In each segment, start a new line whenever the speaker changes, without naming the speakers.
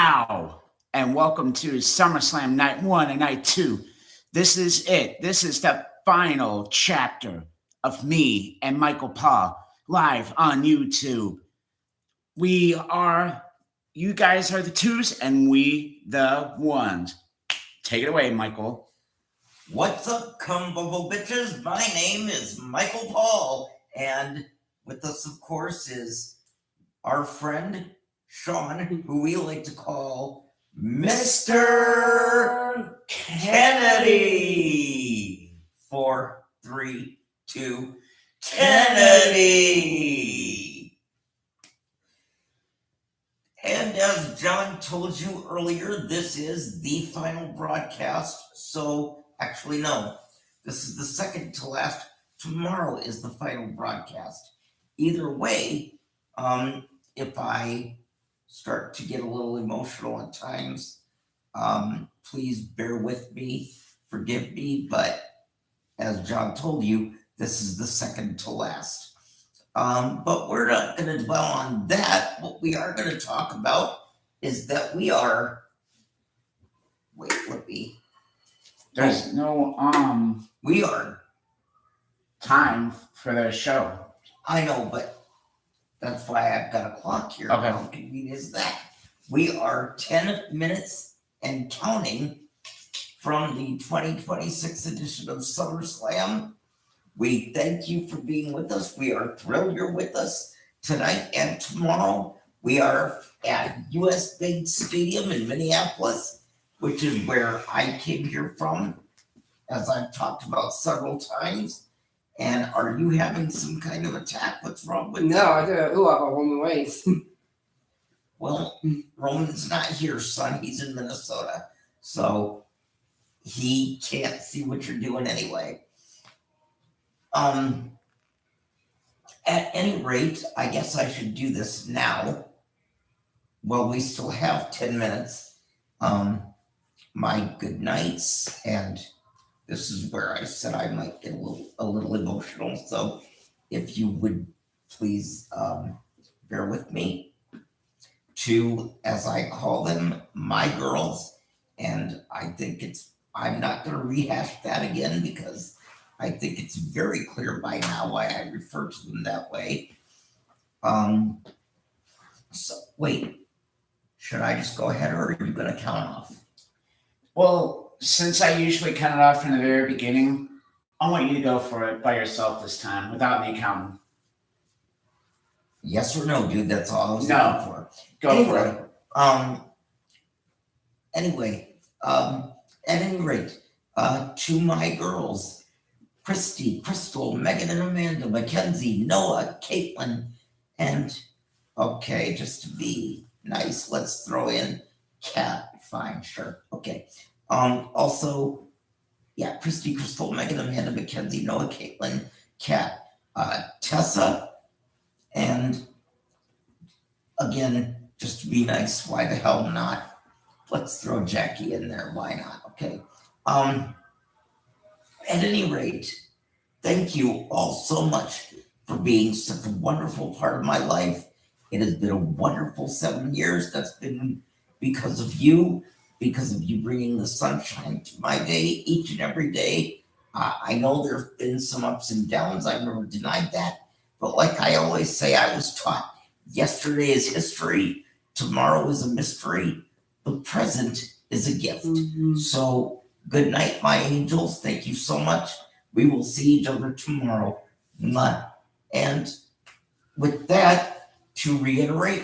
Wow. And welcome to SummerSlam Night 1 and Night 2. This is it. This is the final chapter of me and Michael Paul live on YouTube. You guys are the twos and we the ones. Take it away, Michael.
What's up, Cumbo bitches? My name is Michael Paul, and with us, of course, is our friend Sean, who we like to call Mr. Kennedy. 4, 3, 2, Kennedy. And as John told you earlier, this is the final broadcast. So, actually, no, this is the second to last. Tomorrow is the final broadcast. Either way, if I start to get a little emotional at times, please bear with me, forgive me, but as John told you, this is the second to last. But we're not going to dwell on that. What we are going to talk about is that we are,
There's no
we are,
time for the show.
I know, but that's why I've got a clock here.
Okay.
How convenient is that? We are 10 minutes and counting from the 2026 edition of SummerSlam. We thank you for being with us. We are thrilled you're with us tonight and tomorrow. We are at US Bank Stadium in Minneapolis, which is where I came here from, as I've talked about several times. And are you having some kind of attack? What's wrong with
No, I did a ooh-ah about Roman Reigns.
Well, Roman's not here, son. He's in Minnesota. So he can't see what you're doing anyway. At any rate, I guess I should do this now. Well, we still have 10 minutes. My good nights, and this is where I said I might get a little emotional. So if you would please bear with me. To, as I call them, my girls. And I'm not going to rehash that again because I think it's very clear by now why I refer to them that way. So wait, should I just go ahead or are you going to count off?
Well, since I usually count it off from the very beginning, I want you to go for it by yourself this time without me counting.
Yes or no, dude? That's all I was
No.
looking for.
Go for it.
At any rate, to my girls, Christy, Crystal, Megan and Amanda, Mackenzie, Noah, Caitlin, and okay, just to be nice, let's throw in Kat. Fine, sure. Okay. Also, yeah, Christy, Crystal, Megan, Amanda, Mackenzie, Noah, Caitlin, Kat, Tessa, and again, just to be nice, why the hell not? Let's throw Jackie in there. Why not? Okay. At any rate, thank you all so much for being such a wonderful part of my life. It has been a wonderful 7 years. That's been because of you bringing the sunshine to my day each and every day. I know there have been some ups and downs. I've never denied that. But like I always say, I was taught yesterday is history. Tomorrow is a mystery. The present is a gift.
Mm-hmm.
So good night, my angels. Thank you so much. We will see each other tomorrow. Mwah. And with that, to reiterate,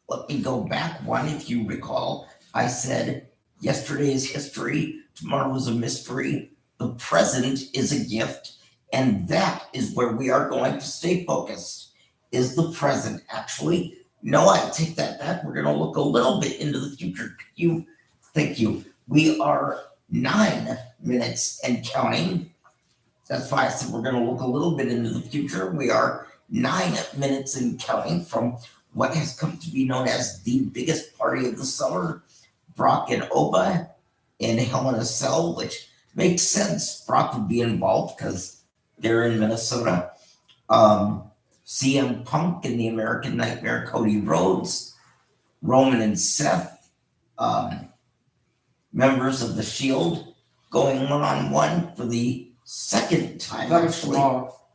let me go back one. If you recall, I said yesterday is history. Tomorrow is a mystery. The present is a gift. And that is where we are going to stay focused, is the present. Actually, no, I take that back. We're going to look a little bit into the future. Thank you. We are 9 minutes and counting. That's why I said we're going to look a little bit into the future. We are 9 minutes and counting from what has come to be known as the biggest party of the summer, Brock and Oba in Hell in a Cell, which makes sense. Brock would be involved because they're in Minnesota. CM Punk and the American Nightmare, Cody Rhodes, Roman and Seth, members of the Shield going one-on-one for the second time,
That was
actually.
small.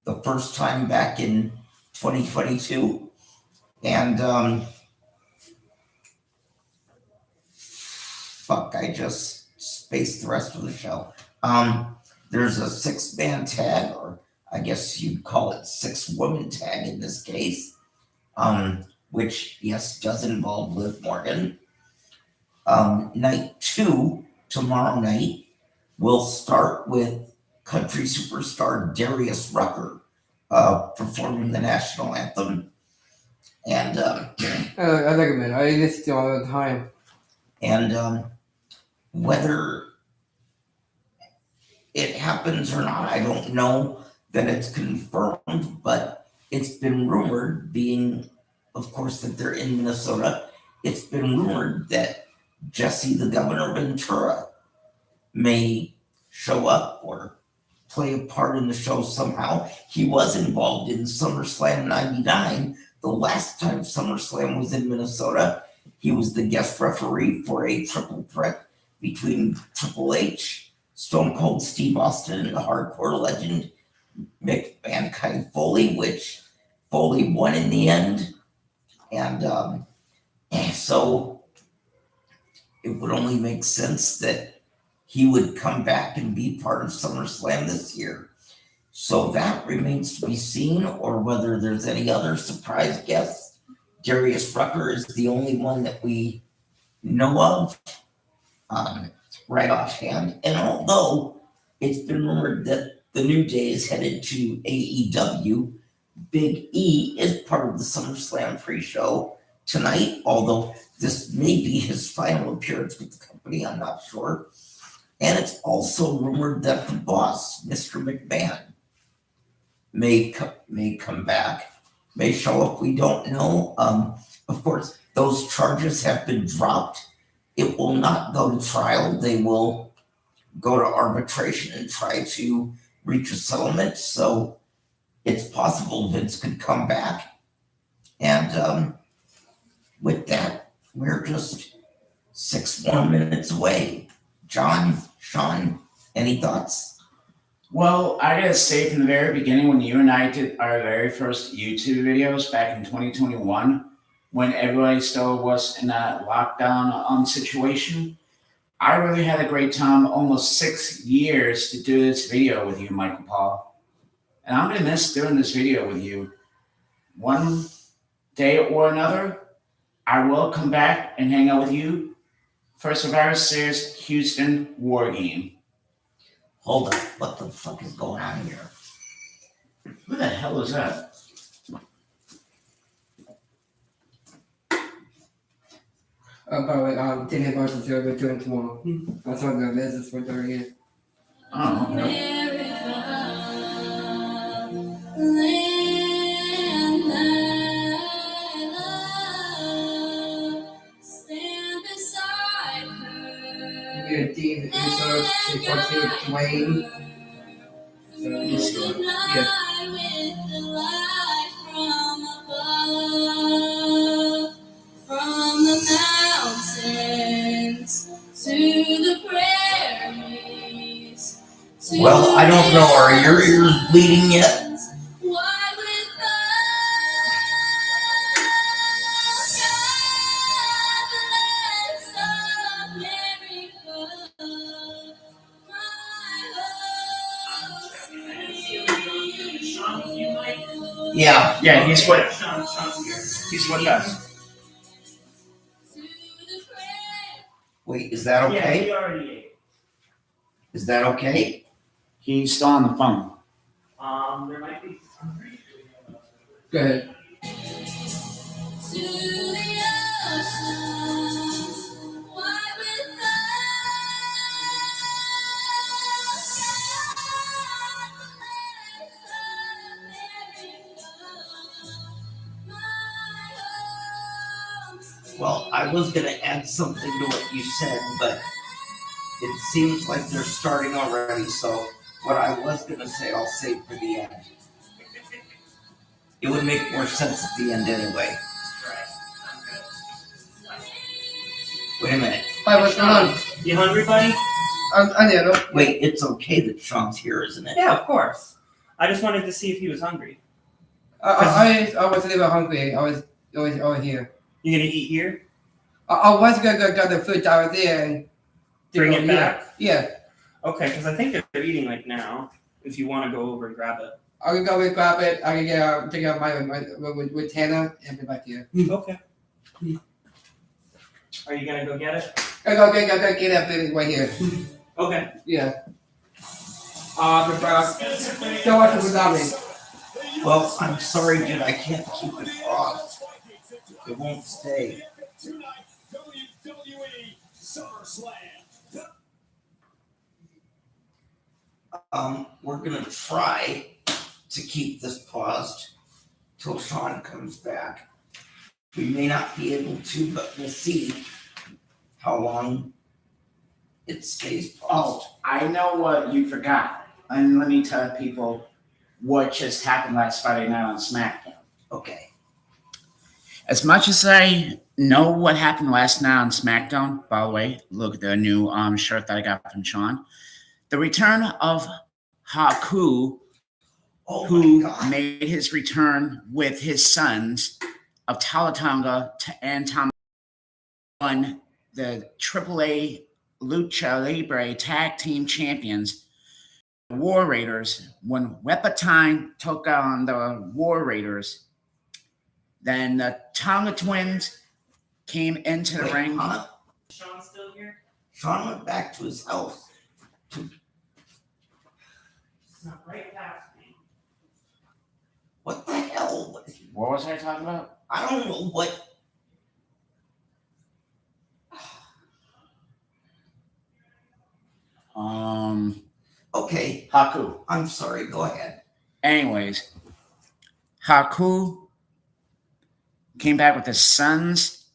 The first time back in 2022. And I just spaced the rest of the show. There's a 6-man tag, or I guess you'd call it 6-woman tag in this case, which, yes, does involve Liv Morgan. Night 2, tomorrow night, will start with country superstar Darius Rucker performing the national anthem. And
I recommend. I listen to it all the time.
And whether it happens or not, I don't know that it's confirmed, but it's been rumored, being, of course, that they're in Minnesota, it's been rumored that Jesse the Governor Ventura may show up or play a part in the show somehow. He was involved in SummerSlam 99. The last time SummerSlam was in Minnesota, he was the guest referee for a triple threat between Triple H, Stone Cold Steve Austin, and the hardcore legend Mick Mankind Foley, which Foley won in the end. And so it would only make sense that he would come back and be part of SummerSlam this year. So that remains to be seen, or whether there's any other surprise guests. Darius Rucker is the only one that we know of right offhand. And although it's been rumored that the New Day is headed to AEW, Big E is part of the SummerSlam pre-show tonight, although this may be his final appearance with the company, I'm not sure. And it's also rumored that the boss, Mr. McMahon, may come back, may show up, we don't know. Of course, those charges have been dropped. It will not go to trial. They will go to arbitration and try to reach a settlement. So it's possible Vince could come back. And with that, we're just 6 more minutes away. John, Sean, any thoughts?
Well, I gotta say from the very beginning, when you and I did our very first YouTube videos back in 2021, when everybody still was in that lockdown situation, I really had a great time. Almost 6 years to do this video with you, Michael Paul, and I'm gonna miss doing this video with you. One day or another, I will come back and hang out with you for Survivor Series Houston War Game.
Hold on, what the fuck is going on here?
Who the hell is that?
About 10 versus 0, we're doing tomorrow. That's what the business we're doing it.
Oh, okay.
You're a team insert, she puts you Dwayne. So, yeah.
From the mountains to the prairies.
Well, I don't know. Are your ears bleeding yet? Yeah.
Yeah, he's with us.
Wait, is that okay?
Yeah, he already ate.
Is that okay?
He's still on the phone.
There might be some reason.
Go ahead.
To the oceans, wide with
Well, I was going to add something to what you said, but it seems like they're starting already. So what I was going to say, I'll save for the end. It would make more sense at the end anyway.
Right. I'm good.
Wait a minute.
Hi, what's going on?
You hungry, buddy?
I'm there, look.
Wait, it's okay that Sean's here, isn't it?
Yeah, of course. I just wanted to see if he was hungry.
I was a little hungry. I was over here.
You gonna eat here?
I was gonna go get the food down there and
Bring it
over here.
back?
Yeah.
Okay, because I think they're eating like now. If you want to go over and grab it.
I can go and grab it. I can take out my with Tanner and be back here.
Okay. Are you gonna go get it?
I go get that thing right here.
Okay.
Yeah. Don't watch it without me.
Well, I'm sorry, dude. I can't keep it crossed. It won't stay. We're gonna try to keep this paused till Sean comes back. We may not be able to, but we'll see how long it stays paused.
Oh, I know what you forgot. And let me tell people what just happened last Friday night on SmackDown.
Okay.
As much as I know what happened last night on SmackDown, by the way, look at the new shirt that I got from Sean. The return of Haku,
Oh
who
my God.
made his return with his sons of Talatonga and Tom, won the AAA Lucha Libre Tag Team Champions, War Raiders. When Wepa Time took on the War Raiders, then the Tonga Twins came into the
Wait,
ring.
huh?
Sean still here?
Sean went back to his house.
Snuck right past me.
What the hell?
What was I talking about?
I don't know what. Okay,
Haku.
I'm sorry. Go ahead.
Anyways, Haku came back with the sons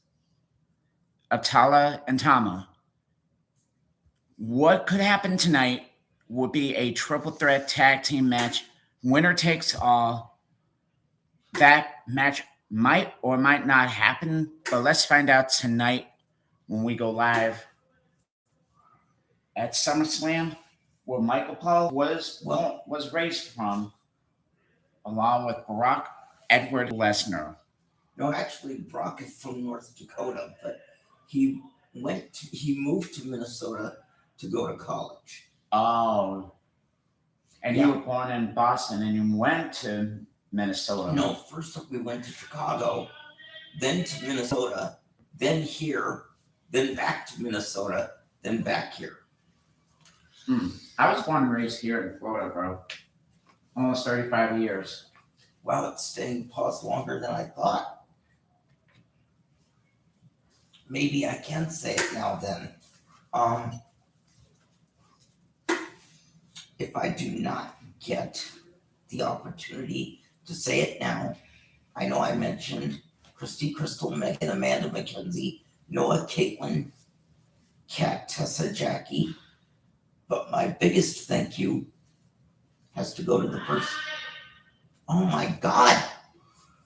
of Tala and Tama. What could happen tonight would be a triple threat tag team match. Winner takes all. That match might or might not happen, but let's find out tonight when we go live at SummerSlam, where Michael Paul was raised from, along with Brock Edward Lesnar.
No, actually, Brock is from North Dakota, but he moved to Minnesota to go to college.
Oh. And
Yeah.
you were born in Boston and you went to Minnesota.
No, first up we went to Chicago, then to Minnesota, then here, then back to Minnesota, then back here.
I was born and raised here in Florida, bro. Almost 35 years.
Wow, it's staying paused longer than I thought. Maybe I can say it now then. If I do not get the opportunity to say it now, I know I mentioned Christy Crystal, Megan, Amanda McKenzie, Noah, Caitlin, Kat, Tessa, Jackie, but my biggest thank you has to go to the person. Oh my God.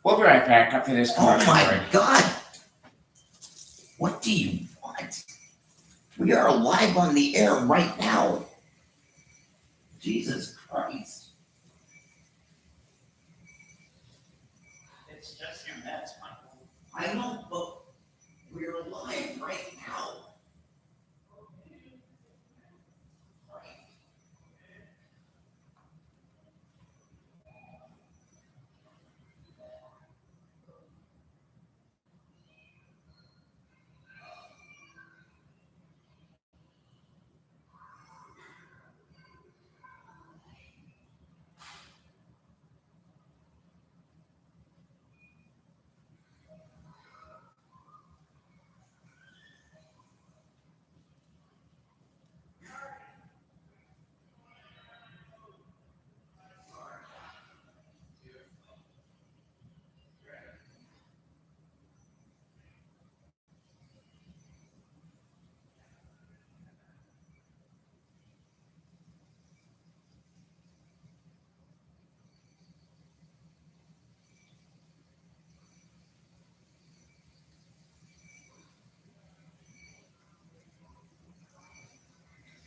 We'll be right back after this
Oh
commercial
my
break.
God. What do you want? We are live on the air right now. Jesus Christ.
It's just your meds, Michael.
I know, but we're live right now.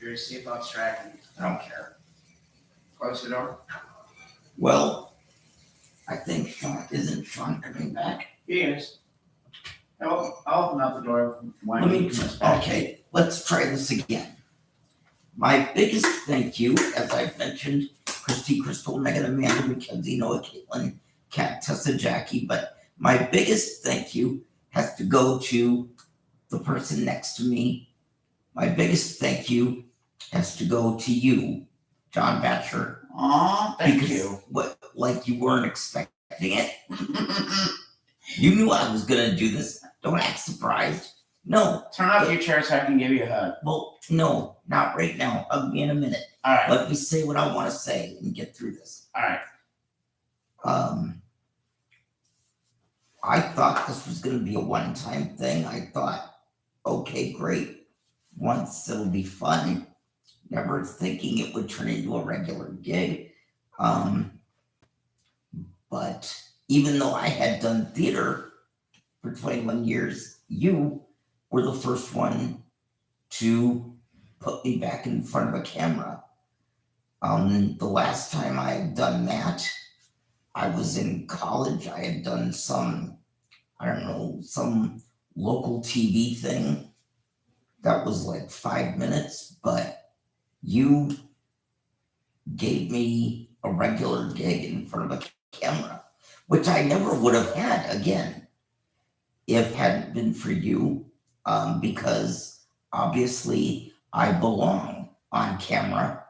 Your seatbelt's dragging.
I don't care.
Close the door.
Well, I think isn't Sean coming back?
He is. I'll open up the door when
Let
he
me,
comes back.
okay, let's try this again. My biggest thank you, as I've mentioned, Christy, Crystal, Megan, Amanda, Mackenzie, Noah, Caitlin, Kat, Tessa, Jackie, but my biggest thank you has to go to the person next to me. My biggest thank you has to go to you, John Batcher.
Aw, thank
because
you.
What, like you weren't expecting it? You knew I was gonna do this. Don't act surprised. No,
Turn off your chair so I can give you a hug.
well, no, not right now. Hug me in a minute.
All right.
Let me say what I want to say and get through this.
All right.
I thought this was going to be a one-time thing. I thought, okay, great. Once it'll be fun. Never thinking it would turn into a regular gig. But even though I had done theater for 21 years, you were the first one to put me back in front of a camera. The last time I had done that, I was in college. I had done some local TV thing that was like 5 minutes, but you gave me a regular gig in front of a camera, which I never would have had again if it hadn't been for you, because obviously I belong on camera.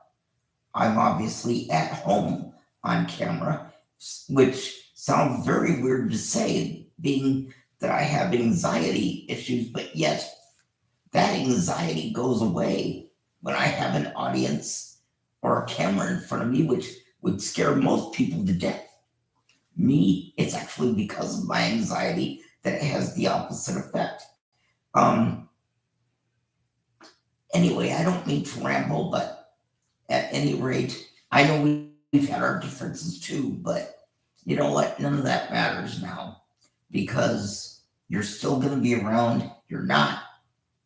I'm obviously at home on camera, which sounds very weird to say, being that I have anxiety issues, but yet that anxiety goes away when I have an audience or a camera in front of me, which would scare most people to death. Me, it's actually because of my anxiety that it has the opposite effect. Anyway, I don't mean to ramble, but at any rate, I know we've had our differences too, but you know what? None of that matters now because you're still going to be around. You're not.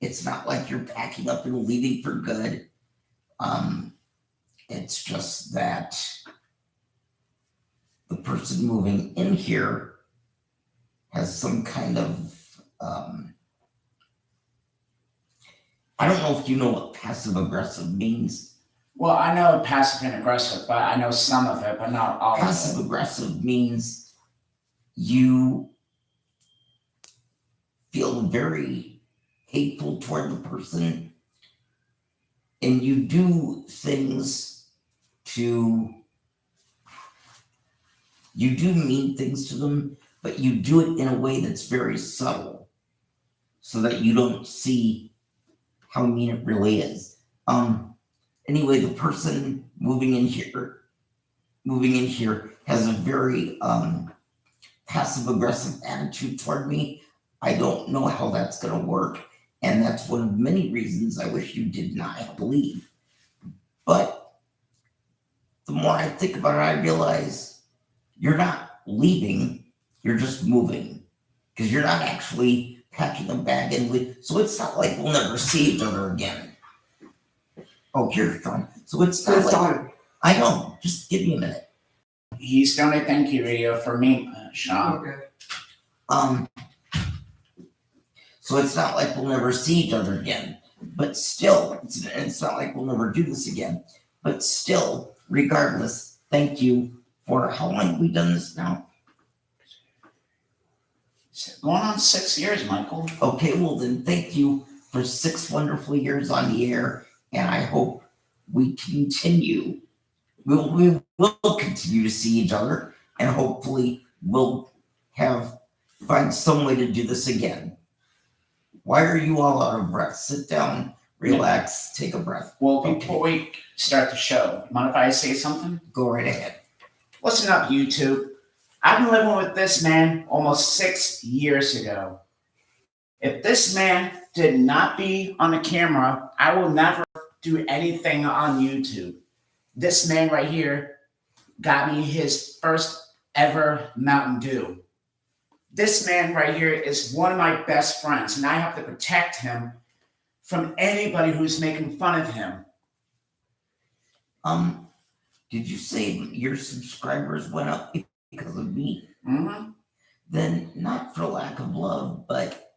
It's not like you're packing up and leaving for good. It's just that the person moving in here has some kind of, I don't know if you know what passive aggressive means.
Well, I know passive and aggressive, but I know some of it, but not all
Passive
of it.
aggressive means you feel very hateful toward the person and you do things you do mean things to them, but you do it in a way that's very subtle so that you don't see how mean it really is. Anyway, the person moving in here has a very passive aggressive attitude toward me. I don't know how that's going to work, and that's one of many reasons I wish you did not leave. But the more I think about it, I realize you're not leaving, you're just moving, because you're not actually packing a bag and leave. So it's not like we'll never see each other again. Oh, here's John. So it's not
It's
like,
on.
I know, just give me a minute.
He's doing a thank you video for me, Sean.
Okay.
So it's not like we'll never see each other again, but still, it's not like we'll never do this again, but still, regardless, thank you for how long have we done this now?
Going on 6 years, Michael.
Okay, well then thank you for 6 wonderful years on the air, and I hope we continue. We will continue to see each other, and hopefully we'll find some way to do this again. Why are you all out of breath? Sit down, relax, take a breath.
Well, before we start the show, mind if I say something?
Go right ahead.
Listen up, YouTube. I've been living with this man almost 6 years ago. If this man did not be on the camera, I will never do anything on YouTube. This man right here got me his first ever Mountain Dew. This man right here is one of my best friends, and I have to protect him from anybody who's making fun of him.
Did you say your subscribers went up because of me?
Mm-hmm.
Then not for lack of love, but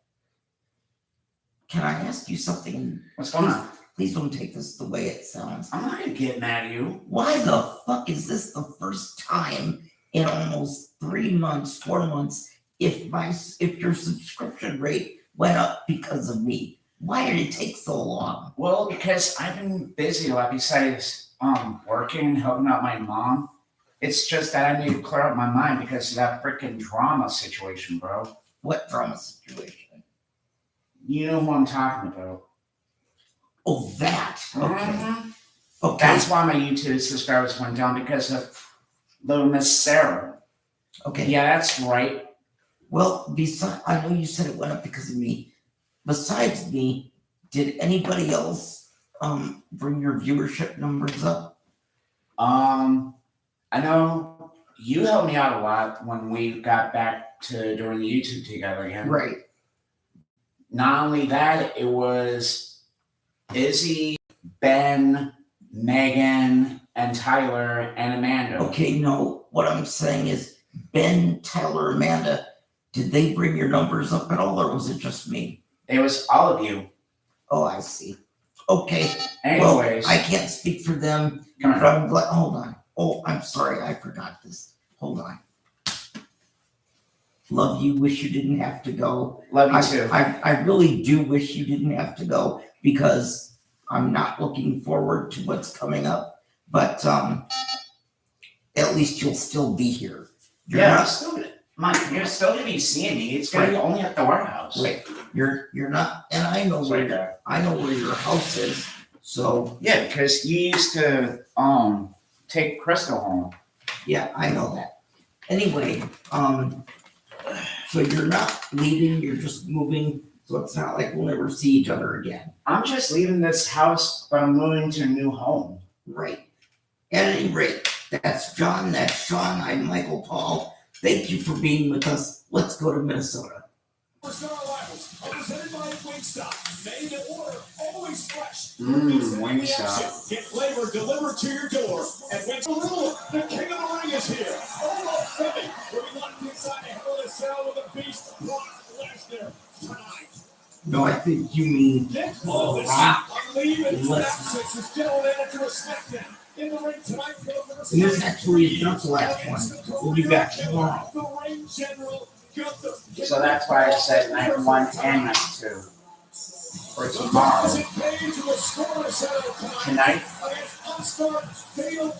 can I ask you something?
What's going on?
Please don't take this the way it sounds.
I'm not gonna get mad at you.
Why the fuck is this the first time in almost 3 months, 4 months, if your subscription rate went up because of me? Why did it take so long?
Well, because I've been busy a lot besides working and helping out my mom. It's just that I need to clear up my mind because of that freaking drama situation, bro.
What drama situation?
You know who I'm talking about.
Oh, that. Okay.
Mhm.
Okay.
That's why my YouTube subscribers went down because of little Miss Sarah.
Okay.
Yeah, that's right.
Well, I know you said it went up because of me. Besides me, did anybody else bring your viewership numbers up?
I know you helped me out a lot when we got back to doing the YouTube together again.
Right.
Not only that, it was Izzy, Ben, Megan, and Tyler, and Amanda.
Okay, no, what I'm saying is Ben, Tyler, Amanda, did they bring your numbers up at all, or was it just me?
It was all of you.
Oh, I see. Okay.
Anyways,
Well, I can't speak for them,
come
but
on.
I'm glad. Hold on. Oh, I'm sorry, I forgot this. Hold on. Love you, wish you didn't have to go.
Love you too.
I really do wish you didn't have to go because I'm not looking forward to what's coming up. But at least you'll still be here. You're
Yeah,
not,
you're still gonna be seeing me. It's gonna be only at the warehouse.
wait, you're not, and I know
It's right
where
there.
your house is. So
Yeah, because you used to take Crystal home.
yeah, I know that. Anyway, so you're not leaving, you're just moving. So it's not like we'll never see each other again.
I'm just leaving this house, but I'm moving to a new home.
Right. At any rate, that's John, that's Sean, I'm Michael Paul. Thank you for being with us. Let's go to Minnesota.
Star arrivals are presented by Wingstop. Made to order, always fresh.
Wingstop.
Get flavor delivered to your door. And Wingstop, the king of the ring is here. Olo Femi will be locked inside a Hell in a Cell with the beast, Brock Lesnar, tonight.
No, I think you mean
Nick Aldis,
Brock
on leave and
Lesnar.
Snapsix is general manager of SmackDown. In the ring tonight,
And this actually is not the last one. We'll be back tomorrow.
The ring general, Gunther.
So that's why I said night 1 and night 2. For tomorrow. Tonight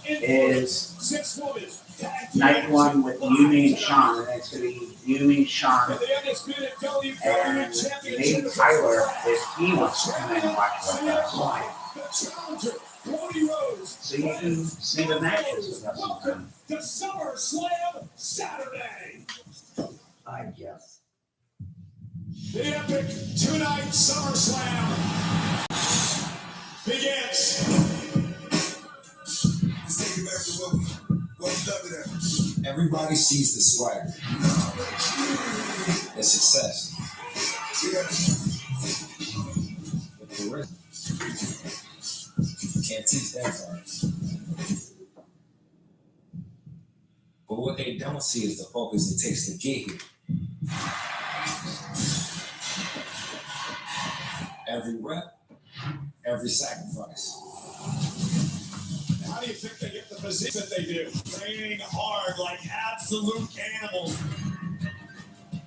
is night 1 with Yumi and Sean, and it's going to be Yumi, Sean, and maybe Tyler if he wants to come in and watch with us. So you can see the matches with us sometime.
To SummerSlam Saturday.
I guess.
The epic two-night SummerSlam begins.
Let's take it back to what we love it at. Everybody sees the swagger, the success, the charisma. Can't teach that part. But what they don't see is the focus it takes to get here. Every rep, every sacrifice.
How do you think they get the physique that they do? Training hard like absolute animals.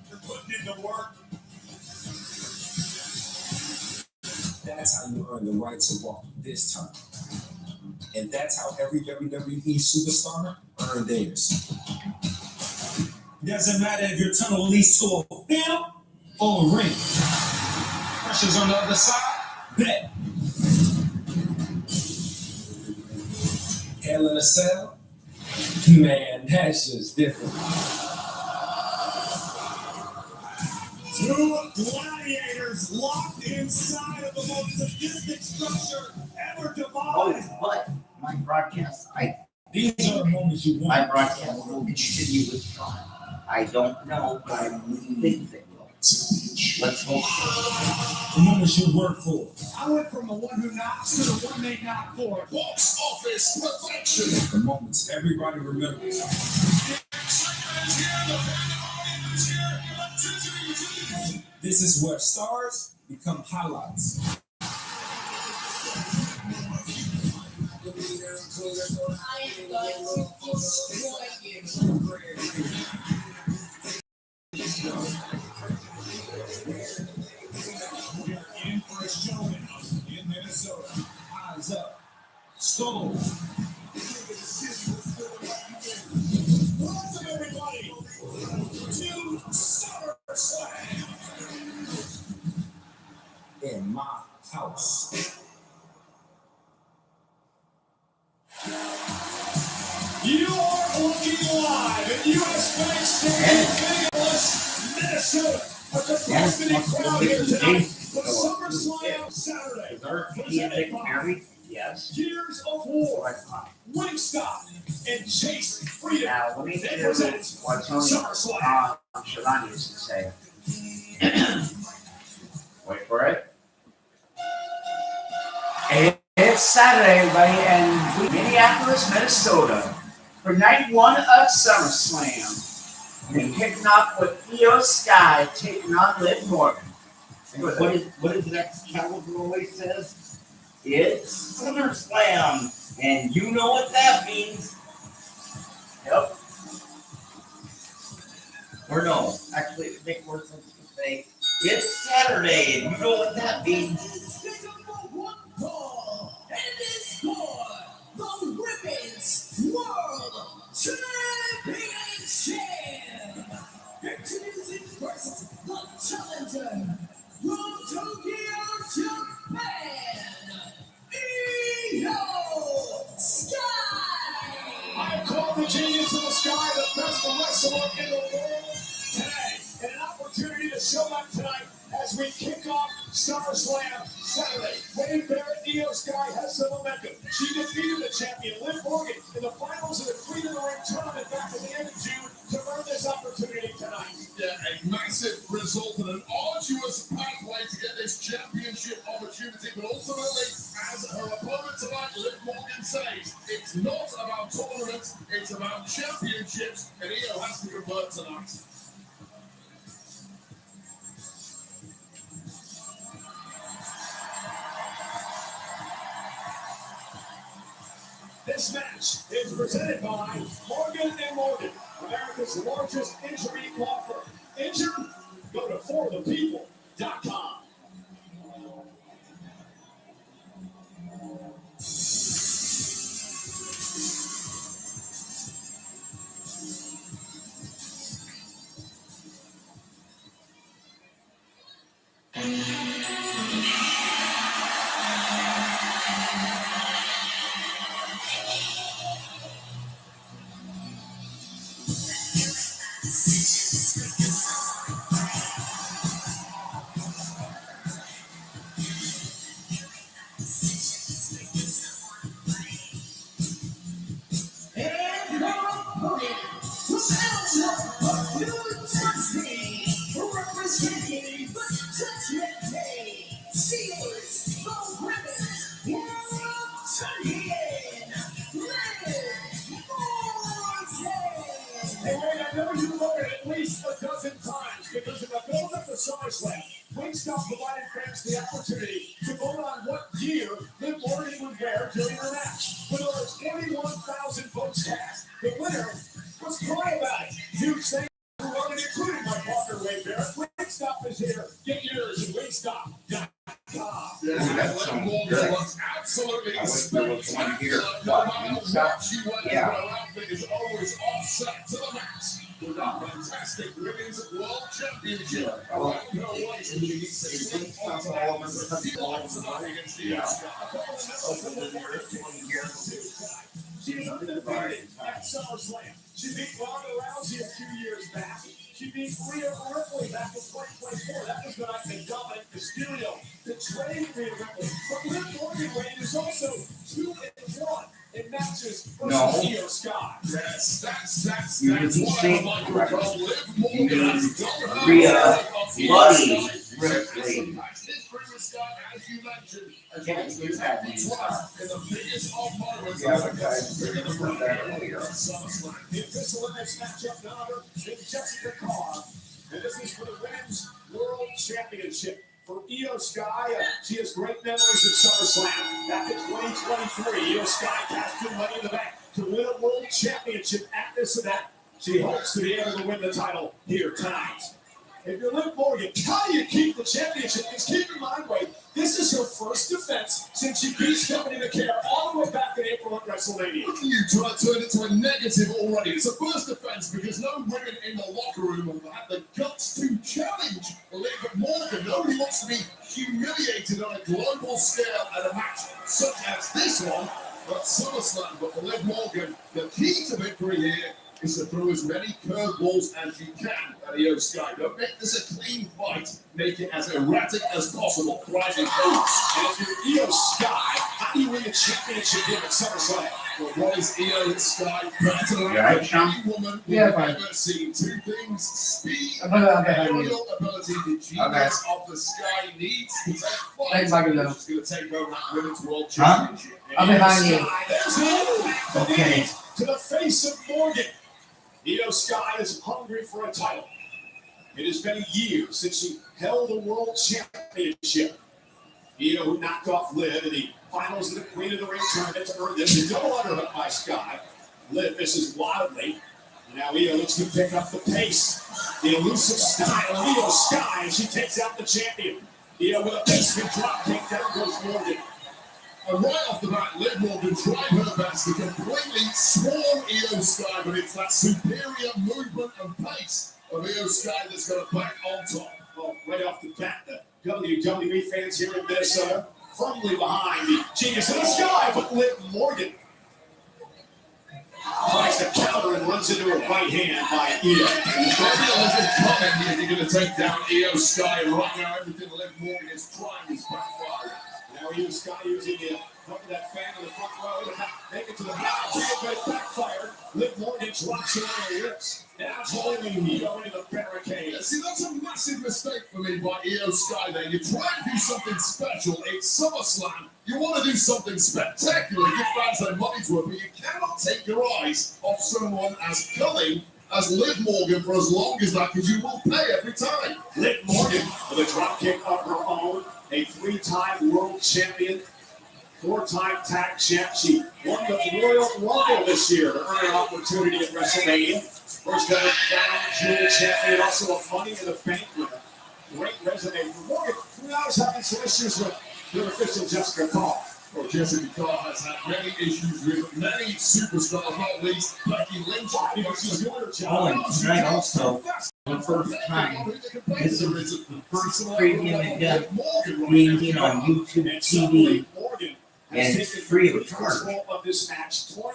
They're putting in the work.
That's how you earn the right to walk this time. And that's how every WWE superstar earned theirs. Doesn't matter if your tunnel leads to a field or a ring. Pressure's on the other side, bet. Hell in a Cell? Man, that's just different.
Two gladiators locked inside of the most sadistic structure ever
Oh,
devised.
but my broadcast,
These are the moments you
my
want.
broadcast will continue with Sean. I don't know, but I think they will.
To
Let's hope.
The moments you work for.
I went from the one who knocks to the one they knock for. Box office perfection.
The moments everybody remembers. This is where stars become highlights.
I am going to destroy you.
In for a showing in Minnesota. Eyes up. Stone. Welcome everybody to SummerSlam.
In my house.
You are looking live at US Bank Stadium, Minneapolis, Minnesota. A capacity crowd here tonight for SummerSlam Saturday. Presented by
Yes.
Gears of War, Wingstop, and Chase Freedom.
Now, let me
They
do
present
what Tony
SummerSlam.
Schiavone used to say. Wait for it. It's Saturday, everybody, in Minneapolis, Minnesota, for night one of SummerSlam. And kicking off with Io Sky taking on Liv Morgan.
What is that Caliber always says? It's SummerSlam, and you know what that means.
Yep.
Or no, actually, it makes more sense to say it's Saturday, and you know what that means.
Pick up for one fall, and it is for the Women's World Championship. Introducing first the challenger from Tokyo, Japan, Io Sky.
I have called the Genius of the Sky the best wrestler in the world today. And an opportunity to show up tonight as we kick off SummerSlam Saturday. Wade Barrett, Io Sky has some momentum. She defeated the champion Liv Morgan in the finals of the Queen of the Ring tournament back at the end of June to earn this opportunity tonight.
Yeah, a massive result and an arduous pathway to get this championship opportunity, but ultimately, as her opponent tonight, Liv Morgan, says, it's not about tournaments, it's about championships, and Io has to convert tonight.
This match is presented by Morgan & Morgan, America's largest injury law firm. Injured? Go to forthepeople.com.
And now, opponent from Alabama, New Jersey, representing the Judgment Day, she is the Women's World Champion, Liv Morgan.
Hey, Wade, I know you look at least a dozen times because in the build-up to SummerSlam, Wingstop provided fans the opportunity to vote on what gear Liv Morgan would wear during her match. With over 21,000 votes cast, the winner was Cry About It. Huge thanks to everyone, including my partner, Wade Barrett. Wingstop is here. Get yours at wingstop.com.
Yes, Liv Morgan looks absolutely spectacular. No matter what she wears,
Yeah.
her outfit is always offset to the max. With our fantastic Women's World Championship. No way she needs to slip onto that tonight against the
She is undefeated at SummerSlam. She beat Ronda Rousey a few years back. She beat Rhea Ripley back in 2024. That was the night that Dominic Mysterio betrayed Rhea Ripley. But Liv Morgan, Wade, is also 2-1 in matches versus
No.
Io Sky.
Yes, that's
You
what
didn't
I
say
like
correct.
about Liv Morgan.
Rhea, Bloody, Ripley.
History will start, as you mentioned,
Can't use that name.
in the biggest of moments.
Yeah, but guys, we didn't put that earlier.
SummerSlam. The official next matchup, none other than Jessica Carr. And this is for the Women's World Championship. For Io Sky, she has great memories of SummerSlam. Back in 2023, Io Sky cashed in Money in the Bank to win a World Championship at this event. She hopes to be able to win the title here tonight. If you're Liv Morgan, how do you keep the championship? Because keep in mind, Wade, this is her first defense since she beat Stephanie McCare all the way back in April at WrestleMania. Look at you try to turn it to a negative already. It's a first defense because no women in the locker room have had the guts to challenge Liv Morgan. Nobody wants to be humiliated on a global scale at a match such as this one at SummerSlam. But for Liv Morgan, the key to victory here is to throw as many curveballs as you can at Io Sky. Don't make this a clean fight. Make it as erratic as possible. Rising hoops. And if you're Io Sky, how do you win the championship here at SummerSlam? Well, what is Io Sky better than any woman we've ever seen? Two things: speed and aerial ability. The genius of the Sky needs to take flight.
Thanks, Michael.
She's going to take over that Women's World Championship.
I'm behind you.
There's the
Okay.
to the face of Morgan. Io Sky is hungry for a title. It has been years since she held the World Championship. Io, who knocked off Liv in the finals of the Queen of the Ring tournament to earn this, a double underhook by Sky. Liv misses wildly. Now Io looks to pick up the pace. The elusive style of Io Sky as she takes out the champion. Io with a basement drop kick, down goes Morgan. And right off the bat, Liv Morgan tried her best to completely swarm Io Sky, but it's that superior movement and pace of Io Sky that's going to back on top. Well, right off the bat, the WWE fans here in Minnesota firmly behind the genius of the Sky, but Liv Morgan tries to counter and runs into a right hand by Io. If you're going to take down Io Sky right now, everything Liv Morgan is trying is backfired. Now Io Sky using the hook of that fan in the front row to make it to the back, but it backfired. Liv Morgan drops it on her lips. Now it's holding Io into the barricade. Yeah, see, that's a massive mistake for me by Io Sky there. You try to do something special. It's SummerSlam. You want to do something spectacular. Give fans their money's worth, but you cannot take your eyes off someone as cunning as Liv Morgan for as long as that, because you will pay every time. Liv Morgan with a drop kick of her own, a three-time world champion, four-time tag champ. She won the Royal Rumble this year to earn an opportunity at WrestleMania. First ever crown jewel champion, also a Money in the Bank winner. Great resume for Morgan. 3 hours having some issues with their official Jessica Carr. Well, Jessica Carr has had many issues with many superstars, not least Becky Lynch. But she's doing her job.
Oh, and tonight also, the first time, this is the first premium event being seen on YouTube TV, and it's free of charge. So if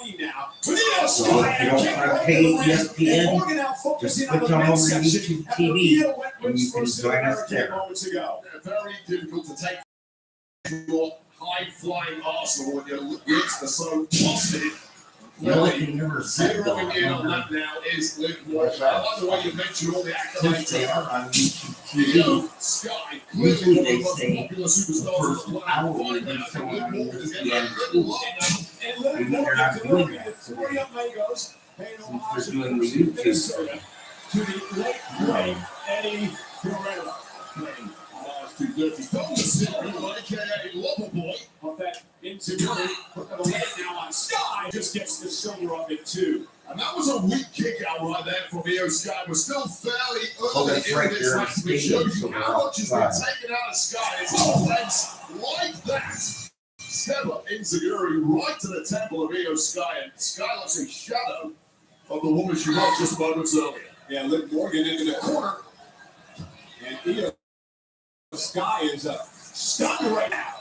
you don't want to pay ESPN, just switch on over to YouTube TV, and you can join us there.
Very difficult to take your high-flying Arsenal when your lips are so busted.
The only thing you ever said though,
Zeroing in on that now is Liv Morgan. I like the way you mentioned all the
since they
accolades.
are on YouTube TV,
Sky,
usually
clearly
they
one of the
say
most popular
the
superstars
first
on the
hour
planet.
will be
Find
shown
out
on
Liv Morgan is getting
ESPN
a
too.
lot now. And Liv
Maybe they're
Morgan
not doing
delivering
that
the 3 Amigos, paying
since
homage
they're
to
doing the
University of
YouTube
Minnesota,
thing.
to the late great Eddie Guerrero. Playing to Dirty Thomas, aka Loverboy, of that insecurity, but the leg now on Sky just gets the shoulder of it too. And that was a weak kick out right there from Io Sky. We're still fairly early
that's
in
right
this
there in
match,
the
which
stadium,
shows you
so
how
we're
much has been
outside.
taken out of Sky. It's all legs like that. Step up insecurity right to the temple of Io Sky, and Sky looks a shadow of the woman she was just moments earlier. Yeah, Liv Morgan into the corner, and Io Sky is stunned right now.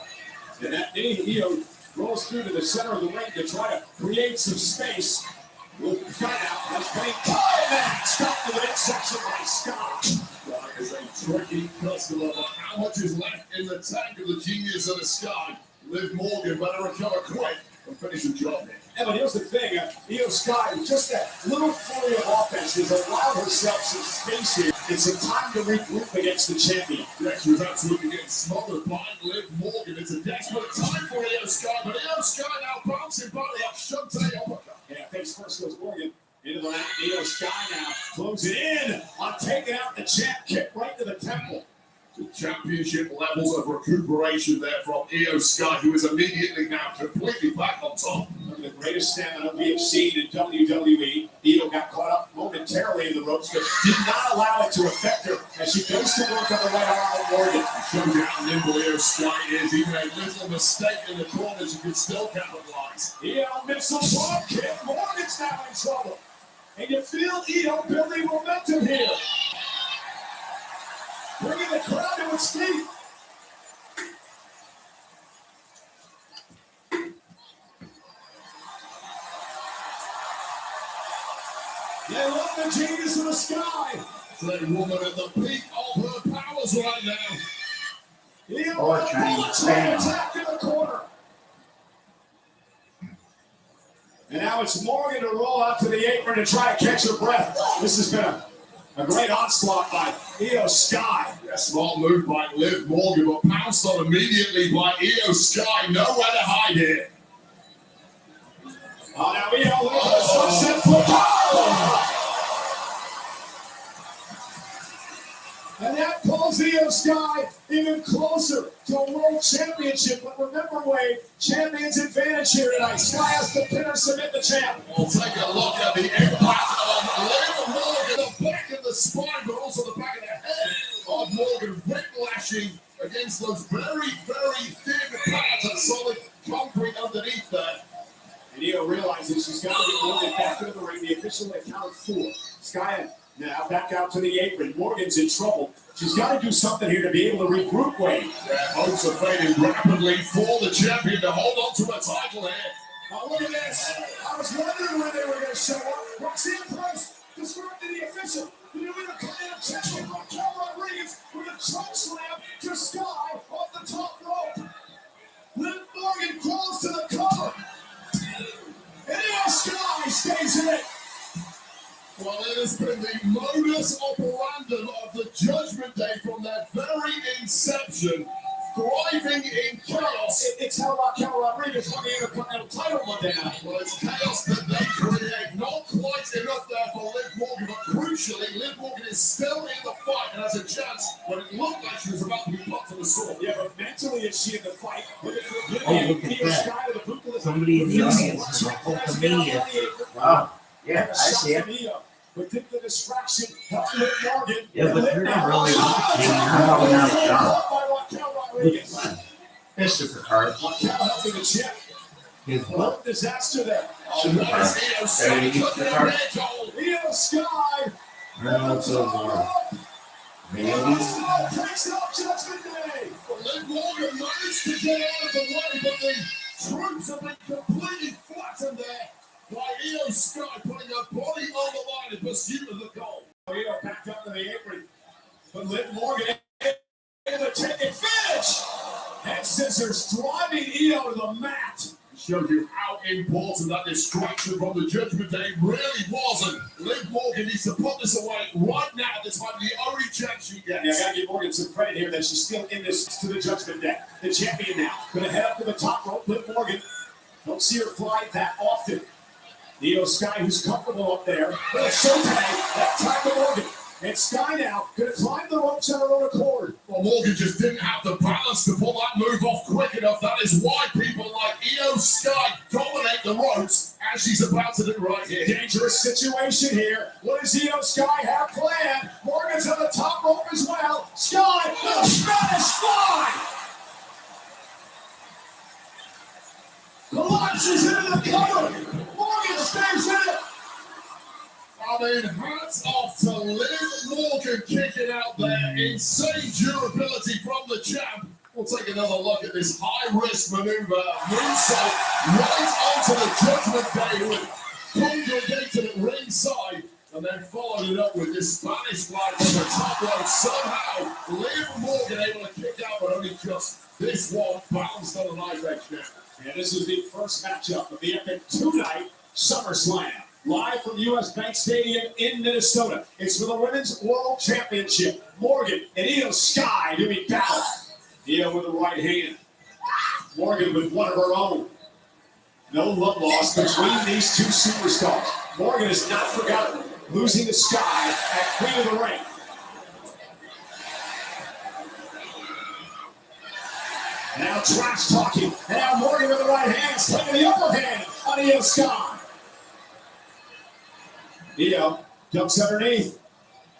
And that Io rolls through to the center of the ring to try to create some space. With Sky out, that's getting caught, and stopped to the midsection by Sky. Sky is a tricky customer, but how much is left in the tank of the genius of the Sky? Liv Morgan better recover quick and finish the job.
but here's the thing, Io Sky, just that little flurry of offense has allowed herself some space here. It's a time to regroup against the champion.
Yeah, she was absolutely getting smothered by Liv Morgan. It's a desperate time for Io Sky, but Io Sky now bouncing body up. Shunte uppercut.
Yeah, face first goes Morgan. Into the mat, Io Sky now closing in on taking out the champ, kick right to the temple.
Championship levels of recuperation there from Io Sky, who is immediately now completely back on top.
One of the greatest stamina we have seen in WWE. Io got caught up momentarily in the ropes, but did not allow it to affect her as she goes to work on the right arm of Morgan.
Shows you how nimble Io Sky is. Even a little mistake in the corner, she can still capitalize.
Io missile drop kick. Morgan's now in trouble. And you feel Io building momentum here. Bringing the crowd to its feet. They love the genius of the sky.
That woman at the peak of her powers right now.
Io
Poetry, bam.
attack in the corner. And now it's Morgan to roll out to the apron to try to catch her breath. This has been a great onslaught by Io Sky.
A small move by Liv Morgan, but pounced on immediately by Io Sky. Nowhere to hide here.
Oh, now Io with a sunset flip. Oh! And that pulls Io Sky even closer to a world championship. But remember, Wade, champion's advantage here tonight. Sky has to pin or submit the champ.
We'll take a look at the impact of Liv Morgan, the back of the spine, but also the back of the head of Morgan, whiplashing against those very, very thin pads of solid concrete underneath there.
And Io realizes she's got to get Morgan back into the ring. The official accounted for. Sky now back out to the apron. Morgan's in trouble. She's got to do something here to be able to regroup Wade.
Hopes are fading rapidly for the champion to hold on to a title here.
Now look at this. I was wondering when they were going to show up. Roxanne Price disrupted the official. The new Intercontinental Champion Raquel Rodriguez with a choke slam to Sky off the top rope. Liv Morgan crawls to the cover. And Io Sky stays in it.
Well, it has been the modus operandum of the Judgment Day from their very inception, thriving in chaos.
It's how Raquel Rodriguez won the Intercontinental title Monday night.
Well, it's chaos that they create. Not quite enough there for Liv Morgan, but crucially, Liv Morgan is still in the fight and has a chance when it looked like she was about to be put to the sword.
Yeah, but mentally is she in the fight?
Oh, look at that. Somebody in the audience is a Hulkamania.
Wow. Yeah, I see it.
But did the distraction help Liv Morgan?
Yeah, but they're not really
There's supercars.
Raquel helping the champ.
His
What disaster there.
Supercars. There you go, supercars.
Io Sky.
Reynolds over. Maybe.
Takes it off Judgment Day.
Well, Liv Morgan managed to get out of the way, but the troops have been completely flattened there by Io Sky putting her body on the line in pursuit of the goal.
Io backed up to the apron. But Liv Morgan able to take advantage. Head scissors driving Io to the mat.
Shows you how important that distraction from the Judgment Day really was. And Liv Morgan needs to put this away right now. This might be the only chance she gets.
Yeah, I gotta give Morgan some credit here that she's still in this to the Judgment Day. The champion now. Gonna head up to the top rope. Liv Morgan. Don't see her fly that often. Io Sky, who's comfortable up there. But a showtime. That time to Morgan. And Sky now gonna climb the ropes on her own accord.
Well, Morgan just didn't have the balance to pull that move off quick enough. That is why people like Io Sky dominate the ropes as she's about to do right here.
Dangerous situation here. What does Io Sky have planned? Morgan's on the top rope as well. Sky, the Spanish Fly! Collapses into the cover. Morgan stays in it.
I mean, hats off to Liv Morgan kicking out there. Insane durability from the champ. We'll take another look at this high-risk maneuver. Moonsault right onto the Judgment Day who had congregated at ringside and then followed it up with this Spanish fly from the top rope. Somehow, Liv Morgan able to kick out, but only just this one bounced on the knife edge now.
And this is the first matchup of the epic two-night SummerSlam. Live from US Bank Stadium in Minnesota. It's for the Women's World Championship. Morgan and Io Sky doing battle. Io with the right hand. Morgan with one of her own. No love lost between these two superstars. Morgan has not forgotten losing to Sky at Queen of the Ring. Now trash talking. And now Morgan with the right hand is taking the upper hand on Io Sky. Io ducks underneath.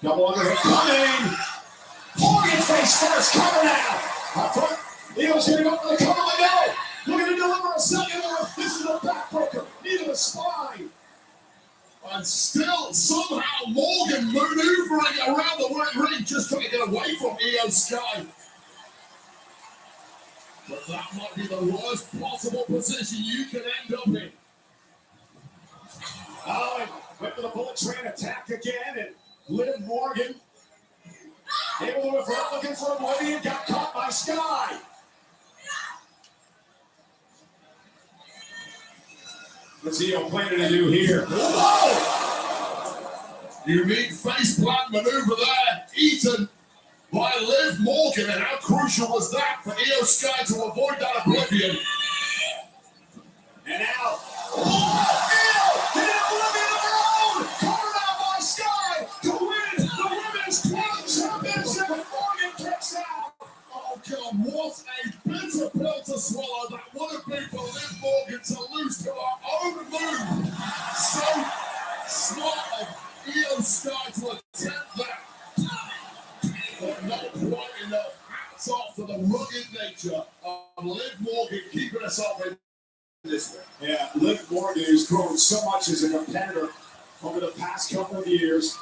Double underhook coming. Morgan face first. Cover now. Up front. Io's going to go for the cover. No. Looking to deliver a second one. This is a backbreaker. Knee to the spine. And still somehow Morgan maneuvering around the ring, just trying to get away from Io Sky. But that might be the worst possible position you can end up in. Oh, and went for the bullet train attack again, and Liv Morgan able to revert, looking for Oblivion, got caught by Sky. What's Io planning to do here? Whoa! Unique faceplant maneuver there, eaten by Liv Morgan, and how crucial was that for Io Sky to avoid that Oblivion? And now, Io did an Oblivion of her own, covered out by Sky to win the Women's World Championship, and Morgan kicks out. Oh God, what a bitter pill to swallow that would have been for Liv Morgan to lose to her own move. So smart of Io Sky to attempt that. But not quite enough. Hats off to the rugged nature of Liv Morgan keeping us off in this one. Yeah, Liv Morgan has grown so much as a competitor over the past couple of years,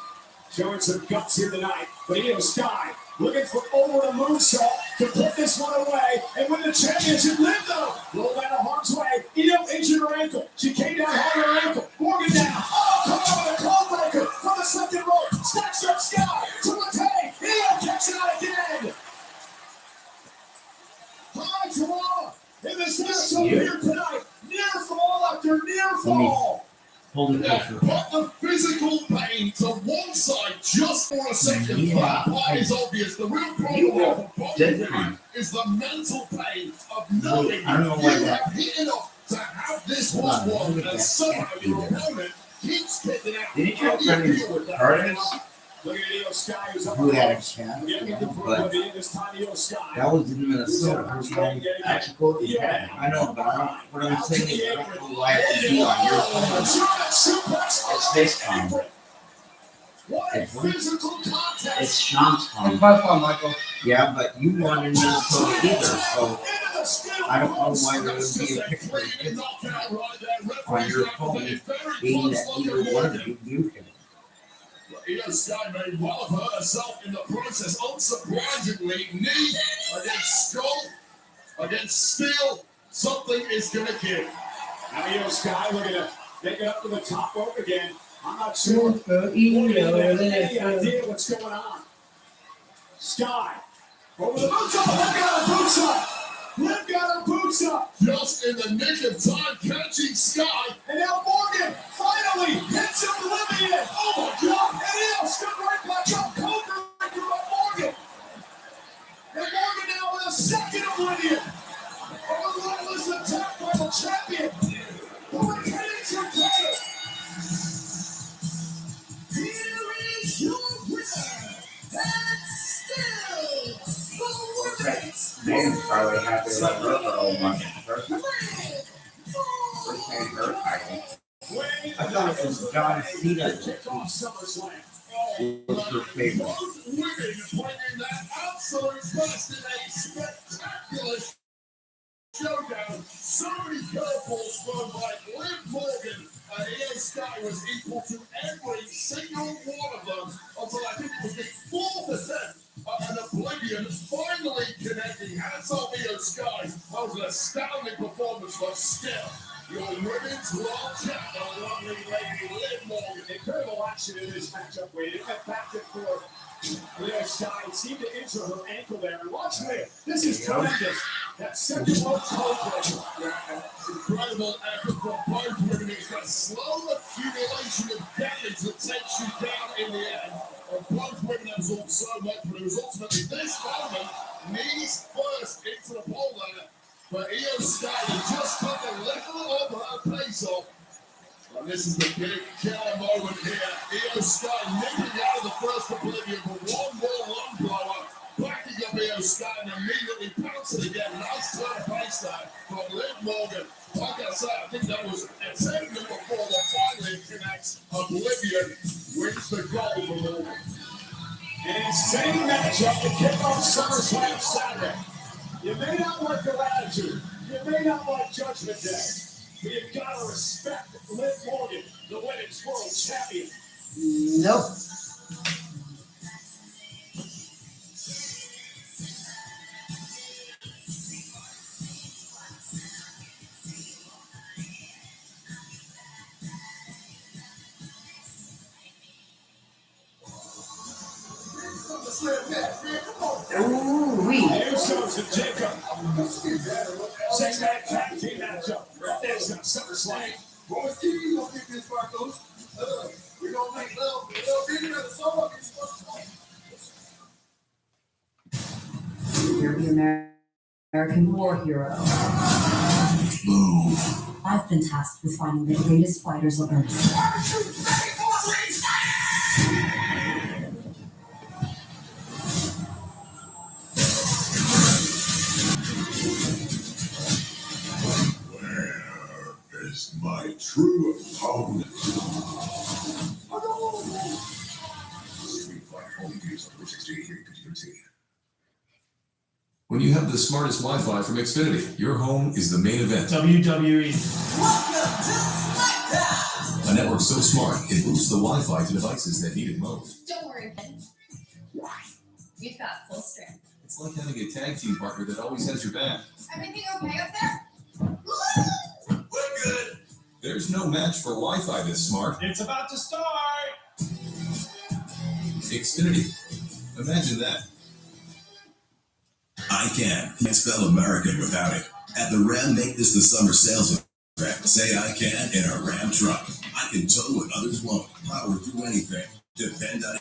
showing some guts here tonight. But Io Sky looking for over the moonsault to put this one away and win the championship. Liv though, rolled out of harm's way. Io injured her ankle. She came down hard on her ankle. Morgan down. Oh, come on with a cold breaker from the second rope. Stacks up Sky to the tank. Io kicks out again. High draw in this matchup here tonight. Near fall after near fall.
Hold it
Yeah,
closer.
put the physical pain to one side just for a second.
Yeah,
That part is obvious. The real
You
problem
were
for both
dead
of
wrong.
you is the mental pain of knowing
I don't know why
you
that-
have hit enough to have this
Hold on,
one won,
look at
and
that
somehow
cat
your
either.
opponent keeps kicking out.
Didn't you
How
have
do you
friends
deal with that?
Curtis
Look at Io Sky, who's up
who had a
close.
cat?
Again, looking for
But
Oblivion, this time Io Sky.
that was in Minnesota. Actually, quote the cat. I know, but what I'm saying is I don't know why it would be on your phone. It's this phone.
What a
It's what?
physical contest.
It's Sean's
It's
phone.
my fault, Michael.
Yeah, but you weren't in Minnesota either, so I don't know why there would be a picture of this on your phone, being that either one of you can.
Io Sky may well have hurt herself in the process. Unsurprisingly, knee against skull, against steel. Something is going to give. Now Io Sky looking to make it up to the top rope again. I'm not sure. Any idea what's going on? Sky over the boots up. Liv got her boots up. Liv got her boots up. Just in the nick of time, catching Sky. And now Morgan finally hits Oblivion. Oh my God. And Io stood right back up. Cobra breaker by Morgan. And Morgan now with a second Oblivion. A relentless attack by the champion. The retaining champion.
Here is your winner, and still the women's
Man, probably happy to let her go much first.
World
First name her title.
Winning
I thought it was John Cena that
kickoff SummerSlam.
was her favorite.
Both women bringing that absolute best in a spectacular showdown. So many curveballs thrown by Liv Morgan, and Io Sky was equal to every single one of them until I think it was the fourth attempt at an Oblivion finally connecting. Hats off Io Sky. That was an astounding performance, but still, your women's world champ, the lovely lady Liv Morgan. Incredible action in this matchup, Wade. It went back and forth. Io Sky seemed to injure her ankle there. And watch Liv. This is tremendous. That second low cold breaker.
incredible effort from both women. It's that slow accumulation of damage that takes you down in the end. And both women absorbed so much, but it was ultimately this moment, knees first into the pole ladder. But Io Sky just took a little of her pace off. And this is the big killer moment here. Io Sky nipping out of the first oblivion, but one more lung blower. Backing up Io Sky and immediately pouncing again. Nice turn of pace there from Liv Morgan. Like I said, I think that was a segment before the finally connects. Oblivion wins the gold for Morgan.
And same matchup to kick off SummerSlam Saturday. You may not like their attitude. You may not like Judgment Day. But you've got to respect Liv Morgan, the women's world champion.
Nope. Ooh-wee.
Usos and Jacob. Six-man tag team matchup. There's that SummerSlam.
Boys, you gonna get this, Marcos. We're gonna make love. We'll be here the summer.
You're the American war hero. I've been tasked with finding the greatest fighters on Earth.
Where is my true opponent? Street Fighter only games on 468 5013.
When you have the smartest Wi-Fi from Xfinity, your home is the main event.
WWE.
A network so smart, it boosts the Wi-Fi to devices that need it most.
Don't worry, Ben. We've got full strength.
It's like having a tag team partner that always has your back.
Everything okay up there?
We're good. There's no match for Wi-Fi this smart.
It's about to start.
Xfinity. Imagine that.
I can't spell American without it. At the Ram Make This the Summer sales event, say I can in a Ram truck. I can tow what others won't, power through anything, depend on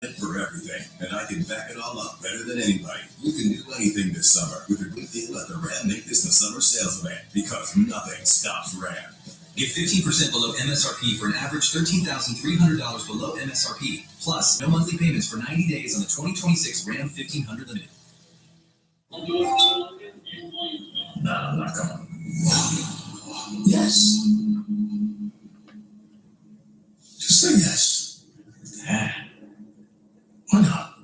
it for everything, and I can back it all up better than anybody. You can do anything this summer with a good deal at the Ram Make This the Summer sales event, because nothing stops Ram.
Get 15% below MSRP for an average $13,300 below MSRP. Plus, no monthly payments for 90 days on the 2026 Ram 1500 Limited.
No, I'm not going. Yes. Just say yes. Why not?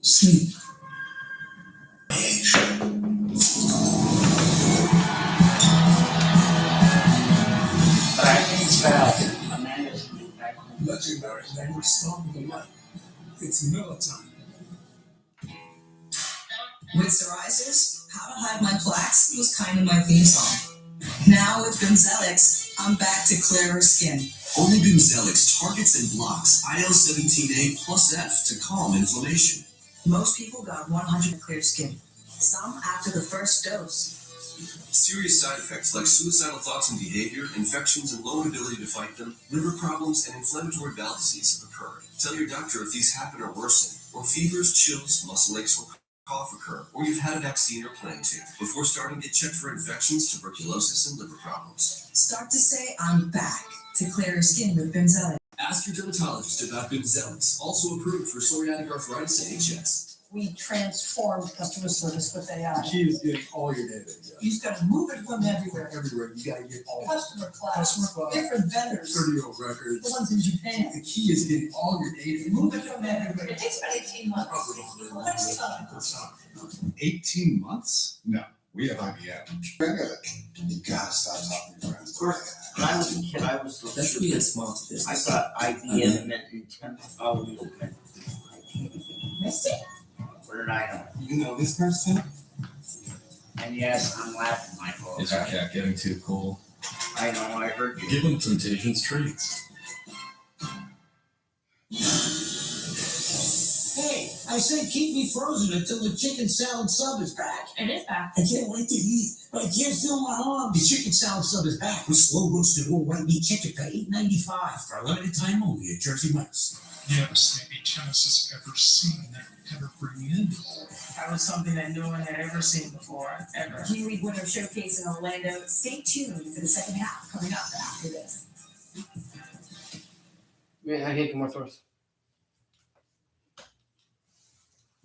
Sleep. Legendary never stop in the light. It's melatonin.
With psoriasis, how to hide my plaques was kind of my theme song. Now with Bimzelx, I'm back to clearer skin.
Only Bimzelx targets and blocks IL-17A plus F to calm inflammation.
Most people got 100 clear skin. Some after the first dose.
Serious side effects like suicidal thoughts and behavior, infections and low ability to fight them, liver problems, and inflammatory bowel disease have occurred. Tell your doctor if these happen or worsen, or fevers, chills, muscle aches, or cough occur, or you've had a vaccine or plan to. Before starting, get checked for infections, tuberculosis, and liver problems.
Start to say I'm back to clearer skin with Bimzelx.
Ask your dermatologist about Bimzelx, also approved for psoriatic arthritis and HS.
We transformed customer service with AI.
Key is getting all your data.
You just gotta move it from everywhere.
Everywhere, you gotta get all
Customer class,
Customer class,
different vendors,
30-year-old
the
records.
ones in Japan.
The key is getting all your data.
Move it from everywhere. It takes about 18 months.
Probably don't really
What's time?
It's not.
18 months? No, we have IBM. You gotta stop talking to your friends.
Of course, when I was a kid, I was so That's really a small business. I thought IBM meant Nintendo. Oh,
Missed it.
what did I know?
You know this person?
And yes, I'm laughing, Michael.
Is your
Okay?
cat getting too cool?
I know, I heard you.
Give him Temptations treats.
Hey, I said keep me frozen until the chicken salad sub is back.
It is back.
I can't wait to eat, but I can't feel my arm. The chicken salad sub is back with slow roasted whole white meat chicken for $8.95 for a limited time only at Jersey Mike's.
Yes, maybe Genesis ever seen that ever bring in.
That was something that no one had ever seen before, ever.
G League Winter Showcase in Orlando. Stay tuned for the second half coming up after this.
Man, I hate commercials.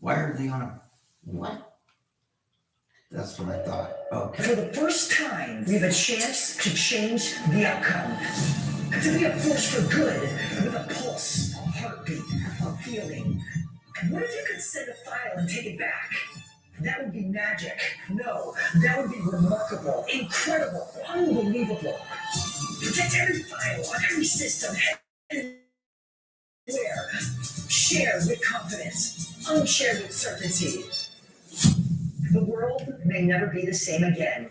Why are they on a what? That's what I thought. Okay.
For the first time, we have a chance to change the outcome. To be a force for good with a pulse, a heartbeat, a feeling. What if you could send a file and take it back? That would be magic. No, that would be remarkable, incredible, unbelievable. Protect every file on every system. Where? Share with confidence, unshared with certainty. The world may never be the same again.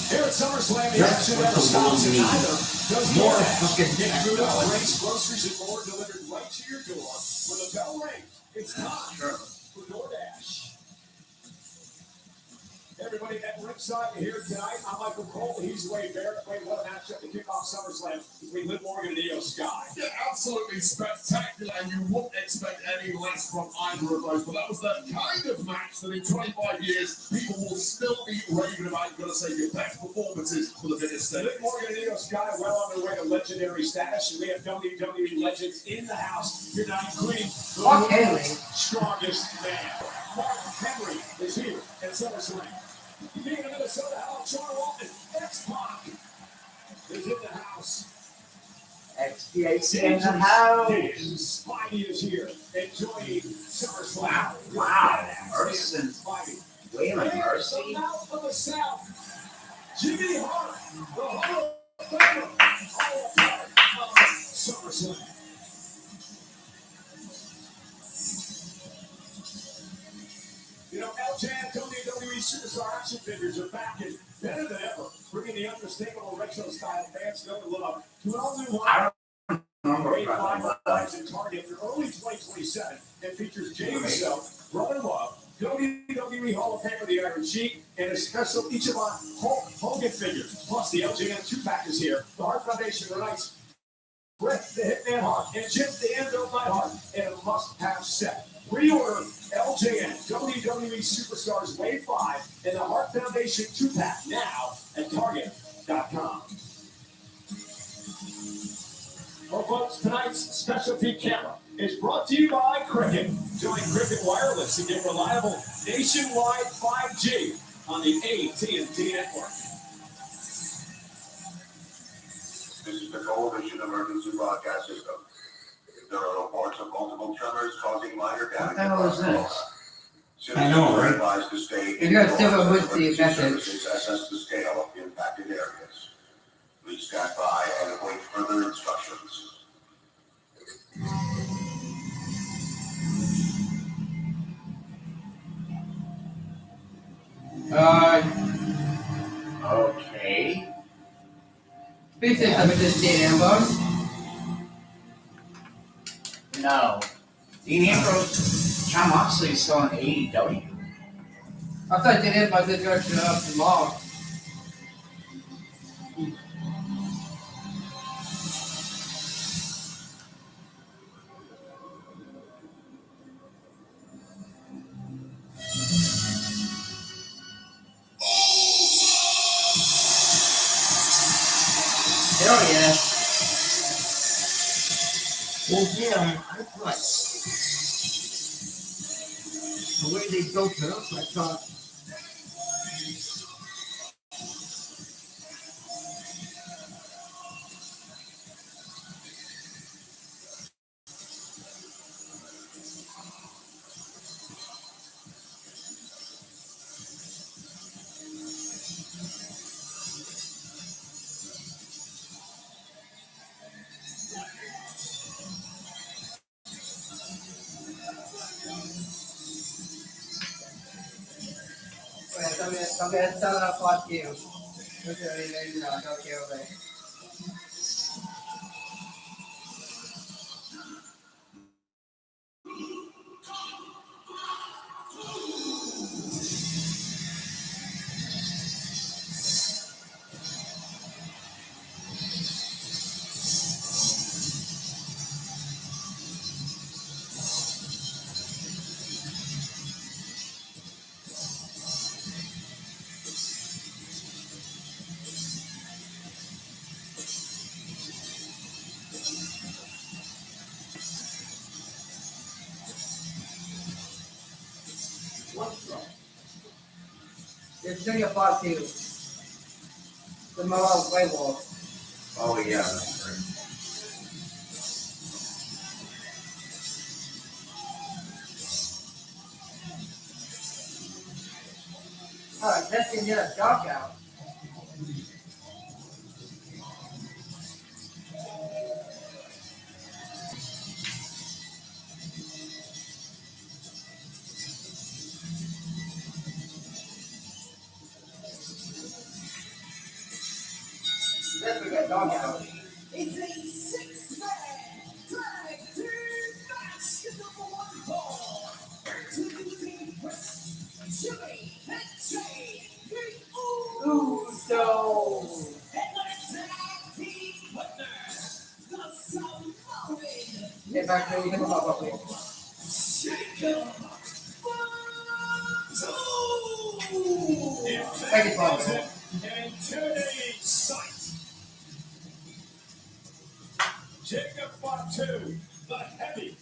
Here at SummerSlam, the
That's
action
what
never
the
stops
world
and
needs.
neither does
More
DoorDash.
fucking
Get food,
technology.
drinks, groceries, and more delivered right to your door. When the bell rings, it's time for DoorDash. Everybody at ringside here tonight. I'm Michael Cole. He's Wade Barrett. Wade, what a matchup to kick off SummerSlam between Liv Morgan and Io Sky.
Yeah, absolutely spectacular, and you wouldn't expect any less from either of those. But that was the kind of match that in 25 years, people will still be raving about. You've got to say your best performances for the biggest stage.
Liv Morgan and Io Sky well on their way to legendary status, and we have WWE legends in the house here tonight, including the
Fuck Henry.
world's strongest man. Mark Henry is here at SummerSlam. Being in Minnesota, Alex Charlton, X-Pac is in the house.
XPAC in the house.
Spidey is here, enjoying SummerSlam.
Wow. Mercy.
Spidey.
Waylon
There's
Mercy.
the mouth of the South. Jimmy Hart, the Hall of Famer, all a part of SummerSlam. You know, LJN WWE Superstar action figures are back and better than ever, bringing the unmistakable retro style fans know and love to an all-new line. Grade 5 lives in Target for early 2027 and features Jay Uso, Roman Love, WWE Hall of Famer the Iron Sheik, and a special Ichiban Hulk Hogan figure. Plus, the LJN 2-pack is here. The Hart Foundation unites Bret the Hitman Hart and Jim the Anvil Neidhart in a must-have set. Reorder LJN WWE Superstars Wave 5 and the Hart Foundation 2-pack now at Target.com. Well, folks, tonight's specialty camera is brought to you by Cricket. Join Cricket Wireless and get reliable nationwide 5G on the AT&T network.
This is the Coalition Emergency Broadcast System. There are reports of multiple tremors causing minor damage.
What the hell is this?
I know, right?
Advised to stay
You're gonna still with the
emergency
message.
services assess the scale of impacted areas. Please stand by and await further instructions.
Okay.
Please say something to Dean Ambrose.
No. Dean Ambrose, John Moxley is still in AEW.
I thought Dean Ambrose was going to show up tomorrow. Hell yeah.
Well, yeah, I thought the way they built it up, I thought
También está la foto aquí. No quiero ver. It's Junior Fatu. Samoa Werewolf.
Oh yeah, that's right.
Oh, this can get a dog out. This will get a dog out.
It's a six-man tag team match in number one ball. Introducing first, Jimmy and Jay, the
Usos.
and the tag team partner, the Samoan
Get back there, you can come up with.
Jacob
Thank you, Father.
An intimidating sight. Jacob Fatu, the heavy,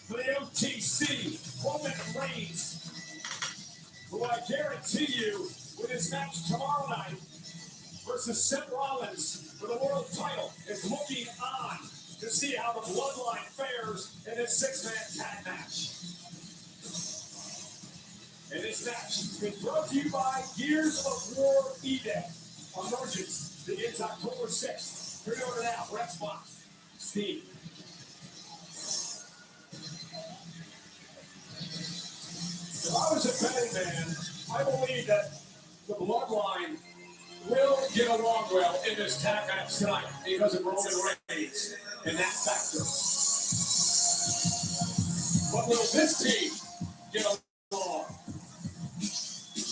for the OTC, Roman Reigns, who I guarantee you, with his match tomorrow night versus Seth Rollins for the world title, is looking on to see how the Bloodline fares in this six-man tag match. And this match is brought to you by Gears of War eBay. Emergence begins October 6th. Pre-order now for Xbox, Steam. If I was a betting man, I believe that the Bloodline will get along well in this tag match tonight because of Roman Reigns and that factor. But will this team get along?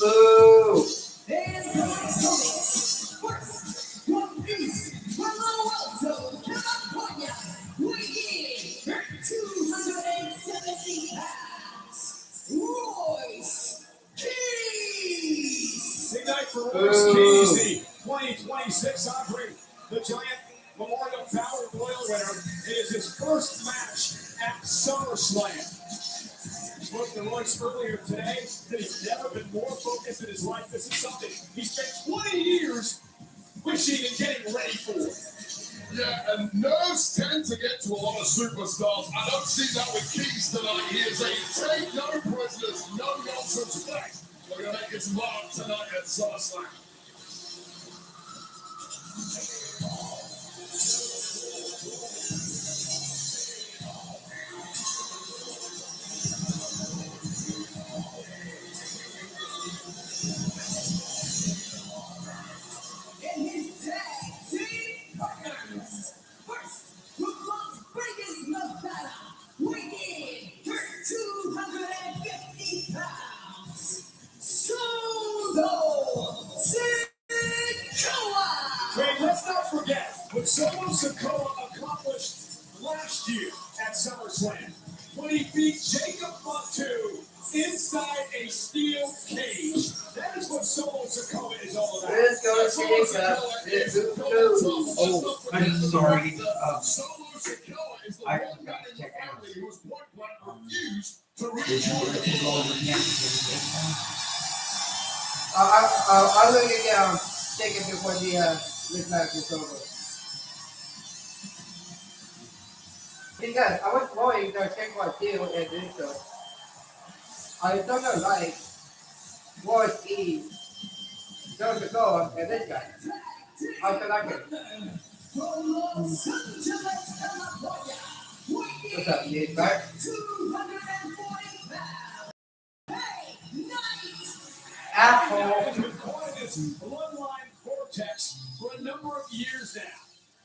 Boo!
Here's the next first, one piece from Palo Alto, California, weighing 270 pounds, Royce Keys. Big night for Royce Keys, the 2026 Andre the Giant Memorial Battle Royal winner. It is his first match at SummerSlam. Spoke to Royce earlier today that he's never been more focused in his life. This is something he spent 20 years wishing and getting ready for.
Yeah, and nerves tend to get to a lot of superstars. I don't see that with Keys tonight. He is a take no prisoners, no nonsense back. We're going to make his mark tonight at SummerSlam.
And his tag team partners. First, the Las Vegas, Nevada, weighing 250 pounds. Solo Sikoa. Wait, let's not forget what Solo Sikoa accomplished last year at SummerSlam when he beat Jacob Fatu inside a steel cage. That is what Solo Sikoa is all about.
Let's go, Jacob.
Oh, I'm sorry.
Solo Sikoa is the
I
one
forgot to check out.
family who was point blank refused to
Did you want to go over the
I'll look it down. Take it before this match is over. Hey guys, I was going to check what deal and this stuff. I don't know, like, Royce Keys, Joe Sikoa, and this guy. How can I get it? What's up, Nick? Back?
240 pounds. Hey, nice.
Asshole.
Has been part of this bloodline vortex for a number of years now.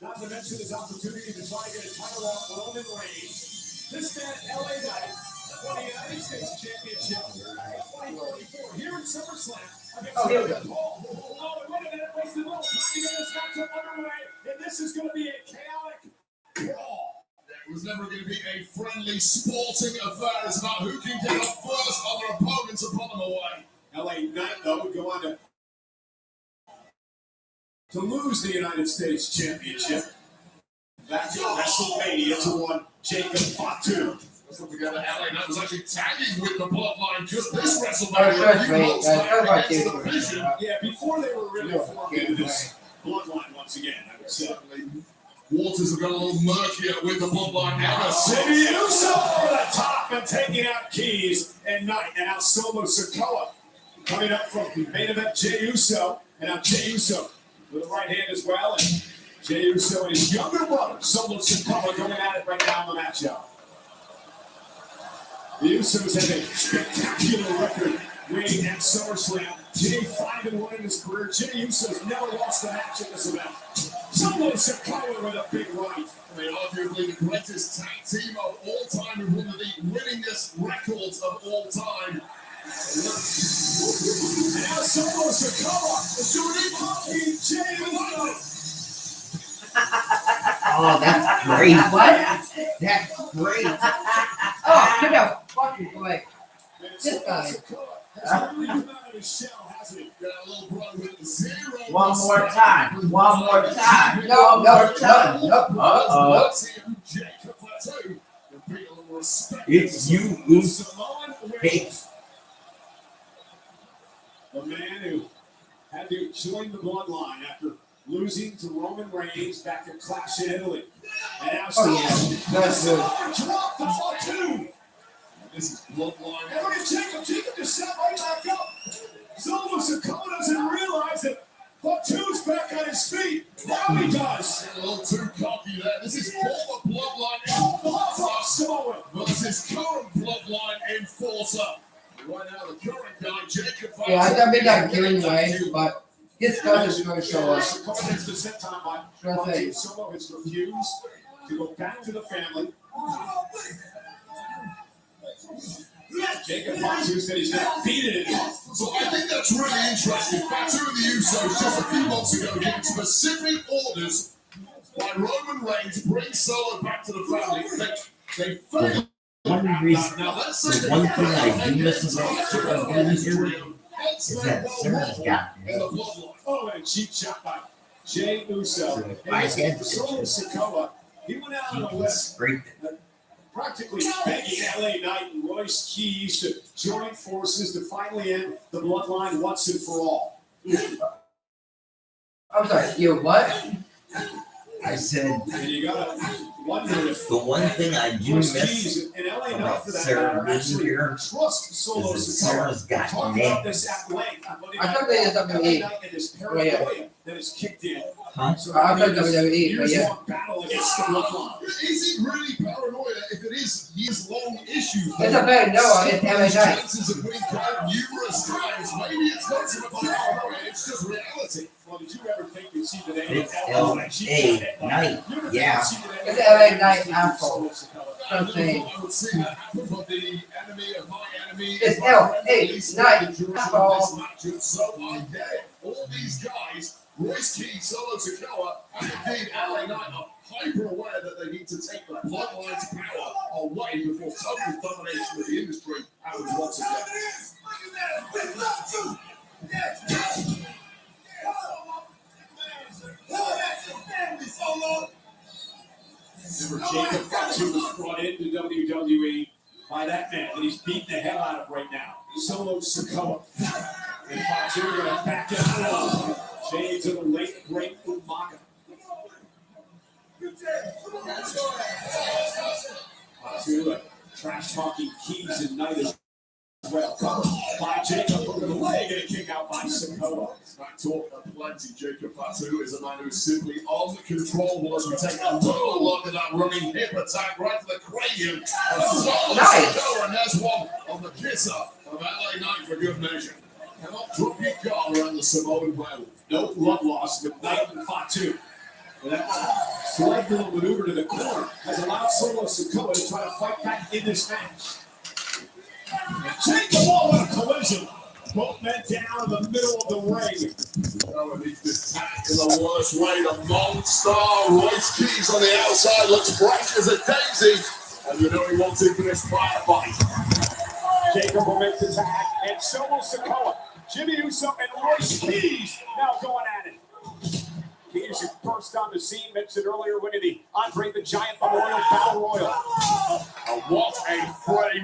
Not to mention his opportunity to try to get a title off Roman Reigns. This man, LA Knight, won the United States Championship in 2024 here in SummerSlam.
Oh, here we go.
Oh, wait a minute, wasted a little time to get this matchup underway, and this is going to be a chaotic brawl.
It was never going to be a friendly sporting affair. It's about who can get up first on their opponents and put them away.
LA Knight, though, would go on to lose the United States Championship back in WrestleMania to one Jacob Fatu.
What's
put together. LA Knight was actually tagging with the Bloodline just this
Oh,
WrestleMania.
sure,
He
wait,
lost
that's
back
about
against
you.
the Vision.
Yeah, before they were really
Yeah,
formed
yeah,
into this bloodline once again, I would say.
Certainly, waters have got a little murkier with the Bloodline now.
Jimmy Uso over the top and taking out Keys and Knight. And now Solo Sikoa coming up from the main event, Jey Uso. And now Jey Uso with a right hand as well. And Jey Uso and his younger brother, Solo Sikoa, going at it right now in the matchup. The Usos have a spectacular record winning at SummerSlam. Jey 5-1 in his career. Jey Uso's never lost a match at this event. Solo Sikoa with a big right.
I mean, arguably the greatest tag team of all time with one of the winningest records of all time.
And now Solo Sikoa is doing it. Jey Uso.
Oh, that's great.
What?
That's great.
Oh, give me a fucking break.
And
This guy.
Solo Sikoa has really come out of his shell, hasn't he?
Got a little brother with 0.
One more time. One more time.
No,
One
no,
more time.
no.
Uh-oh.
Let's see who Jacob Plateau will be a little respect.
It's you, Uso.
Samoan
Hey.
Reigns, the man who had to join the bloodline after losing to Roman Reigns back at Clash in Italy. And now
Oh, yeah. That's good.
Drop the Fatu.
This is Bloodline.
And look at Jacob. Jacob just sat right back up. Solo Sikoa doesn't realize that Fatu's back on his feet. Now he does.
A little too cocky there. This is former Bloodline
Off Samoan.
versus current Bloodline enforcer. Right now, the current guy, Jacob Plateau.
Yeah, I thought maybe I'd give it away, but this guy is going to show us.
Sikoa gets the set time by
Sure thing.
Solo has refused to go back to the family. Jacob Fatu said he's going to beat it in.
So I think that's really interesting. Fatu and the Usos just a few months ago giving specific orders by Roman Reigns to bring Solo back to the family. They failed.
One reason,
Now let's say
the one thing I do miss about Solo is that Sarah's got
in the bloodline.
Oh, and a cheap shot by Jey Uso.
So if I had
Solo Sikoa, he went out on a limb,
great.
practically begging LA Knight and Royce Keys to join forces to finally end the bloodline once and for all.
I'm sorry, you what?
I said
And you gotta wonder if
the one thing I do
Royce
miss
Keys and LA Knight
about
for that
Sarah
matter
being
actually
here
trust Solo
is that
Sikoa.
Sarah's got
Talked
names.
about this at length on Monday
I
Night
thought they did
Raw.
WWE.
LA Knight and his paranoia that has kicked in.
Huh?
So
I thought WWE, but yeah.
years-long battle against the bloodline.
Is it really paranoia if it is years-long issue?
It's a bad no, it's LA Knight.
Chances of winning card numerous times. Maybe it's not so much paranoia, it's just reality.
Well, did you ever think you'd see the name
It's
of
LA
Knight?
Knight. Yeah.
It's LA Knight asshole.
I
I'm saying.
would see that happen, but the enemy of my enemy
It's
is my
LA
friend. At least
Knight,
in the duration
asshole.
of this match. So I get it. All these guys, Royce Keys, Solo Sikoa, and indeed LA Knight are hyper aware that they need to take the bloodline's power away before total domination of the industry happens once again.
Remember, Jacob Fatu was brought into WWE by that man that he's beating the hell out of right now, Solo Sikoa. And Fatu going to back it up. Shades of the late, great Umaga. Fatu, trash-talking Keys and Knight as well. Covered by Jacob over the leg and a kick out by Sikoa.
Back talk of plenty. Jacob Fatu is a man who's simply uncontrollable as we take a little look at that running hip attack right to the cranium of Solo
Nice.
Sikoa, and there's one on the kisser of LA Knight for good measure. Cannot drop your guard around the Samoan werewolf.
No blood loss with Knight and Fatu. But that slight little maneuver to the corner has allowed Solo Sikoa to try to fight back in this match. Jacob Wall with a collision. Both men down in the middle of the ring.
Oh, and he's attacked in the worst way. The monster Royce Keys on the outside looks bright as a daisy. And you know he wants in for this fire fight.
Jacob will make the tag, and so will Sikoa. Jimmy Uso and Royce Keys now going at it. Keys, who burst on the scene, mentioned earlier, winning the Andre the Giant Memorial Battle Royal.
What a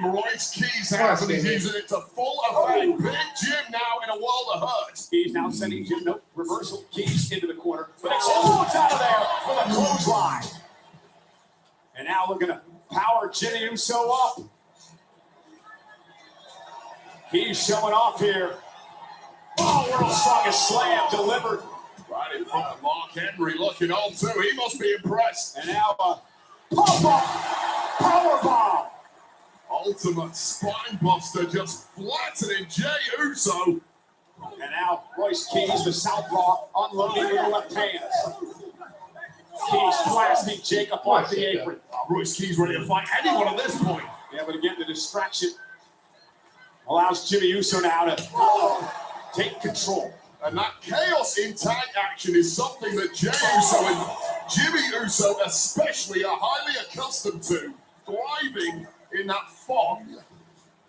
game Royce Keys has, and he's using it to full effect. Big Jim now in a world of hurt.
Keys now sending Jim, nope, reversal. Keys into the corner. But it's out of there with a clothesline. And now looking to power Jimmy Uso up. Keys showing off here. Oh, world's strongest slam delivered.
Right in front of Mark Henry, looking on too. He must be impressed.
And now pop-up powerbomb.
Ultimate spine buster just flattening Jey Uso.
And now Royce Keys, the southpaw, unloading with the left hand. Keys blasting Jacob off the apron.
Royce Keys ready to fight anyone at this point.
Yeah, but again, the distraction allows Jimmy Uso now to take control.
And that chaos in tag action is something that Jey Uso and Jimmy Uso especially are highly accustomed to, thriving in that fog.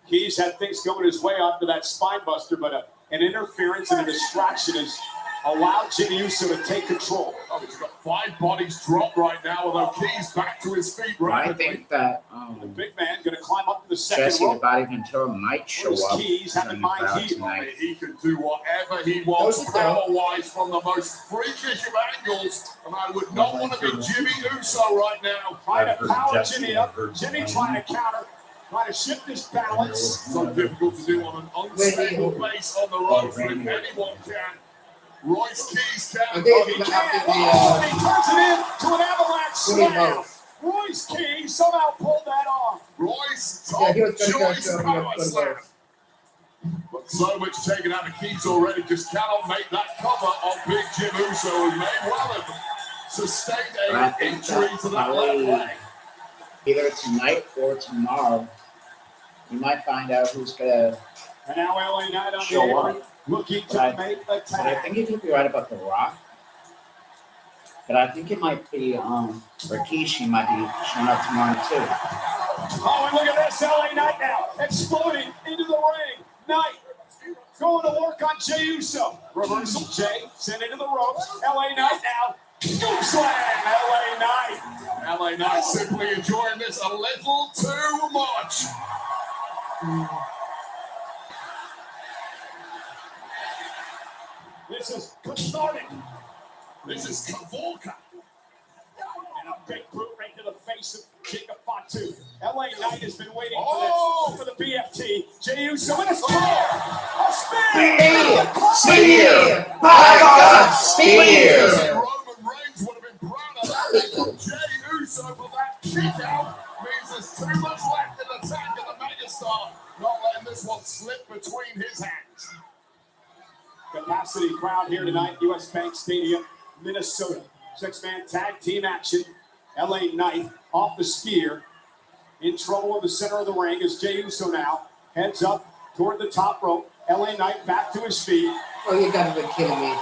Keys had things going his way after that spine buster, but an interference and a distraction has allowed Jimmy Uso to take control.
Oh, he's got 5 bodies dropped right now, although Keys back to his feet
I
rapidly.
think that
The big man going to climb up to the second
Jesse the
rope.
Body Ventura might show
Royce
up
Keys
in
having
the
mind
crowd
heat.
tonight.
He can do whatever he wants power-wise from the most freakish of angles, and I would not want to be Jimmy Uso right now.
Trying
I've
to
heard
power
Jesse,
Jimmy
I've
up.
heard
Jimmy
Jimmy.
trying to counter, trying to shift his balance.
So difficult to do on an unstable base on the ropes, but if anyone can, Royce Keys can.
Okay,
He can. Oh, and he turns it into an avalanche slam. Royce Keys somehow pulled that off.
Royce,
Yeah,
top
he was gonna go
choice
show me
power
up for
slam. But so much taken out of Keys already, just cannot make that cover on Big Jim Uso, who may well have sustained
But I
an
think
injury
that
to that
probably
left leg.
either tonight or tomorrow, we might find out who's gonna.
And now LA Knight on
Show
the
up.
apron, looking to
But
make the
But I
tag.
think you could be right about The Rock. But I think it might be Rikishi might be showing up tomorrow too.
Oh, and look at this, LA Knight now, exploding into the ring. Knight going to work on Jey Uso. Reversal, Jey sent into the ropes. LA Knight now, scoop slam, LA Knight.
LA Knight simply enjoying this a little too much.
This is cathartic.
This is Kavorka.
And a big boot right to the face of Jacob Fatu. LA Knight has been waiting for the BFT. Jey Uso in a spear. A spear.
Spear! My God, spear!
Roman Reigns would have been proud of that. Jey Uso for that kick out means there's too much left in the tank of the megastar. Not letting this one slip between his hands.
Capacity crowd here tonight, US Bank Stadium, Minnesota. 6-man tag team action. LA Knight off the spear. In trouble in the center of the ring is Jey Uso now. Heads up toward the top rope. LA Knight back to his feet.
Oh, you gotta be kidding me.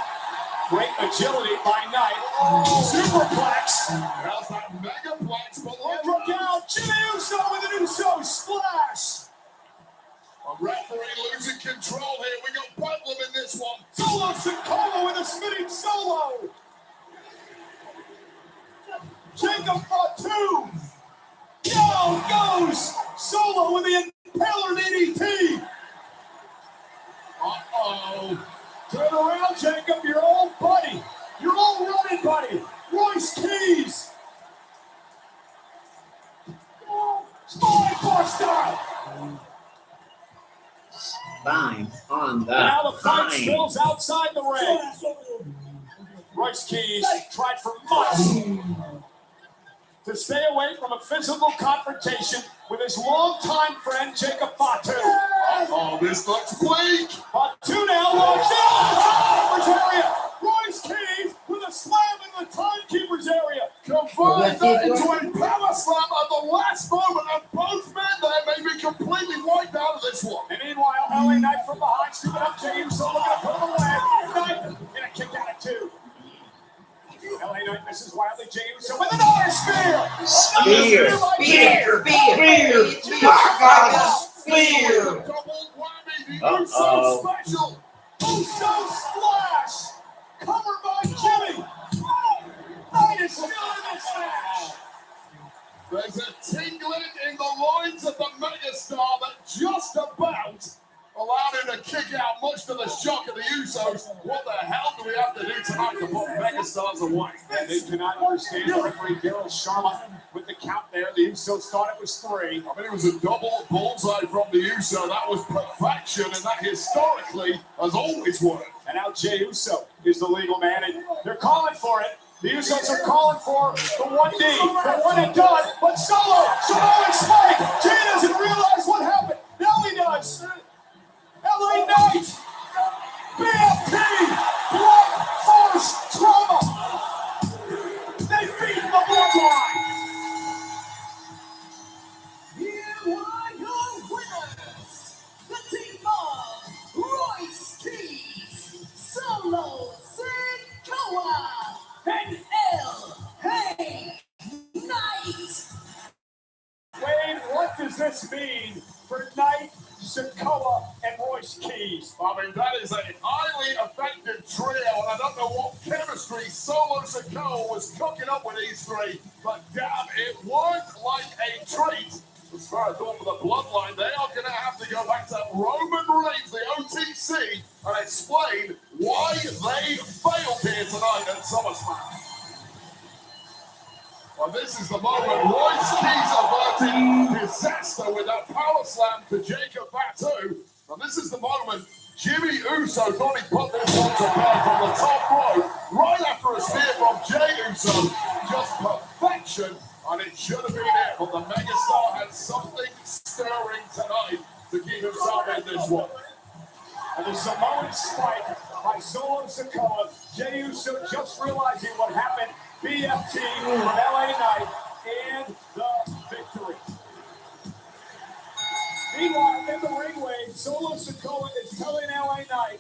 Great agility by Knight. Superplex.
How's that megaplex? But
Look out. Jimmy Uso with an Uso splash.
a referee losing control here. We got Bedlam in this one.
Solo Sikoa with a spinning solo. Jacob Fatu. Goes Solo with the impaler DDT.
Uh-oh.
Turn around, Jacob. Your old buddy. Your old running buddy. Royce Keys. Spine buster.
Spine on the
Now the fight
spine.
spills outside the ring. Royce Keys tried for months to stay away from a physical confrontation with his longtime friend Jacob Fatu.
Oh, this looks bleak.
Fatu now launched into the timekeeper's area. Royce Keys with a slam in the timekeeper's area.
Converted that into a power slam at the last moment, and both men there may be completely wiped out of this one.
And meanwhile, LA Knight from behind, scooping up Jey Uso, looking to put him away. Knight in a kick out of two. LA Knight misses wildly. Jey Uso with another spear.
Spear! My God, spear!
Double whammy, the
Uh-oh.
Uso special.
Uso splash. Covered by Jimmy. Knight is still in this match.
There's a tingling in the loins of the megastar
Fellas away, and they cannot understand the referee Daryl Sharma with the count there. The Usos thought it was 3.
I mean, it was a double bullseye from the Uso. That was perfection, and that historically has always worked.
And now Jey Uso is the legal man, and they're calling for it. The Usos are calling for the 1D, the one and done, but Solo, Samoan Spike. Jey doesn't realize what happened. Now he does. LA Knight, BFT, Black Force Trauma. They beat the Bloodline.
Here are your winners, the team of Royce Keys, Solo Sikoa, and LA Knight.
Wade, what does this mean for Knight, Sikoa, and Royce Keys?
I mean, that is a highly effective trio, and I don't know what chemistry Solo Sikoa was cooking up with these three, but damn, it worked like a treat. As far as going for the Bloodline, they are going to have to go back to Roman Reigns, the OTC, and explain why they failed here tonight at SummerSlam. Well, this is the moment. Royce Keys averting disaster with that power slam to Jacob Fatu. And this is the moment Jimmy Uso thought he put this one to bed from the top rope right after a spear from Jey Uso. Just perfection, and it should have been it. But the megastar had something stirring tonight to keep himself in this one.
And the Samoan Spike by Solo Sikoa. Jey Uso just realizing what happened. BFT from LA Knight and the victory. Meanwhile, in the ring wave, Solo Sikoa is telling LA Knight,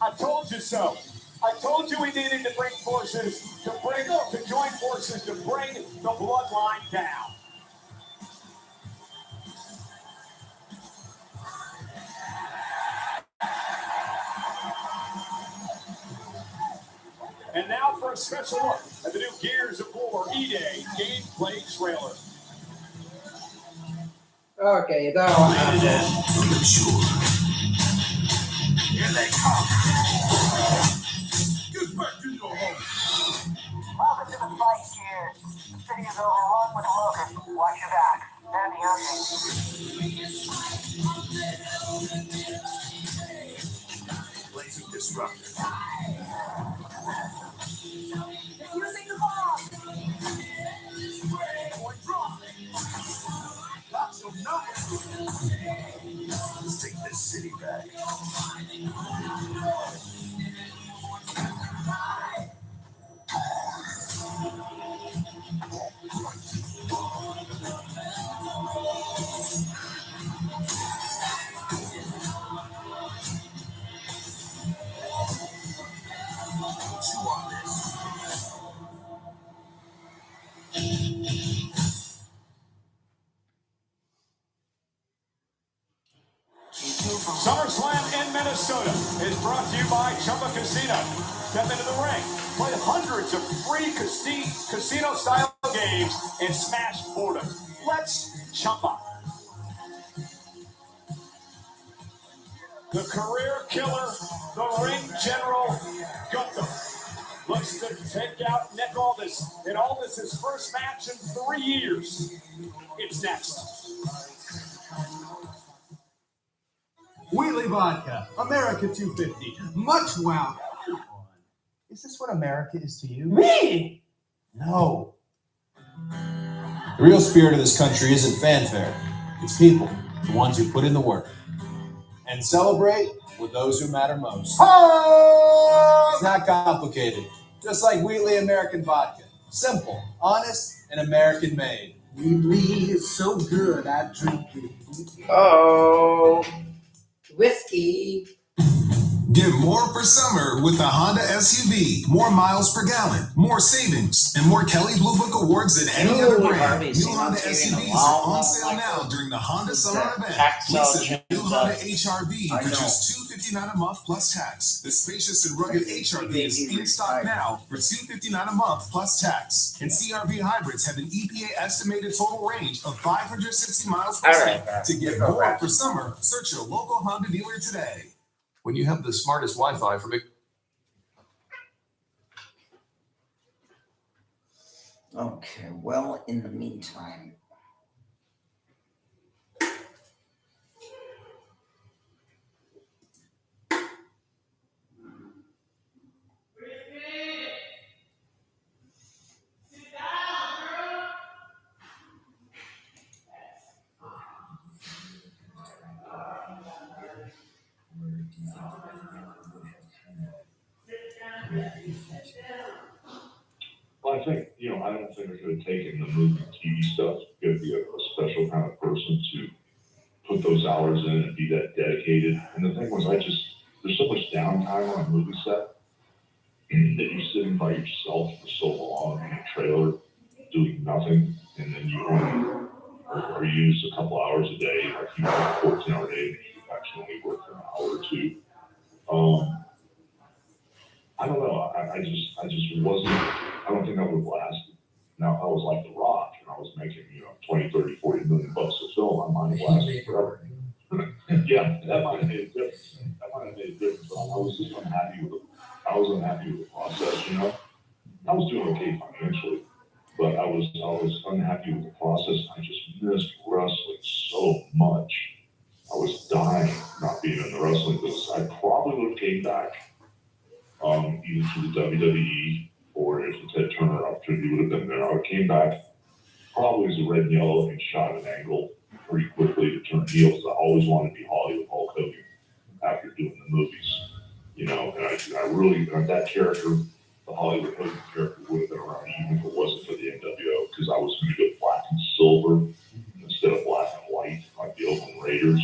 I told you so. I told you we needed to bring forces, to join forces to bring the Bloodline down. And now for a special look at the new Gears of War E-Day gameplay trailer.
Okay, that one.
Here they come.
Get back in your home.
Welcome to the fight, Gears. The city is overrun with locusts. Watch your back. They're the
Blazing disruptor.
using the bomb.
Let's take this city back.
SummerSlam in Minnesota is brought to you by Chumba Casino. Step into the ring, play hundreds of free casino-style games, and smash boredom. Let's Chumba. The career killer, the ring general, Gunther, looks to take out Nick Aldis in Aldis' first match in 3 years. It's next.
Wheatley Vodka, America 250, much wow. Is this what America is to you?
Me?
No.
The real spirit of this country isn't fanfare. It's people, the ones who put in the work. And celebrate with those who matter most. It's not complicated. Just like Wheatley American Vodka. Simple, honest, and American made.
Wheatley is so good, I drink it.
Oh. Whiskey.
Get more for summer with the Honda SUV. More miles per gallon, more savings, and more Kelley Blue Book awards than any other brand. New Honda SUVs are on sale now during the Honda Summer event. Lease a new Honda HRV for just $259 a month plus tax. The spacious and rugged HRV is in stock now for $259 a month plus tax. And CRV hybrids have an EPA estimated total range of 560 miles per gallon. To get more for summer, search your local Honda dealer today.
When you have the smartest Wi-Fi from
Okay, well, in the meantime,
Well, I think, I don't think it's going to take in the movie TV stuff. You got to be a special kind of person to put those hours in and be that dedicated. And the thing was, there's so much downtime on a movie set that you're sitting by yourself for so long in a trailer doing nothing, and then you only or use a couple hours a day, like you work a 14-hour day, and you actually only work for an hour or two. I don't know. I just wasn't. I don't think I would have lasted. Now, if I was like The Rock and I was making 20, 30, 40 million bucks a film, I might have lasted forever. Yeah, that might have made a difference. But I was just unhappy with it. I was unhappy with the process. I was doing okay financially, but I was unhappy with the process. I just missed wrestling so much. I was dying not being in the wrestling business. I probably would have came back, either to the WWE or if the Ted Turner opportunity would have been there. I would have came back probably as a red and yellow and shot an angle pretty quickly to turn heel, because I always wanted to be Hollywood Hulk Hogan after doing the movies. And I really, that character, the Hollywood Hogan character, would have been around even if it wasn't for the NWO, because I was going to go black and silver instead of black and white, like the Oakland Raiders,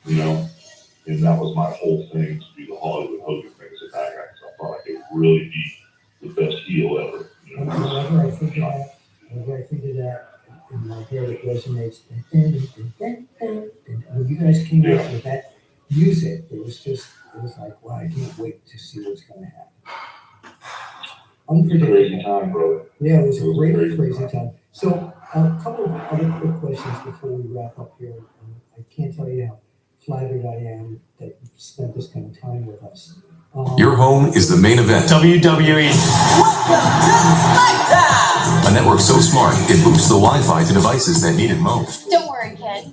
and that was my whole thing, to do the Hollywood Hogan thing as a bad guy, because I thought I could really be the best heel ever.
Whenever I think of that, in my head it resonates. When you guys came out with that music, it was like, wow, I can't wait to see what's going to happen. Unpredictable.
Crazy time, brother.
Yeah, it was a great, crazy time. So, a couple of other quick questions before we wrap up here. I can't tell you how flattered I am that you spent this kind of time with us.
Your home is the main event.
WWE.
A network so smart, it boosts the Wi-Fi to devices that need it most.
Don't worry, kid.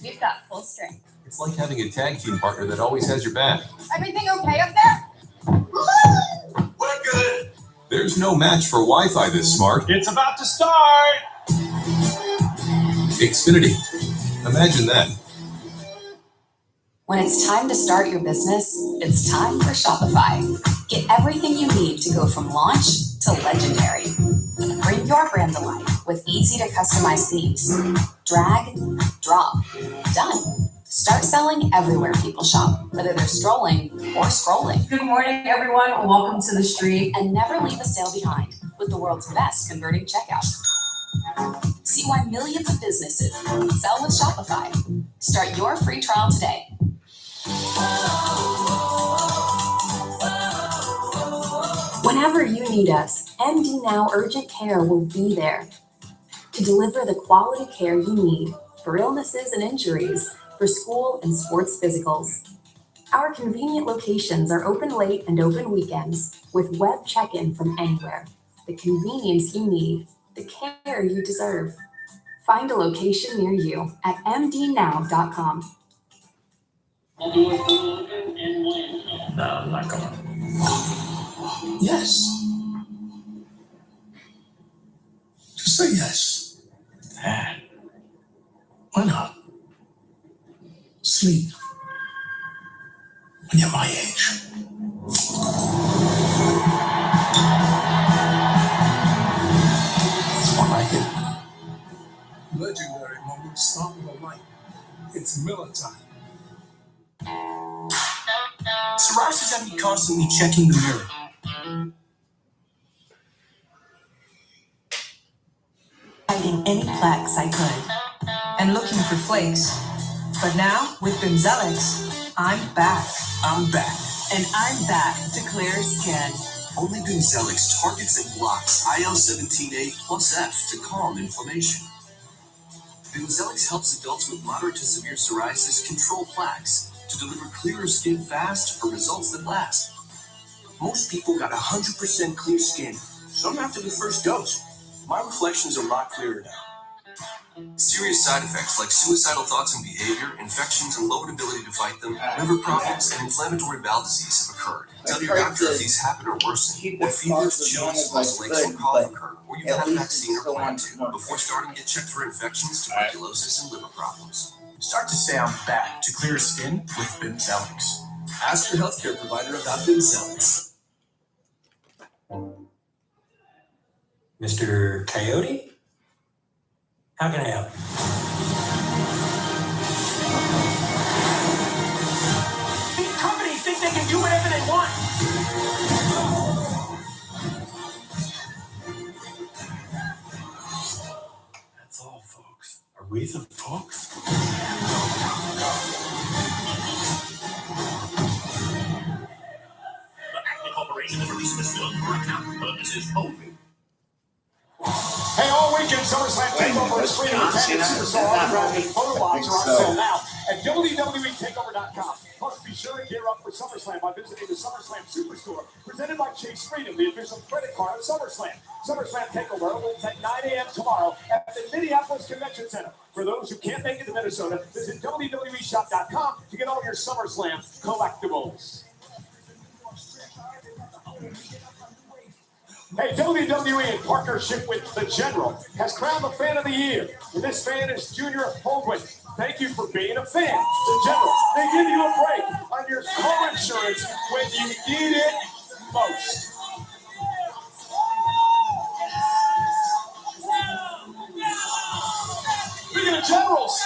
We've got full strength.
It's like having a tag team partner that always has your back.
Everything okay up there?
We're good. There's no match for Wi-Fi this smart.
It's about to start.
Xfinity. Imagine that.
When it's time to start your business, it's time for Shopify. Get everything you need to go from launch to legendary. Bring your brand to life with easy to customize themes. Drag, drop, done. Start selling everywhere people shop, whether they're strolling or scrolling. Good morning, everyone. Welcome to the street. And never leave a sale behind with the world's best converting checkout. See why millions of businesses sell with Shopify. Start your free trial today. Whenever you need us, MD Now Urgent Care will be there to deliver the quality care you need for illnesses and injuries, for school and sports physicals. Our convenient locations are open late and open weekends with web check-in from anywhere. The convenience you need, the care you deserve. Find a location near you at mdnow.com.
No, I'm not going.
Yes. Just say yes. Why not? Sleep. When you're my age. That's what I get. Legendary moments start with a light. It's Miller time.
Psoriasis has me constantly checking the mirror.
Hiding any plaques I could and looking for flakes. But now, with Bimzelx, I'm back.
I'm back.
And I'm back to clear skin.
Only Bimzelx targets and blocks IL-17A plus F to calm inflammation. Bimzelx helps adults with moderate to severe psoriasis control plaques to deliver clearer skin fast for results that last. Most people got 100% clear skin Some have to be first dose. My reflections are a lot clearer now. Serious side effects like suicidal thoughts and behavior, infections and lowered ability to fight them, liver problems, and inflammatory bowel disease have occurred. Tell your doctor if these happen or worsen, or fevers, chills, muscle aches, or cough occur, or you've had a vaccine or plan to, before starting to get checked for infections, tuberculosis, and liver problems.
Start to sound back to clear skin with Bimzelx.
Ask your healthcare provider about Bimzelx.
Mr. Coyote? How can I help? These companies think they can do whatever they want. That's all, folks. Are we the folks?
The Acme Corporation is releasing this film for accounting purposes only. Hey, all weekend SummerSlam TakeOver is free to attend. Superstar autograph and photo ops are on sale now at WWETakeover.com. Plus, be sure to gear up for SummerSlam by visiting the SummerSlam Superstore, presented by Chase Freedom, the official credit card of SummerSlam. SummerSlam TakeOver opens at 9 a.m. tomorrow at the Minneapolis Convention Center. For those who can't make it to Minnesota, visit WWEshop.com to get all your SummerSlam collectibles. Hey, WWE, in partnership with The General, has crowned the Fan of the Year. And this fan is Junior Hoagland. Thank you for being a fan. The General, they give you a break on your car insurance when you need it most. Speaking of Generals,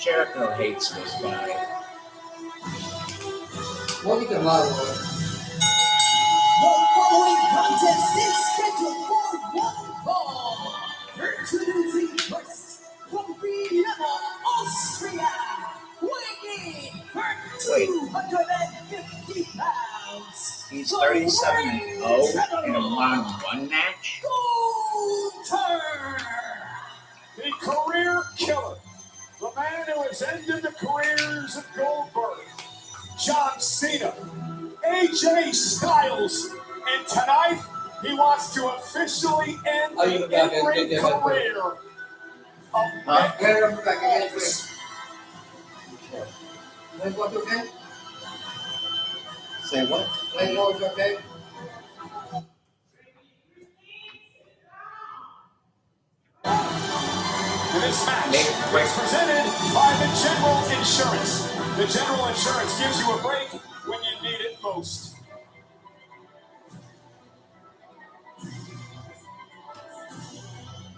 Jericho hates this guy.
What we can lie with?
The following contest is scheduled for one fall. Introducing first from Vienna, Austria, weighing in at 250 pounds.
He's 37-0 in a round-one match.
Gunther.
the career killer, the man who has ended the careers of Goldberg, John Cena, AJ Styles, and tonight he wants to officially end the in-ring career of Nick Aldis.
Say what?
Okay.
This match is presented by the General Insurance. The General Insurance gives you a break when you need it most.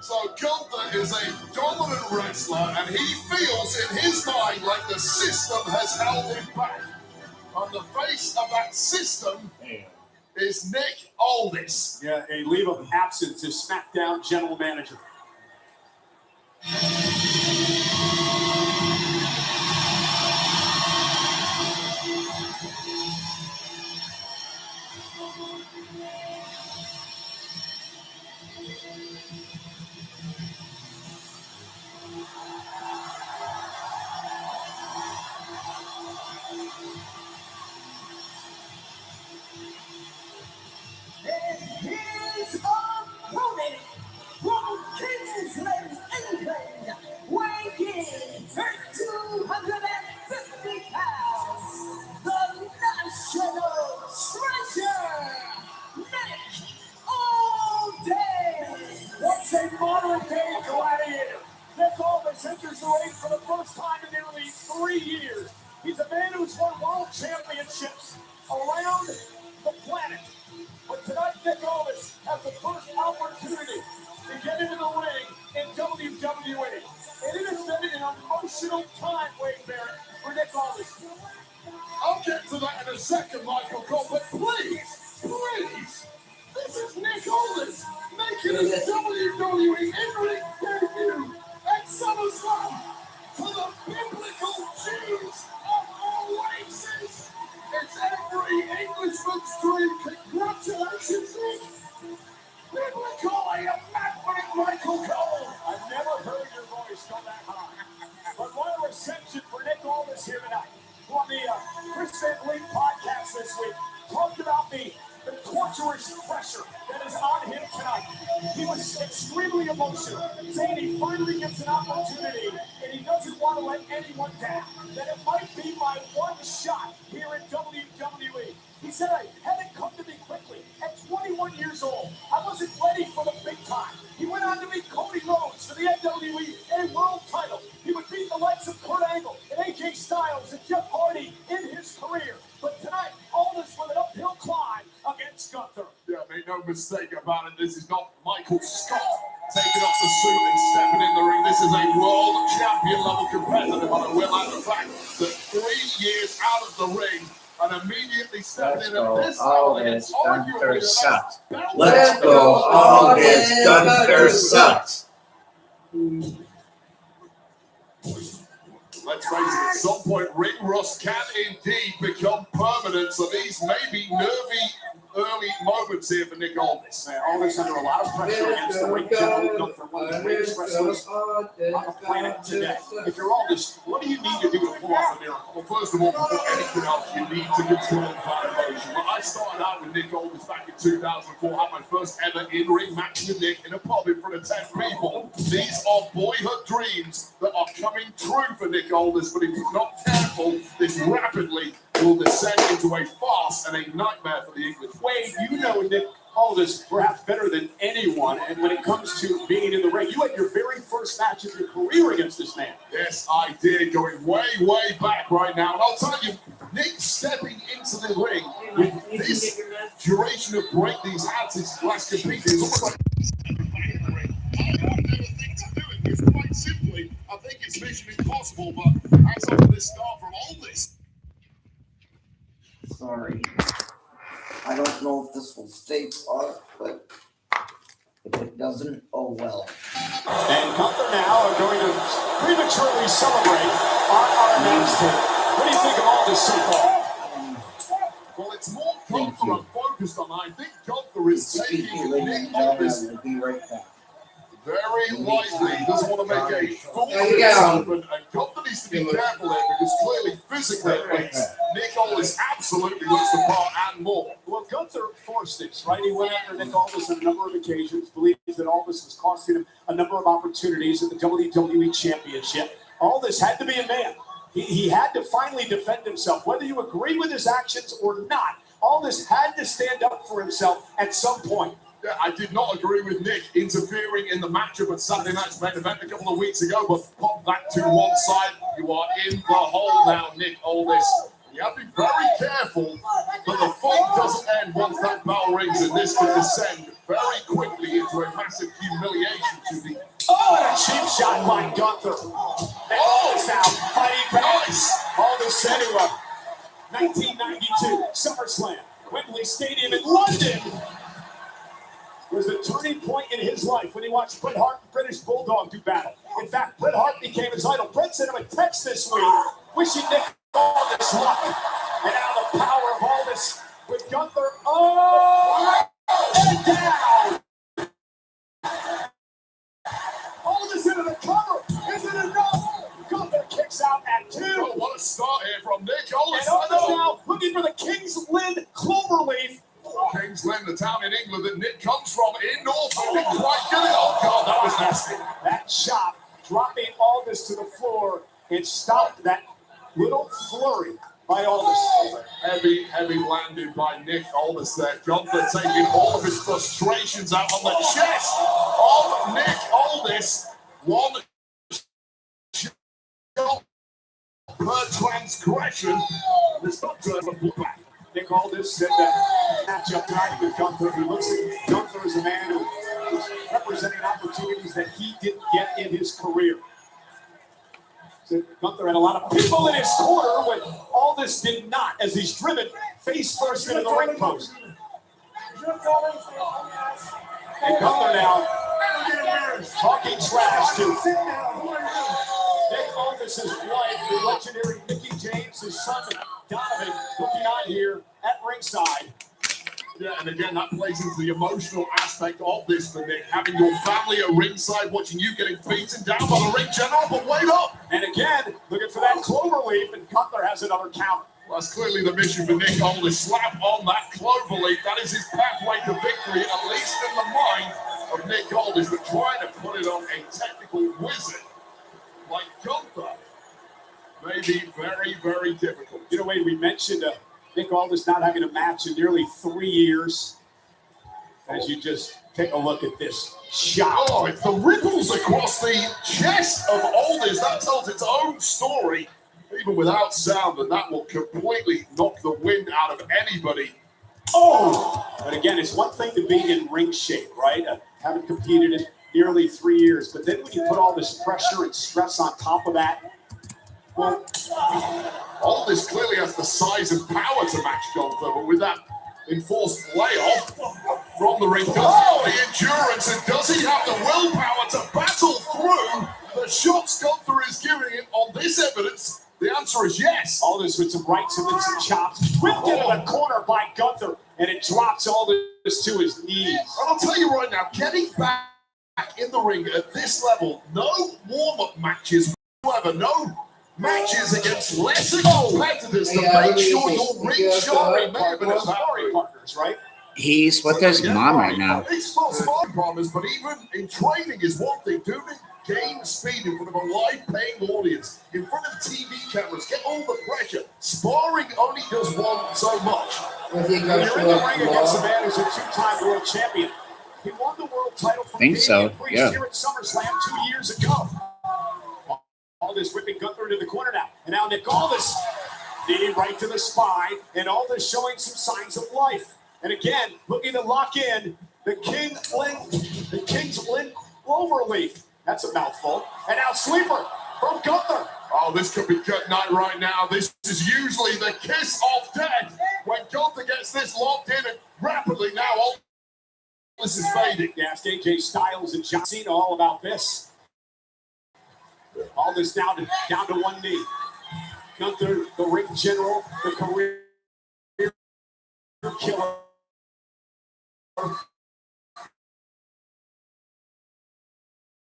So Gunther is a dominant wrestler, and he feels in his mind like the system has held him back. On the face of that system is Nick Aldis.
Yeah, a leave of absence is SmackDown General Manager.
His opponent from Kingsland, England, weighing 250 pounds, the national treasure, Nick Aldis.
What's a modern-day gladiator? Nick Aldis enters the ring for the first time in nearly 3 years. He's a man who's won world championships around the planet. But tonight, Nick Aldis has the first opportunity to get into the ring in WWE. And it has been an emotional time, Wade Barrett, for Nick Aldis.
I'll get to that in a second, Michael Cole, but please, this is Nick Aldis making his WWE in-ring debut at SummerSlam for the Richmond Street. Congratulations, Nick. People are calling you Maverick Michael Cole. I've never heard your voice go that high. But what a reception for Nick Aldis here tonight. On the Chris Van Vliet podcast this week, talked about the torturous pressure that is on him tonight. He was extremely emotional, saying he finally gets an opportunity and he doesn't want to let anyone down. That it might be my one shot here in WWE. He said, I had it come to me quickly. At 21 years old, I wasn't ready for the big time. He went on to beat Cody Rhodes for the NWA World title. He would beat the likes of Kurt Angle and AJ Styles and Jeff Hardy in his career. But tonight, Aldis with an uphill climb against Gunther. Yeah, make no mistake about it. This is not Michael Scott taking off the suit and stepping in the ring. This is a world champion level competitor. But I will add the fact that 3 years out of the ring and immediately stepping in at this level against
Gunther sucks. Let's go, Aldis. Gunther sucks.
Let's face it, at some point, ring rust can indeed become permanent. So these may be nervy early moments here for Nick Aldis.
Man, Aldis under a lot of pressure against the ring general Gunther, one of the greatest wrestlers on the planet today. If you're Aldis, what do you need to do to pull off a miracle?
Well, first of all, before anything else, you need to control that emotion. Well, I started out with Nick Aldis back in 2004. I had my first ever in-ring match with Nick in a pub in front of 10 people. These are boyhood dreams that are coming true for Nick Aldis, but if he's not careful, this rapidly will descend into a farce and a nightmare for the English.
Wade, you know Nick Aldis perhaps better than anyone, and when it comes to being in the ring, you had your very first match of your career against this man.
Yes, I did, going way, way back right now. And I'll tell you, Nick stepping into the ring with this duration of break these hands, his last compete, is almost like I don't ever think to do it, because quite simply, I think it's mission impossible, but as of this start from Aldis.
Sorry. I don't know if this will stay put, but if it doesn't, oh well.
And Gunther now are going to prematurely celebrate our announce table. What do you think of all this so far?
Well, it's more Gunther I'm focused on. I think Gunther is taking Nick Aldis
We'll be right back.
very lightly. He doesn't want to make a fool of himself. And Gunther needs to be careful there because clearly, physically at least, Nick Aldis absolutely looks the part and more.
Well, Gunther forced this, right? He went after Nick Aldis on a number of occasions, believes that Aldis was costing him a number of opportunities at the WWE Championship. Aldis had to be a man. He had to finally defend himself. Whether you agree with his actions or not, Aldis had to stand up for himself at some point.
Yeah, I did not agree with Nick interfering in the matchup at Saturday night's main event a couple of weeks ago, but pop that to one side. You are in the hole now, Nick Aldis. You have to be very careful that the fight doesn't end once that bell rings, and this could descend very quickly into a massive humiliation to the...
Oh, and a cheap shot by Gunther. And Aldis now fighting back. Aldis said to 1992 SummerSlam, Wembley Stadium in London. Was the turning point in his life when he watched Bret Hart and British Bulldog do battle. In fact, Bret Hart became his idol. Bret sent him a text this week wishing Nick Aldis luck. And now the power of Aldis with Gunther. Oh, and down. Aldis into the cover. Is it enough? Gunther kicks out at 2.
Oh, what a start here from Nick Aldis.
And Aldis now looking for the King's Lynn Cloverleaf.
King's Lynn, the town in England that Nick comes from, in Norfolk. Didn't quite get it. Oh, God, that was nasty.
That chop dropping Aldis to the floor and stopped that little flurry by Aldis.
Heavy landing by Nick Aldis there. Gunther taking all of his frustrations out on the chest of Nick Aldis. One shot per transgression. This Gunther back.
Nick Aldis said that matchup tonight with Gunther. He looks at Gunther as a man who is representing opportunities that he didn't get in his career. So Gunther had a lot of people in his corner when Aldis did not, as he's driven face first into the ring post. And Gunther now talking trash to Nick Aldis' wife, the legendary Mickey James, his son Donovan, looking on here
at ringside.
Yeah, and again, that plays into the emotional aspect of this for Nick. Having your family at ringside watching you getting beaten down by the ring general, but wait up!
And again, looking for that cloverleaf, and Gunther has another counter.
Well, that's clearly the mission for Nick Aldis. Slap on that cloverleaf. That is his pathway to victory, at least in the mind of Nick Aldis. But trying to put it on a technical wizard like Gunther may be very, very difficult.
You know, Wade, we mentioned Nick Aldis not having a match in nearly 3 years. As you just take a look at this shot.
Oh, it's the ripples across the chest of Aldis. That tells its own story, even without sound, and that will completely knock the wind out of anybody.
Oh! But again, it's one thing to be in ring shape, right? Haven't competed in nearly 3 years. But then when you put all this pressure and stress on top of that, well,
Aldis clearly has the size and power to match Gunther, but with that enforced layoff from the ring, does he have the endurance and does he have the willpower to battle through the shots Gunther is giving him on this evidence? The answer is yes.
Aldis with some rights and then some chops. Whipped into the corner by Gunther, and it drops Aldis to his knees.
And I'll tell you right now, getting back in the ring at this level, no warm-up matches whatsoever, no matches against lesser competitors to make sure your ring shot remains in sparring partners, right?
He's with his mom right now.
It's not sparring partners, but even in training is one thing. Doing it, gain speed in front of a live paying audience, in front of TV cameras, get all the pressure. Sparring only does one so much.
When you're in the ring against a man who's a two-time world champion, he won the world title from
Think so,
Priest
yeah.
here at SummerSlam 2 years ago. Aldis whipping Gunther into the corner now. And now Nick Aldis knee right to the spine. And Aldis showing some signs of life. And again, looking to lock in the King's Lynn Cloverleaf. That's a mouthful. And now Sleeper from Gunther.
Oh, this could be good night right now. This is usually the kiss of death when Gunther gets this locked in, and rapidly now Aldis is fading.
Yes, AJ Styles and John Cena all about this. Aldis down to one knee. Gunther, the ring general, the career killer.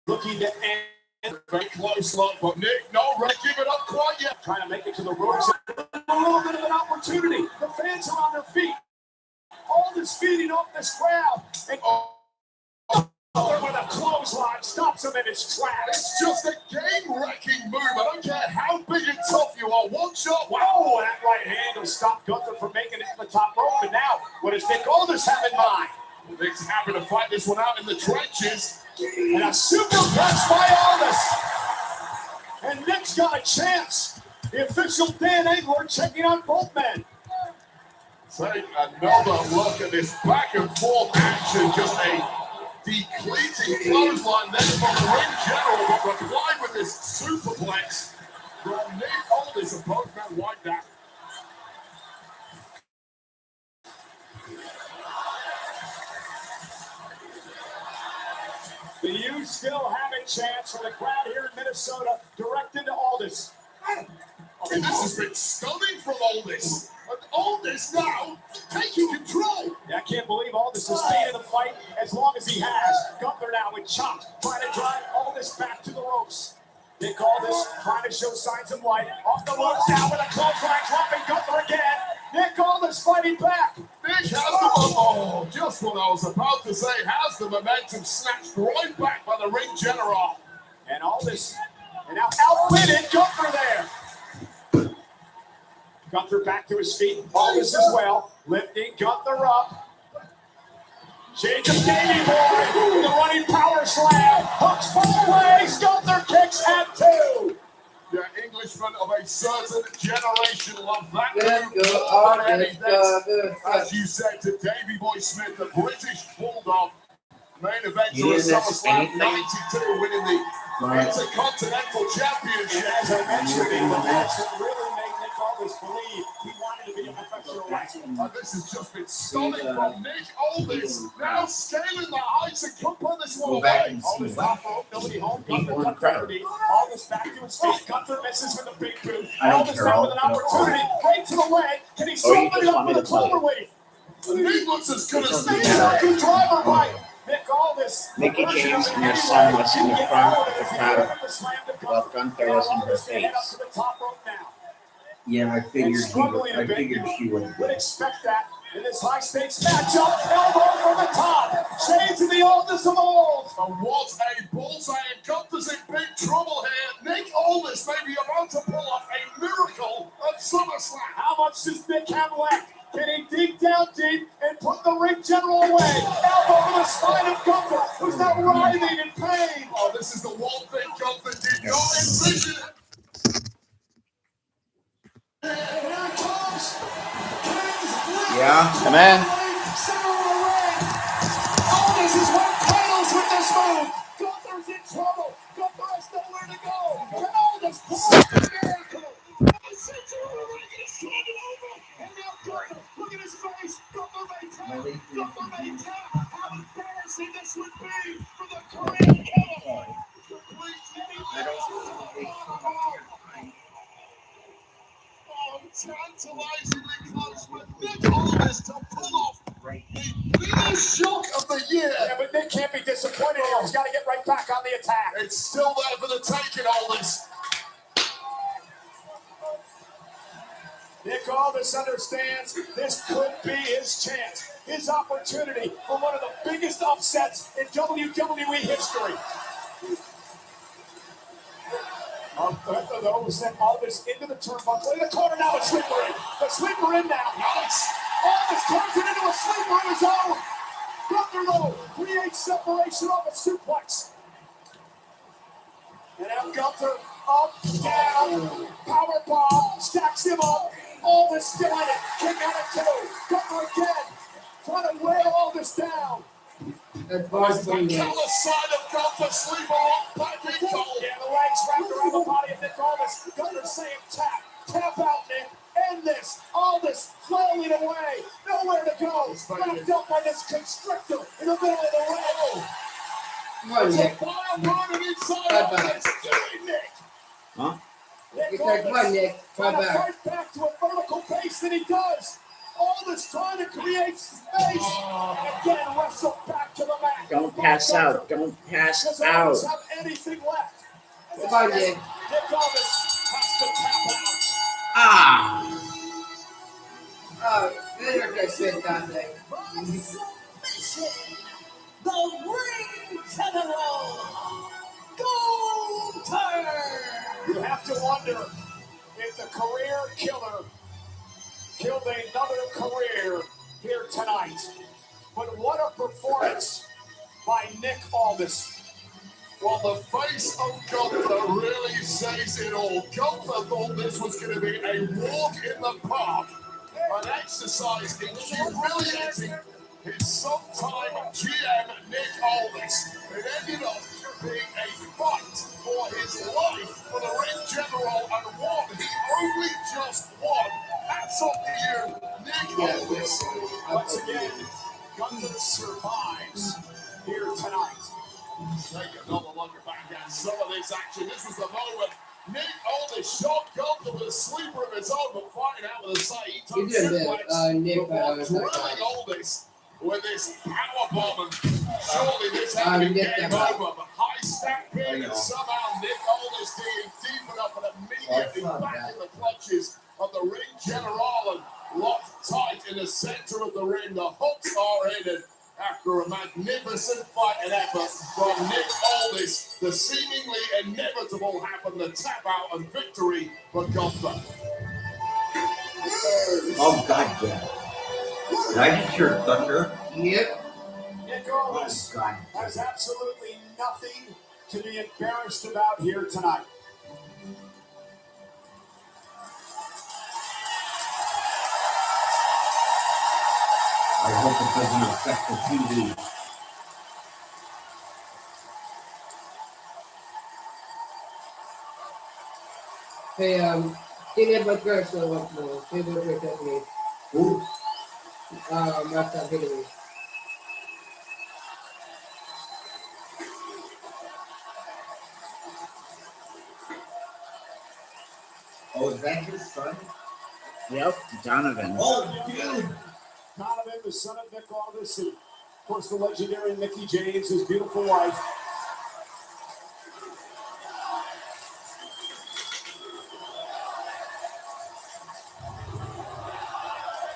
Looking to end.
Very close look, but Nick, no, ready to give it up quite yet.
Trying to make it to the ropes. A little bit of an opportunity. The fans are on their feet. Aldis feeding off this crowd. And with a clothesline stops him in his tracks.
It's just a game-wrecking move. I don't care how big and tough you are. One shot.
Wow, that right hand will stop Gunther from making it to the top rope. And now, what does Nick Aldis have in mind?
Nick's happy to fight this one out in the trenches.
And a superplex by Aldis. And Nick's got a chance. The official Dan Engler checking on both men.
Take another look at this back and forth action. Just a depleting clothesline then from the ring general, but replied with this superplex from Nick Aldis, and both men wiped out.
Do you still have a chance for the crowd here in Minnesota directed to Aldis?
I mean, this has been stunning from Aldis. And Aldis now taking control.
Yeah, I can't believe Aldis has stayed in the fight as long as he has. Gunther now with chops, trying to drive Aldis back to the ropes. Nick Aldis trying to show signs of life. Off the ropes now with a clothesline, dropping Gunther again. Nick Aldis fighting back.
Nick has the just what I was about to say, has the momentum snatched right back by the ring general.
And Aldis, and now outwitted Gunther there. Gunther back to his feet. Aldis as well, lifting Gunther up. Jacob Davey Boy, the running power slam. Hooks both ways. Gunther kicks at two.
The Englishman of a certain generation love that
Let's
move
go,
more than
Aldis,
anything. As you said to Davey Boy Smith, the British Bulldog, main eventer of SummerSlam 92, winning the Intercontinental Championship.
As I mentioned, in the match that really made Nick Aldis believe he wanted to be a professional
this has just been stunning from Nick Aldis. Now scaling the heights and could put this one away.
Aldis
top rope, nobody home. Gunther cut thirty. Aldis back to his feet. Gunther misses with a big boot. Aldis now with an opportunity. Right to the leg. Can he solve it up with a cloverleaf?
Nick looks as good as
Nick driver right. Nick Aldis.
Mickey James and her son was in the front of the crowd while Gunther was in her face.
Yeah, I figured she would.
Would expect that in this high stakes matchup. Elbow from the top. Shades of the oldest of old.
And what a bullseye, and Gunther's in big trouble here. Nick Aldis may be about to pull off a miracle at SummerSlam.
How much does Nick have left? Can he dig down deep and put the ring general away? Elbow to the spine of Gunther, who's now writhing in pain.
Oh, this is the one thing Gunther did not envision.
Yeah, come in.
Aldis is one titles with this move. Gunther's in trouble. Gunther has nowhere to go. Can Aldis pull off the miracle? The center of the ring is strong over. And now Gunther, look at his face. Gunther may tap. Gunther may tap. How embarrassing this would be for the Korean killer.
Tantalizingly close with Nick Aldis to pull off the biggest shock of the year.
Yeah, but Nick can't be disappointed here. He's got to get right back on the attack.
It's still there for the taking, Aldis.
Nick Aldis understands this could be his chance, his opportunity for one of the biggest upsets in WWE history. Gunther, though, sent Aldis into the turnbuckle. In the corner now, a sleeper in. The sleeper in now. Nice. Aldis turns it into a sleeper of his own. Gunther, though, creates separation off a suplex. And now Gunther up, down, power bomb, stacks him up. Aldis still in it. Kick out of two. Gunther again, trying to wear Aldis down.
That's
the other side of Gunther, sleeper on Patrick Cole.
Yeah, the legs wrapped around the body of Nick Aldis. Gunther saying tap. Tap out, Nick. End this. Aldis flailing away. Nowhere to go. Wrapped up by this constrictor in the middle of the ring.
Come on, Nick.
Fire burning inside
Bye-bye.
Aldis. Nick.
Huh?
He said, come on, Nick. Come
Trying to
back.
fight back to a vertical pace that he does. Aldis trying to create space. And again, wrestle back to the mat.
Don't pass out. Don't pass
Does
out.
Aldis have anything left?
Come on, Nick.
Nick Aldis has to tap out.
Ah!
Oh, this is fantastic.
The ring general, Gunther.
You have to wonder if the career killer killed another career here tonight. But what a performance by Nick Aldis.
Well, the face of Gunther really says it all. Gunther thought this was going to be a walk in the park, an exercise in humiliating his sometime GM Nick Aldis. It ended up being a fight for his life for the ring general, and one he only just won. Hats off to you, Nick Aldis.
Once again, Gunther survives here tonight.
Take another look back at some of this action. This was the moment Nick Aldis shot Gunther with a sleeper of his own, but fighting out with a side. He took
He did a bit,
suplex
Nick,
before
not
drilling
bad.
Aldis with this power bomb, and surely this had to be
Nick,
game
that
over. But high stack pin, and somehow Nick Aldis digging deep enough and immediately back in the clutches of the ring general and locked tight in the center of the ring. The hooks are in, and after a magnificent fight and effort from Nick Aldis, the seemingly inevitable happened, the tap out and victory for Gunther.
Oh, God, yeah. Did I just hear thunder?
Yep.
Nick Aldis has absolutely nothing to be embarrassed about here tonight.
I hope it doesn't affect the TV.
Hey, tiene podcast na wag mo. Hey, wag mo. Who? That's not Hillary.
Oh, is that his son?
Yep, Donovan.
Oh, dude.
Donovan, the son of Nick Aldis, and of course the legendary Mickey James, his beautiful wife.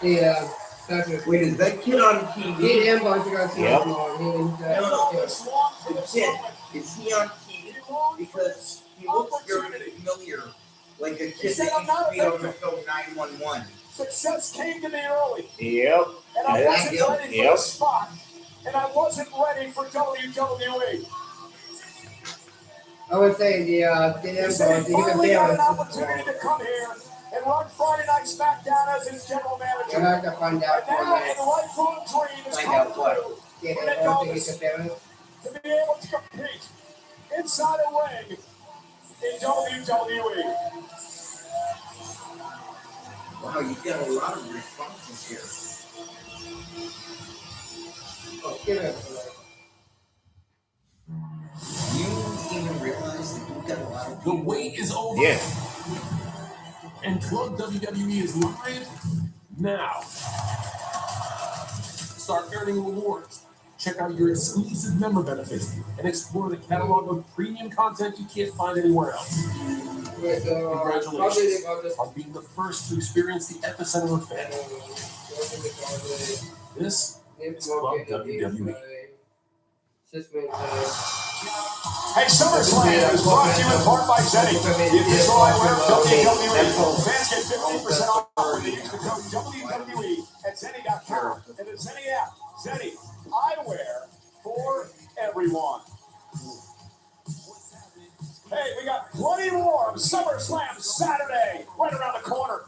Yeah.
Wait, is that kid on TV?
He and Bunch of guys.
Yep.
The kid, is he on TV? Because he looks very familiar, like a kid that used to be on the show 911.
Success came to me early.
Yep.
And I wasn't ready for the spot. And I wasn't ready for WWE.
I would say the
He said he finally got an opportunity to come here and run Friday Night SmackDown as his general manager.
I have to find out.
And now his lifelong dream is come true.
Yeah,
For
I
Nick
don't think
Aldis
it's a balance.
to be able to compete inside a ring in WWE.
Wow, you got a lot of responses here.
Oh, give it.
You even realize that you got a lot of
The wait is over.
Yeah.
And Club WWE is live now. Start earning rewards. Check out your exclusive member benefits and explore the catalog of premium content you can't find anywhere else. Congratulations on being the first to experience the epicenter of fandom. This is Club WWE.
Hey, SummerSlam is brought to you in part by Zenny. The official eyewear of WWE. Fans get 15% off when they use the code WWE at Zenny.com and the Zenny app. Zenny, eyewear for everyone. Hey, we got plenty more of SummerSlam Saturday right around the corner.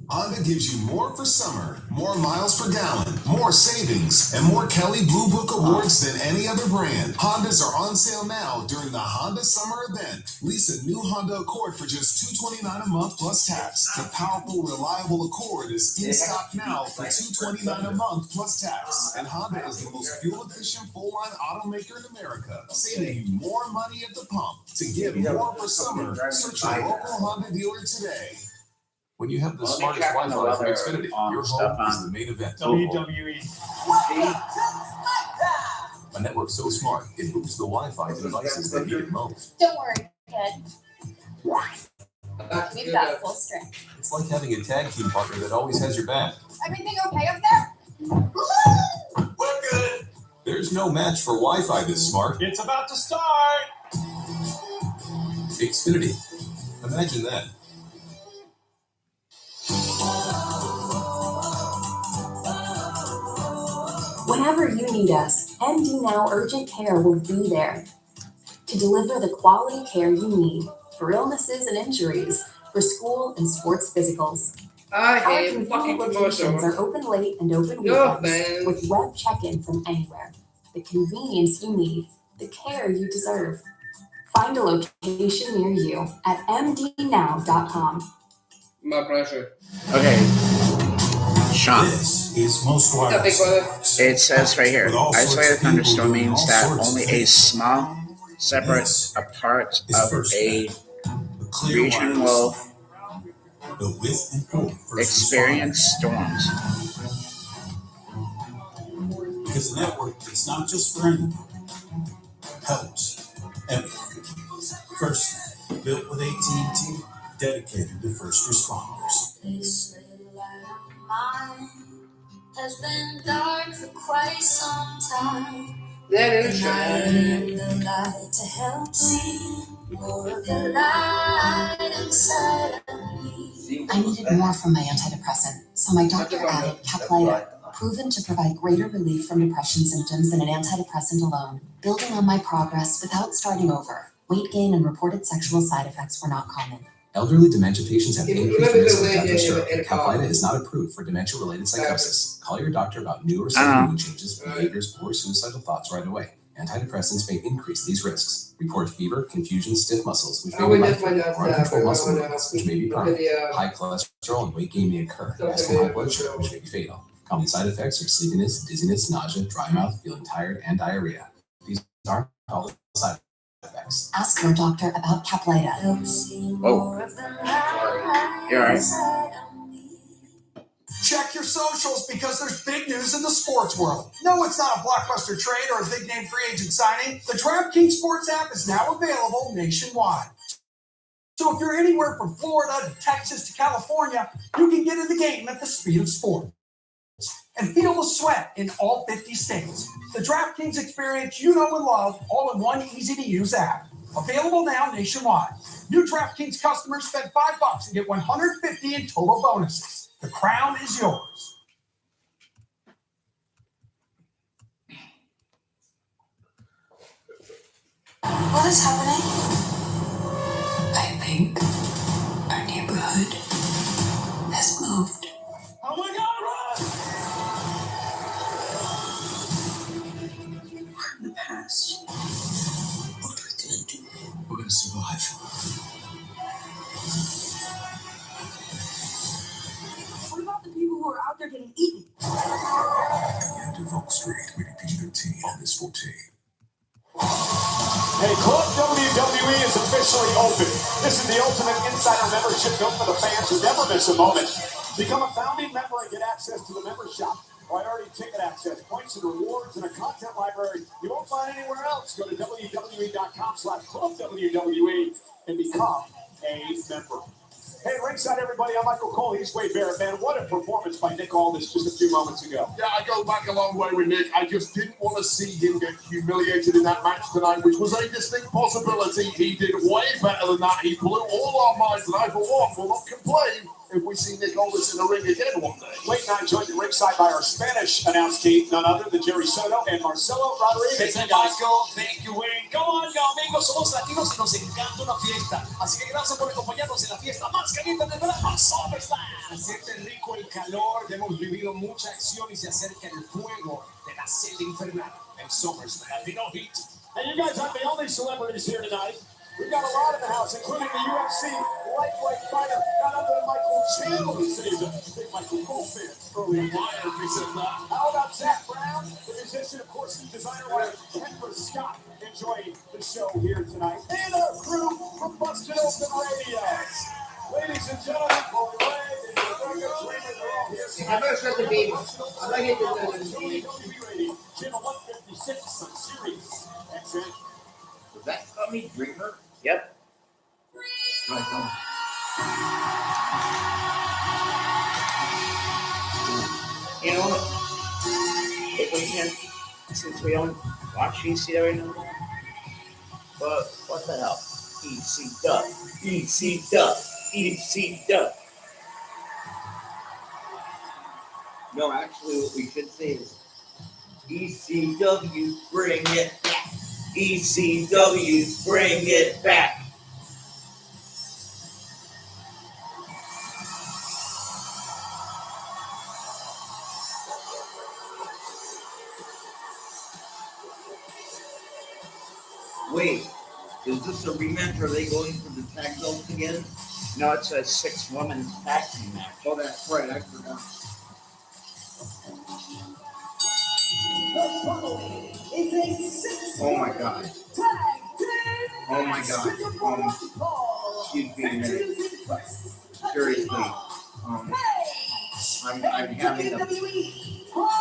Honda gives you more for summer, more miles per gallon, more savings, and more Kelly Blue Book awards than any other brand. Hondas are on sale now during the Honda Summer Event. Lease a new Honda Accord for just $229 a month plus tax. The powerful, reliable Accord is in stock now for $229 a month plus tax. And Honda is the most fuel-efficient full-line automaker in America, saving you more money at the pump. To get more for summer, search your local Honda dealer today.
When you have the
Well, they
smartest
check on
Wi-Fi
the
from
weather,
Xfinity, your
stuff
home is
on
the main event.
WWE.
A network so smart, it moves the Wi-Fi to devices that need it most.
Don't worry, kid. We've got full strength.
It's like having a tag team partner that always has your back.
Everything okay up there?
We're good. There's no match for Wi-Fi this smart.
It's about to start.
Xfinity. Imagine that.
Whenever you need us, MD Now Urgent Care will be there to deliver the quality care you need for illnesses and injuries, for school and sports physicals.
I
Our
hate fucking
convenient locations are open late and open
No,
weekends
man.
with web check-in from anywhere. The convenience you need, the care you deserve. Find a location near you at mdnow.com.
My pleasure.
Okay. Sean.
This is most
What's up, big
wireless.
brother?
It says right here,
With all sorts
isolated
of people
thunderstorm
doing
means
all
that
sorts of
only a
things.
small, separate
This
a part
is
of
First
a
The clear
region
wireless.
will
The width and pull first
experience storms.
responder. Because the network is not just for anyone. Helps everyone. First, built with AT&T, dedicated to first responders.
This little light of mine has been dark for quite some time.
That is true.
The light to help see more of the light inside of me. I needed more from my antidepressant, so my doctor added Caplyta, proven to provide greater relief from depression symptoms than an antidepressant alone. Building on my progress without starting over, weight gain and reported sexual side effects were not common.
Elderly dementia patients have increased risk of death or stroke.
in
Caplyta is not approved for dementia-related psychosis. Call your doctor about new or sudden mood changes, behaviors, or suicidal thoughts right away. Antidepressants may increase these risks. Report fever, confusion, stiff muscles, which may be life-threatening, or uncontrolled muscle movements, which may be permanent. High cholesterol and weight gain may occur, as can high blood sugar, which may be fatal. Common side effects are sleepiness, dizziness, nausea, dry mouth, feeling tired, and diarrhea. These aren't all side effects.
Ask your doctor about Caplyta.
Oh, sorry. You're all right.
Check your socials because there's big news in the sports world. No, it's not a blockbuster trade or a big name free agent signing. The DraftKings Sports app is now available nationwide. So if you're anywhere from Florida to Texas to California, you can get in the game at the speed of sport and feel the sweat in all 50 states. The DraftKings experience you know and love, all in one easy-to-use app. Available now nationwide. New DraftKings customers spend $5 and get $150 in total bonuses. The crown is yours.
What is happening? I think our neighborhood has moved.
Oh my God, run!
We're in the past. What are we gonna do?
We're gonna survive.
What about the people who are out there getting eaten?
End of Oak Street, rated PG-13, August 14.
Hey, Club WWE is officially open. This is the ultimate insider membership built for the fans who never miss a moment. Become a founding member and get access to the member shop, priority ticket access, points and rewards, and a content library you won't find anywhere else. Go to WWE.com/clubWWE and become a member. Hey, ringside, everybody. I'm Michael Cole. He's Wade Barrett. Man, what a performance by Nick Aldis just a few moments ago.
Yeah, I go back a long way with Nick. I just didn't want to see him get humiliated in that match tonight, which was a distinct possibility. He did way better than that. He blew all our minds, and I, for one, will not complain if we see Nick Aldis in the ring again one day.
Wade and I joined at ringside by our Spanish announce team, none other than Jerry Soto and Marcelo Rodriguez.
Thank you, Michael. Thank you, Wayne. Come on, amigos. Somos latinos y nos encanta una fiesta. Así que gracias por acompañarnos en la fiesta más caliente del verano, SummerSlam. Se siente rico el calor. Hemos vivido mucha acción y se acerca el fuego de la celda infernal en SummerSlam. Latino Heat.
And you guys aren't the only celebrities here tonight. We've got a lot in the house, including the UFC lightweight fighter, none other than Michael Chandler. He's a big Michael Cole fan. Early Wire, if he said that. How about Zach Brown, the musician, of course, the designer, Henry Scott, enjoying the show here tonight. And our crew from Busted Open Radio. Ladies and gentlemen, Corey Ray, and Rebecca Dreamer, they're all here.
I better start the baby. I'm not getting
WWE Radio, channel 156 on Sirius XM.
Was that Tommy Dreamer? Yep. Right on. You know what? If we can, since we don't watch ECW anymore, but what the hell? ECW. No, actually, what we should say is ECW, bring it back. ECW, bring it back. Wait, is this a rematch? Are they going for the tag belts again? No, it's a 6-woman tag team match. Oh, that's right. I forgot. Oh my god. Oh my god. Excuse me a minute. Seriously. I'm having a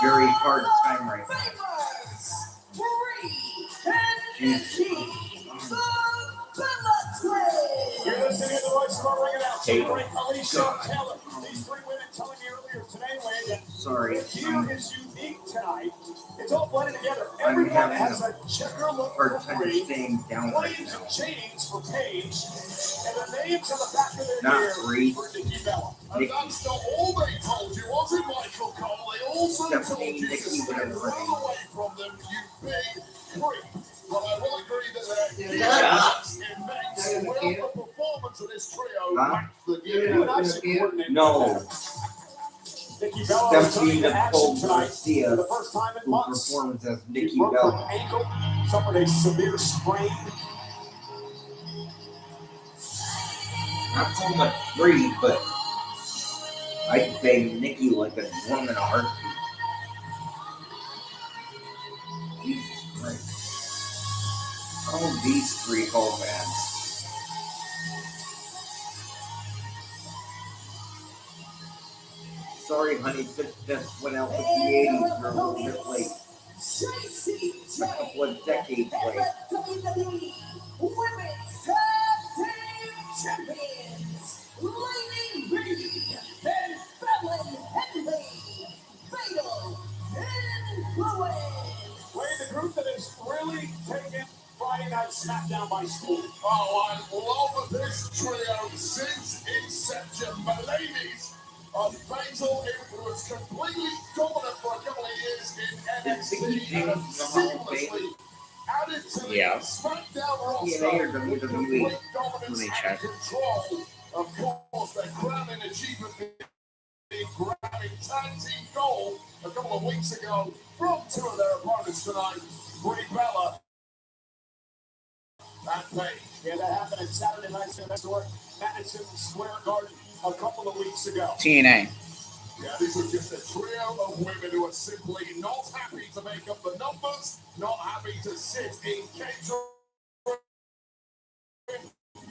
very hard time right now.
You're listening to the voice of our ring announcer, Alicia Taylor. These three women telling me earlier today, Wayne, that
sorry.
Here is unique tonight. It's all blended together.
I'm
Everyone
having
has
a
a checker look
hard
for
time
free.
staying down right
Flames
now.
and chains for Paige. And the names on the back of their
Not
gear
free.
for Nikki Bella.
And that's not all they told you, was it, Michael Cole? They also told you to stay right away from them, you big creep. Well, I will agree that they're immense. Well, the performance of this trio matched the game.
No.
Nikki Bella
Stephanie
returning to
Nicole
action tonight
Garcia,
for the first time in
who
months.
performs as
She
Nikki
broke her
Bella.
ankle, suffered a severe sprain.
Not so much free, but I'd bang Nikki like a drum in a heartbeat. Jesus Christ. Oh, these three bands. Sorry, honey, just went out with the 80s. You're a little bit late. A couple of decades late.
WWE Women's Tag Team Champions, Lightning Reed and Fallon Henley, Fatal Influence.
Playing the group that has really taken Friday Night SmackDown by storm.
Oh, I love this trio since inception. My ladies of Fatal Influence, completely dominant for a couple of years in NXT and have seamlessly added to the SmackDown roster.
TNA or WWE?
Complete dominance
Let me
and
check.
control. Of course, their crowning achievement being grabbing tag team gold a couple of weeks ago from two of their opponents tonight, Brie Bella and Paige.
Yeah, that happened at Saturday night's historic Madison Square Garden a couple of weeks ago.
TNA.
Yeah, these are just a trio of women who are simply not happy to make up the numbers, not happy to sit in catering.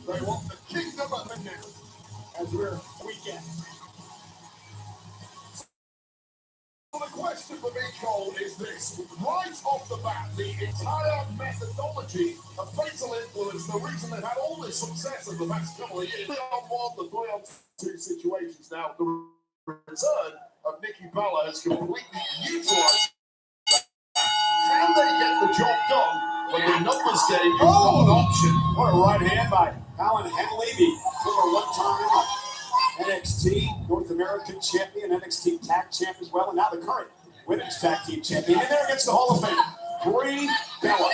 They want the kingdom of the now.
As we're weekend.
So the question for me, Cole, is this. Right off the bat, the entire methodology of Fatal Influence, the reason they've had all this success in the past couple of years, 3-on-1, the 3-on-2 situations now, the return of Nikki Bella has completely neutralized that. Can they get the job done when the numbers game is not an option?
What a right hand by Fallon Henley, the former one-time NXT North American champion, NXT Tag Champ as well, and now the current Women's Tag Team Champion. And there against the Hall of Fame, Brie Bella,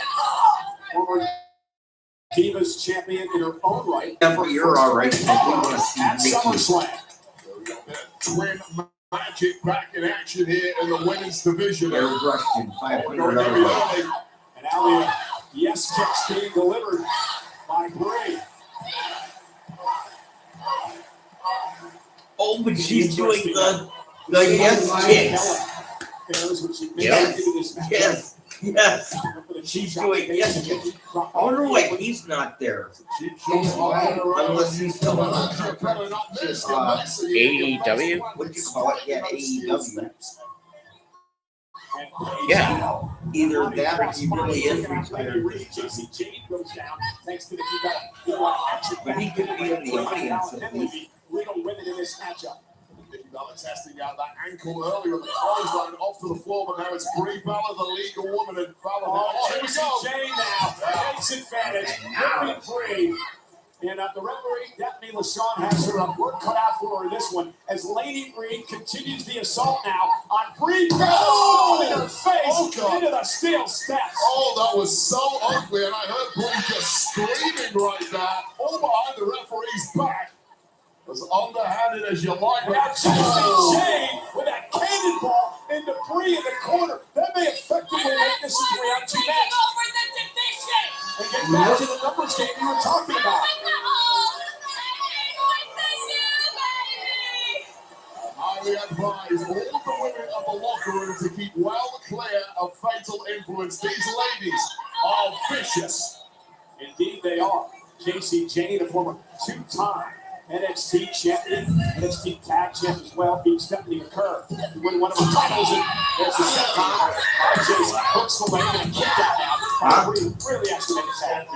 former Divas Champion in her own right.
You're all right.
At SummerSlam.
Twin Magic back in action here in the women's division.
They're rushing $500.
And now the yes kicks being delivered by Brie.
Oh, but she's doing the yes kicks. Yes. She's doing yes kicks. I wonder why he's not there. Unless he's still on
AEW?
What do you call it? Yeah, AEW.
Yeah.
Either that or he really is retired. But he could be in the audience at least.
Legal women in this matchup.
Nikki Bella testing out that ankle earlier in the clothesline off to the floor, but now it's Brie Bella, the legal woman, and Fallon.
Oh, here we go. Jay now takes advantage. Very free. And the referee, Daphne LaShawn, has her work cut out for her in this one as Lady Reed continues the assault now on Brie Bella. Oh, in her face into the steel steps.
Oh, that was so ugly, and I heard Brie just screaming right there, all behind the referee's back. As underhanded as you like.
Now Chelsea Jane with that cannonball into Brie in the corner. That may effectively make this a 3-on-2 match. And get back to the numbers game we were talking about.
Highly advise all the women of the locker room to keep well clear of Fatal Influence. These ladies are vicious.
Indeed they are. Casey Jane, the former two-time NXT champion, NXT Tag Champ as well, beat Stephanie McCurry to win one of her titles. And there's the set time. RJ hooks the leg and a kick out now. Really has to make a tag.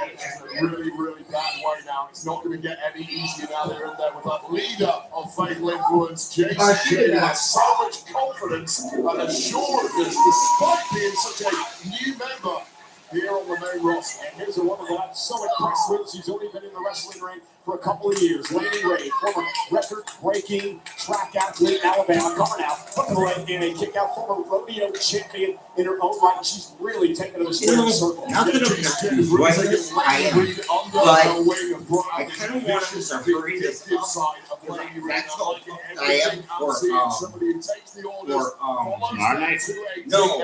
Really, really bad way now. It's not going to get any easier now. They're in there with that leader of Fatal Influence, Jason. She has so much confidence confidence and assuredness despite being such a new member here on the main roster.
And here's a woman that I'm so impressed with. She's only been in the wrestling ring for a couple of years. Laney Ray, former record-breaking track athlete in Alabama, coming out, hooking right in a kick out, former rodeo champion in her own right. She's really taken to the square circle.
Not that I'm not enjoying this, I am, but I kind of wanted to hurry this up. That's all I am for
tomorrow night.
No,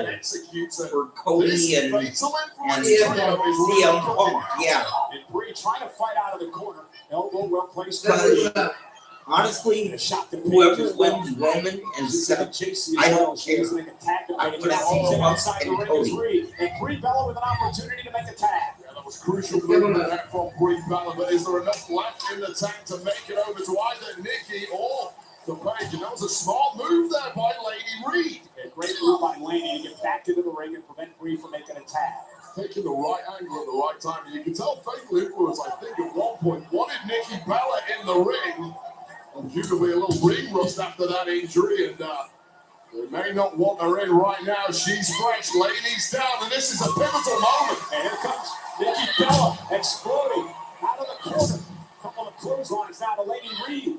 for Cody and CM Punk, yeah.
And Bree trying to fight out of the corner. Elbow well placed.
Because honestly, whoever wins Roman and Seth, I don't care. I want to see Punk and Cody.
And Brie Bella with an opportunity to make a tag.
Yeah, that was crucial for that from Brie Bella, but is there enough left in the tank to make it over to either Nikki or the Page? And that was a smart move there by Lady Reed.
A great move by Laney to get back into the ring and prevent Brie from making a tag.
Taking the right angle at the right time. And you can tell Fatal Influence, I think, at one point wanted Nikki Bella in the ring. And due to be a little ring rust after that injury, and they may not want her in right now. She's fresh. Laney's down, and this is a pivotal moment.
And here comes Nikki Bella exploding out of the corner. Couple of clotheslines now to Lady Reed.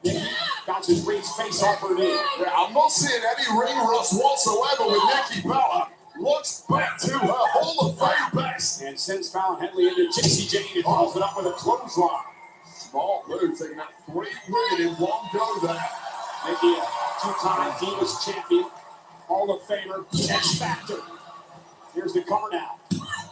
Nikki bounces Reed's face off her knee.
Yeah, I'm not seeing any ring rust whatsoever with Nikki Bella. Looks back to her Hall of Fame best.
And sends Fallon Henley into JC Jane and follows it up with a clothesline.
Small move, taking out 3 women in one go there.
Nikki, a two-time Divas champion, Hall of Famer, X Factor. Here's the cover now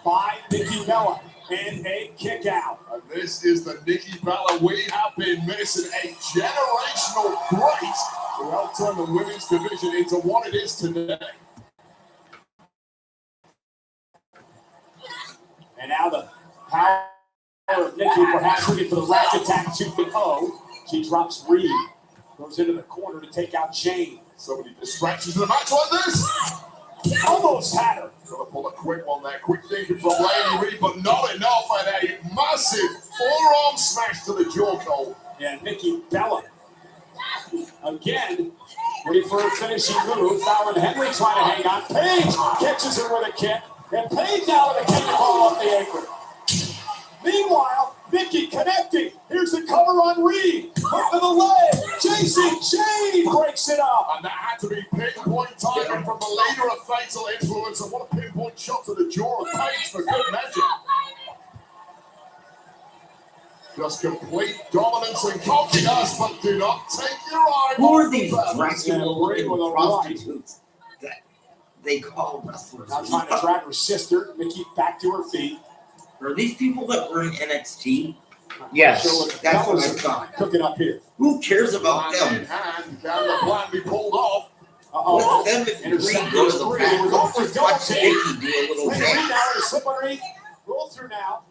by Nikki Bella and a kick out.
And this is the Nikki Bella we have been missing. A generational great who helped turn the women's division into what it is today.
And now the power of Nikki perhaps looking for the rack attack 2.0. She drops Reed. Goes into the corner to take out Jane.
So many distractions in a match like this.
Almost had her.
Gonna pull a quick one there. Quick thinking from Lady Reed, but not enough. And a massive forearm smash to the jaw hole.
Yeah, Nikki Bella. Again, waiting for a finishing move. Fallon Henley trying to hang on. Paige catches her with a kick. And Paige now with a kick to follow up the apron. Meanwhile, Nikki connecting. Here's the cover on Reed. Hook to the leg. JC Jane breaks it up.
And that had to be pinpoint timing from the leader of Fatal Influence. And what a pinpoint shot to the jaw of Paige for good measure. Just complete dominance and confidence, but do not take your eye
Who are
off
these
the
Dracula-looking prostitutes that they call wrestlers?
Now trying to drag her sister, Nikki, back to her feet.
Are these people that were in NXT?
Yes.
That's what I thought.
Cooking up here.
Who cares about
Hand
them?
in hand, down the plan be pulled off.
Let them Reed go to the back. Don't just watch Nikki do a little
Reed
dance.
now in a slip underneath. Roll through now.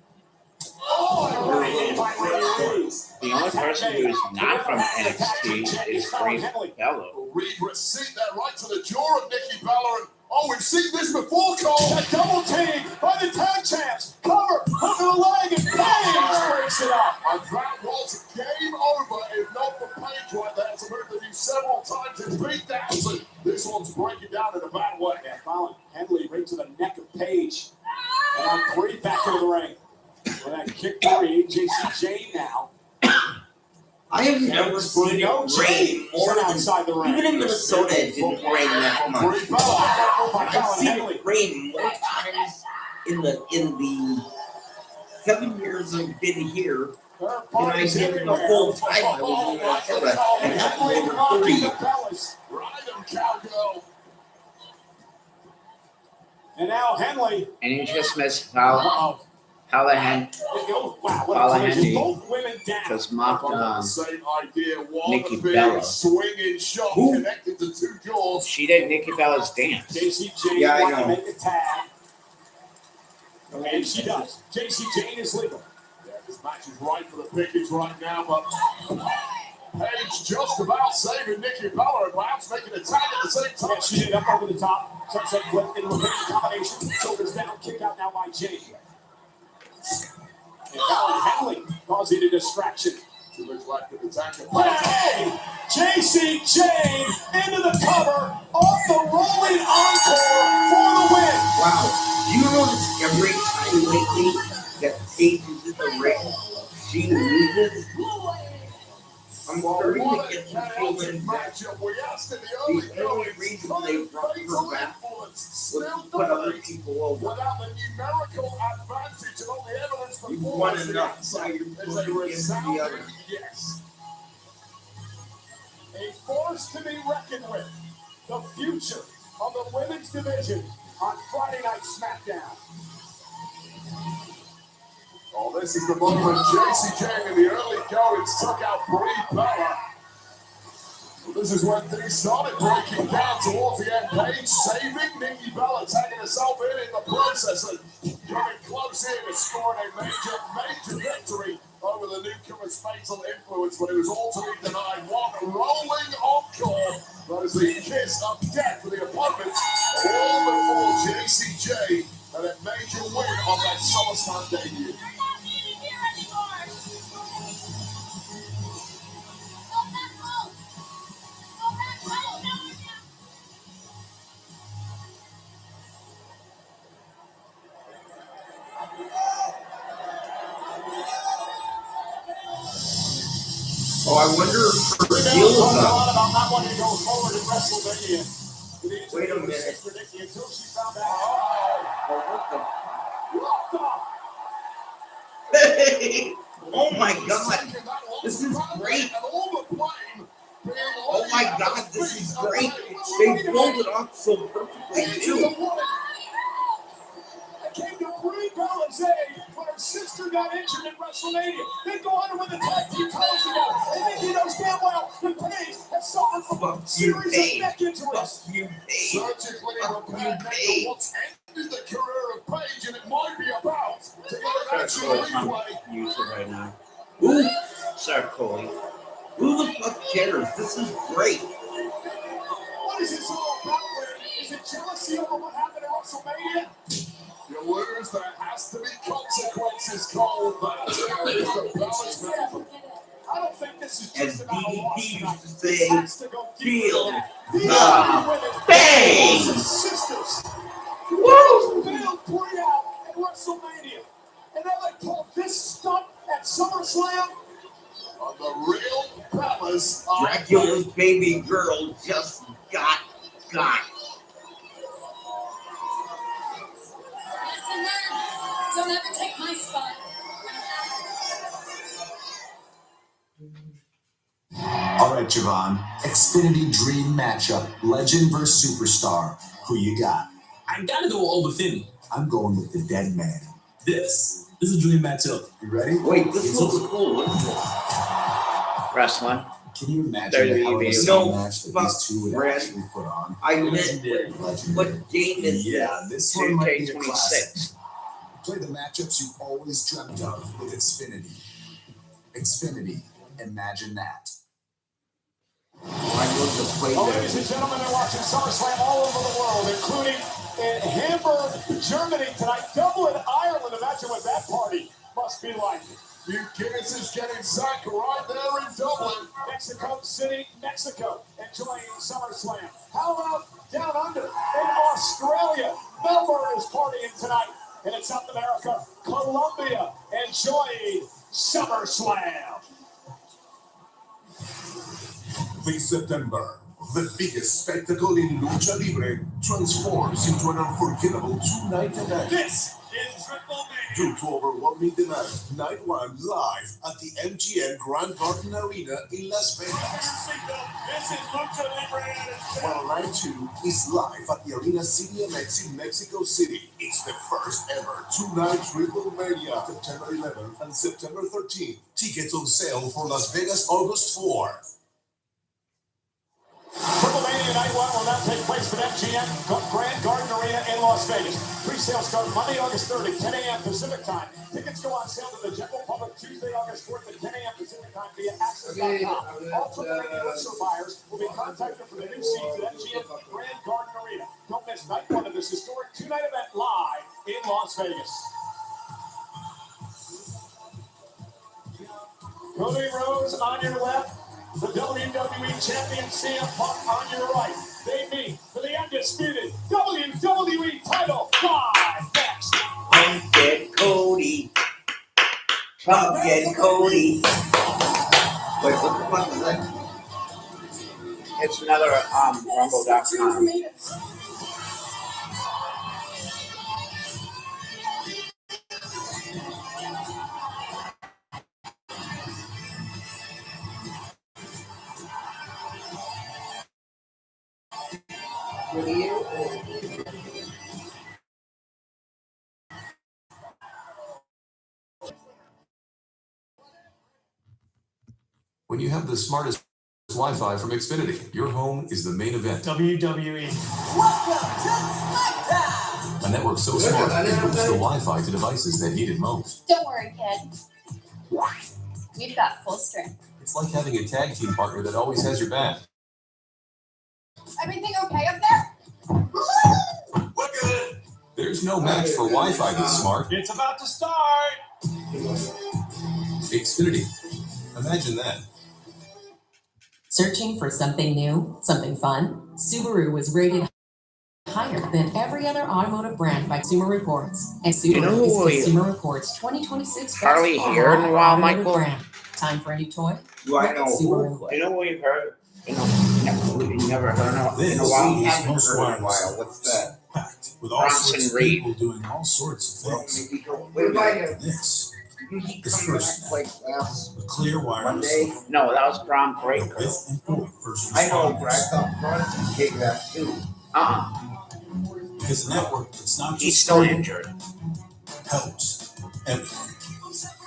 Oh, and right in by Lady Reed.
The only person who's not from NXT is Brie Bella.
Reed received that right to the jaw of Nikki Bella. And, oh, we've seen this before, Cole.
A double team by the tag champs. Cover, hook to the leg, and Paige breaks it up.
And that was game over, if not for Paige right there. It's a move that used several times in beatdowns, and this one's breaking down in a bad way.
Yeah, Fallon Henley right to the neck of Paige. And on Brie back into the ring. With that kick for Reed, JC Jane now.
I have never seen it rain more than
outside the ring.
even in Minnesota. It didn't rain that much. I've seen it rain more times in the 7 years I've been here than I did in the whole time I was in Minnesota, and that was over 30 years.
Ride him, cowgirl.
And now Henley.
And you just missed Fallon
Wow, what a
Fallon
collision.
Henley
Both women down.
just mocked
Same idea. One
Nikki
big
Bella.
swinging shot connected to two jaws.
She did Nikki Bella's dance.
JC Jane
Yeah, I
wanted to
know.
make a tag. And she does. JC Jane is legal.
Yeah, this match is right for the pickings right now, but Paige just about saving Nikki Bella and perhaps making a tag at the same time.
Yeah, she did up over the top. Sunset flip in reverse combination. Shoulders down, kick out now by Jane. And Fallon Henley causing a distraction.
It looks like the attacker.
Hey! JCJ into the cover off the rolling encore for the win.
Wow. Do you notice every time lately that Paige is in the ring, she loses? I'm starting to get the feeling that the only reason they brought her back was to put other people over.
Without the numerical advantage and all the evidence
You've
before
won
us,
enough, so you're
is
supposed
a
to give the
resounding
other.
yes. A force to be reckoned with. The future of the women's division on Friday Night SmackDown. Oh, this is the moment JC King in the early goings took out Brie Bella. Well, this is when things started breaking down towards the end. Paige saving Nikki Bella, taking herself in the process and coming close here to scoring a major victory over the newcomer's fatal influence, but it was all to be denied. What a rolling encore. That is the kiss of death for the opponent. All before JCJ and a major win on that SummerSlam debut.
Oh, I wonder if her deal is up.
About not wanting to go forward in WrestleMania.
Wait a minute.
Until she found out.
Oh, hey! Oh my God! This is great! Oh my God, this is great! They pulled it off so perfectly too.
Came to Brie Bella's aid when her sister got injured at WrestleMania. They go on to win the tag team titles together. And Nikki knows damn well that Paige has suffered from a series of neck injuries.
You Paige.
Surgically repaired neck of what's ended the career of Paige, and it might be about to get an actual replay.
Use it right now. Ooh, sorry, Coley.
Who the fuck cares? This is great.
What is this all about? Is it jealousy over what happened at WrestleMania?
You lose, there has to be consequences, Cole. That's the balance now.
I don't think this is
As
just about a loss
DDP
tonight.
used to say,
This has to go
feel
deeper.
the pain.
Sisters.
Woo!
Bailed Brie out at WrestleMania. And then they pulled this stunt at SummerSlam.
On the real Bellas.
Dracula's baby girl just got.
Don't ever take my spot.
All right, Javon. Xfinity Dream Matchup. Legend versus Superstar. Who you got?
I gotta go over Finn.
I'm going with the Dead Man.
This is a dream matchup.
You ready?
Wait, this looks cool. What is this?
Wrestling.
Can you imagine
There
the
you
Hell in a
go.
Cell
No
match that
fuck,
these two would
Brad.
actually put on?
I meant,
Legendary.
what game is
Yeah,
this?
this one might be a
2K26.
classic. Play the matchups you've always dreamt of with Xfinity. Xfinity, imagine that.
I love to play
Well, ladies and gentlemen, they're watching SummerSlam all over the world, including in Hamburg, Germany tonight, Dublin, Ireland. Imagine what that party must be like.
New Guinness is getting Zach right there in Dublin.
Mexico City, Mexico, enjoying SummerSlam. How about down under in Australia? Melbourne is partying tonight. And in South America, Colombia, enjoying SummerSlam.
This September, the biggest spectacle in Lucha Libre transforms into an unforgettable two-night event.
This is Triple B.
Due to overwhelming demand, Night 1 live at the MGM Grand Garden Arena in Las Vegas.
This is Lucha Libre.
While Night 2 is live at the Arena CDMX in Mexico City. It's the first ever two-night Triple Mania, September 11th and September 13th. Tickets on sale for Las Vegas August 4th.
Triple Mania Night 1 will now take place at MGM Grand Garden Arena in Las Vegas. Pre-sales start Monday, August 30, 10 a.m. Pacific time. Tickets go on sale to the general public Tuesday, August 4th at 10 a.m. Pacific time via Access.com. All Triple Mania listener buyers will be contacted for the new seats at MGM Grand Garden Arena. Don't miss Night 1 of this historic two-night event live in Las Vegas. Cody Rhodes on your left, the WWE Champion CM Punk on your right. They meet for the undisputed WWE title. Live next.
Punk and Cody. Punk and Cody. Wait, what the fuck is that?
It's another Rumble.com.
When you have the smartest Wi-Fi from Xfinity, your home is the main event.
WWE.
A network so smart it moves the Wi-Fi to devices that need it most.
Don't worry, kid. We've got full strength.
It's like having a tag team partner that always has your back.
Everything okay up there?
There's no match for Wi-Fi that's smart.
It's about to start.
Xfinity. Imagine that.
Searching for something new, something fun? Subaru was rated higher than every other automotive brand by Consumer Reports. And Subaru is Consumer Reports 2026
Hardly
best
hear in a while,
automotive
Michael.
brand. Time for a new toy?
Do I know
Subaru.
who?
You know what we've heard? You never heard of in a
This
while.
is
Haven't
Most
heard in a
Wireless,
while. What's that?
packed with all
Bronson
sorts of
Reed.
people doing all sorts of
Well,
things.
maybe go.
What about you?
This
Did he
is
come back
FirstNet,
like last
a clear wireless
Monday?
line,
No, that was Bron
the
Breaker.
with and for first
I know, but I
responders.
thought Bronson came back too.
Because the network, it's not
He's
just
still
for
injured.
helps everyone.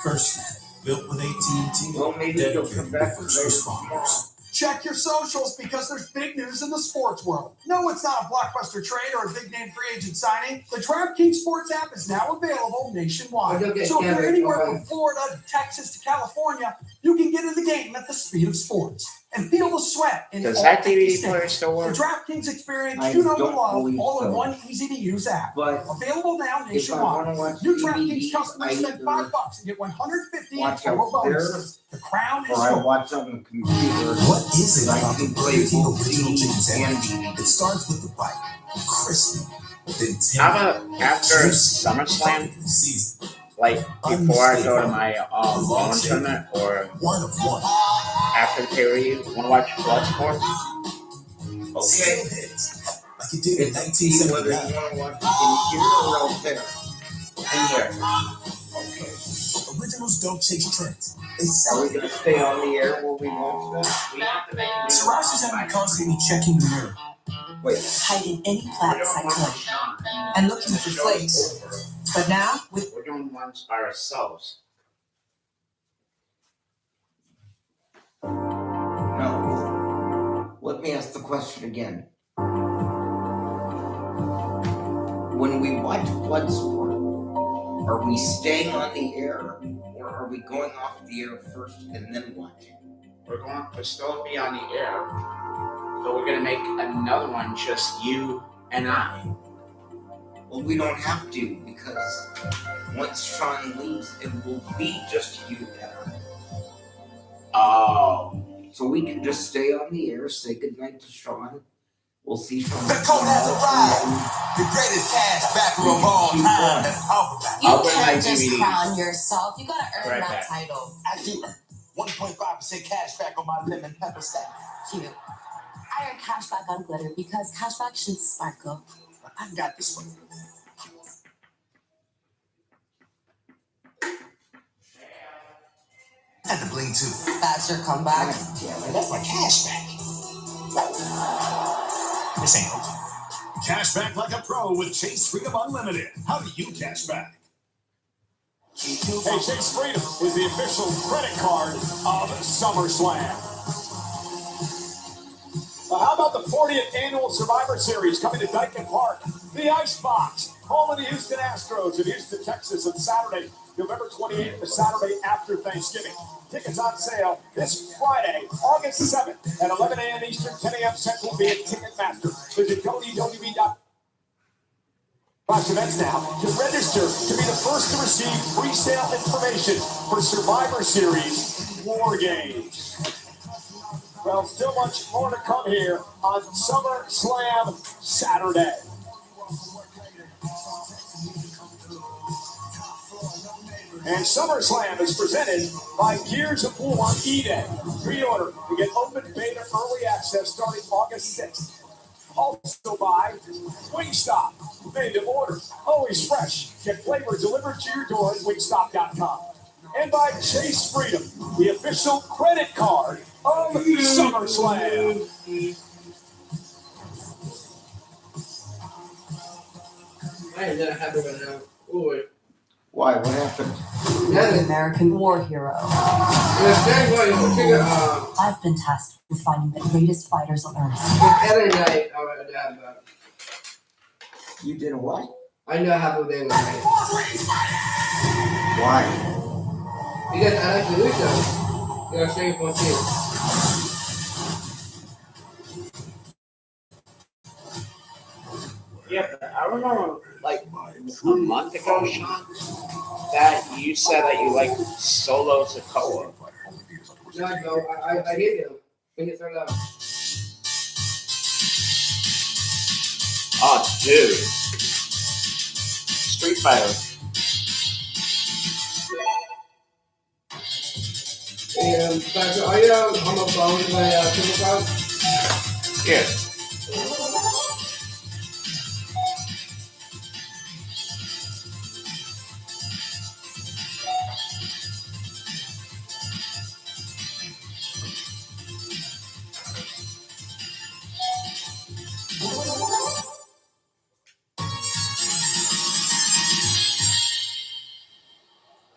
FirstNet, built with AT&T,
Well, maybe he'll come
dedicated to
back
first
later
responders.
Check your socials because there's big news in the sports world. No, it's not a blockbuster trade or a big name free agent signing. The DraftKings Sports app is now available nationwide.
I'll go get
So if you're
Cabbage,
anywhere
alright.
from Florida to Texas to California, you can get in the game at the speed of sports and feel the sweat in
Does
all
that
50
DVD
states.
player still
The
work?
DraftKings experience
I
you know and
don't
love,
believe
all in
so.
one easy-to-use app.
But
Available now
if I
nationwide.
want to watch
New
DVDs,
DraftKings customers
I
spend
either
$5 and get 150 in
watch
total
out there
bonuses. The crown is
or I
yours.
watch on the computer.
What is it
I
about
can
the
play
crazy
both
original
CDs
James
and
Bond?
DVD.
It starts with the bite, crispy, then
How
tender,
about after
juicy,
SummerSlam?
seasoned.
Like before I go to my lawn tournament or
One of one.
after the pay-per-view, want to watch Bloodsport?
Okay.
Hits, like it did in
It's see whether you
1979.
want to watch it in here or out there.
In here.
Okay.
Originals don't chase trends. They
Are
sell
we
it.
going to stay on the air while we watch that?
Surrounders have me constantly checking the mirror.
Wait.
Hiding any plaques I could and looking for flakes. But now, with
We're doing ones by ourselves.
No. Let me ask the question again. When we watch Bloodsport, are we staying on the air or are we going off the air first and then watching?
We're still be on the air, but we're gonna make another one just you and I.
Well, we don't have to because once Sean leaves, it will be just you and I.
Oh.
So we can just stay on the air, say goodnight to Sean. We'll see Sean.
The code has arrived. The greatest cash backer of all time. Let's talk about it.
You
I'll bring my
can't just
DVDs.
crown yourself. You gotta earn
Right
that
back.
title.
I do earn 1.5% cash back on my lemon pepper stack.
Cute. I earn cashback on glitter because cashback should sparkle.
I got this one. Had to bling too.
That's your comeback.
That's my cash back. This ain't over.
Cash back like a pro with Chase Freedom Unlimited. How do you cash back? Hey, Chase Freedom is the official credit card of SummerSlam. How about the 40th annual Survivor Series coming to Dyken Park? The Icebox, home of the Houston Astros in Houston, Texas, on Saturday, November 28th, the Saturday after Thanksgiving. Tickets on sale this Friday, August 7th at 11 a.m. Eastern, 10 a.m. Central via Ticketmaster. Visit www.events now to register to be the first to receive pre-sale information for Survivor Series
War Games. Well, still much more to come here on SummerSlam Saturday. And SummerSlam is presented by Gears of War eDay. Pre-order to get open beta early access starting August 6th. Also by Wingstop. Made to order. Always fresh. Get flavor delivered to your door at wingstop.com. And by Chase Freedom, the official credit card of SummerSlam.
I am not happy right now. Ooh.
Why? What happened?
An American war hero. I've been tasked with finding the greatest fighters on Earth.
Every night I would have
You did a what?
I know how to do that.
Why?
Because I like to do so. You're saying for you.
Yeah, but I remember like a month ago, Sean, that you said that you like Solo Sikoa.
No, I hate him. When you start out.
Oh, dude. Street Fighter.
And Pastor, are you on the phone with my Super Cloud?
Yeah.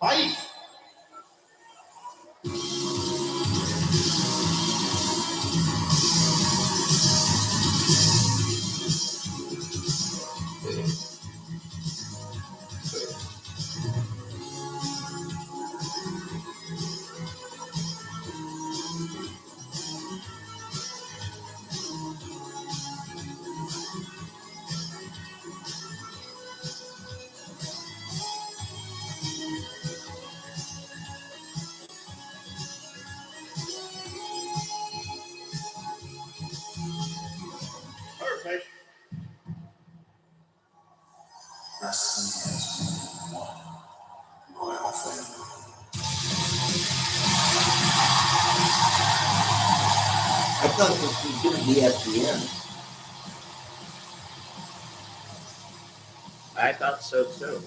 Hi. Perfect.
Wrestling has one royal family.
I thought this was going to be at the end.
I thought so too.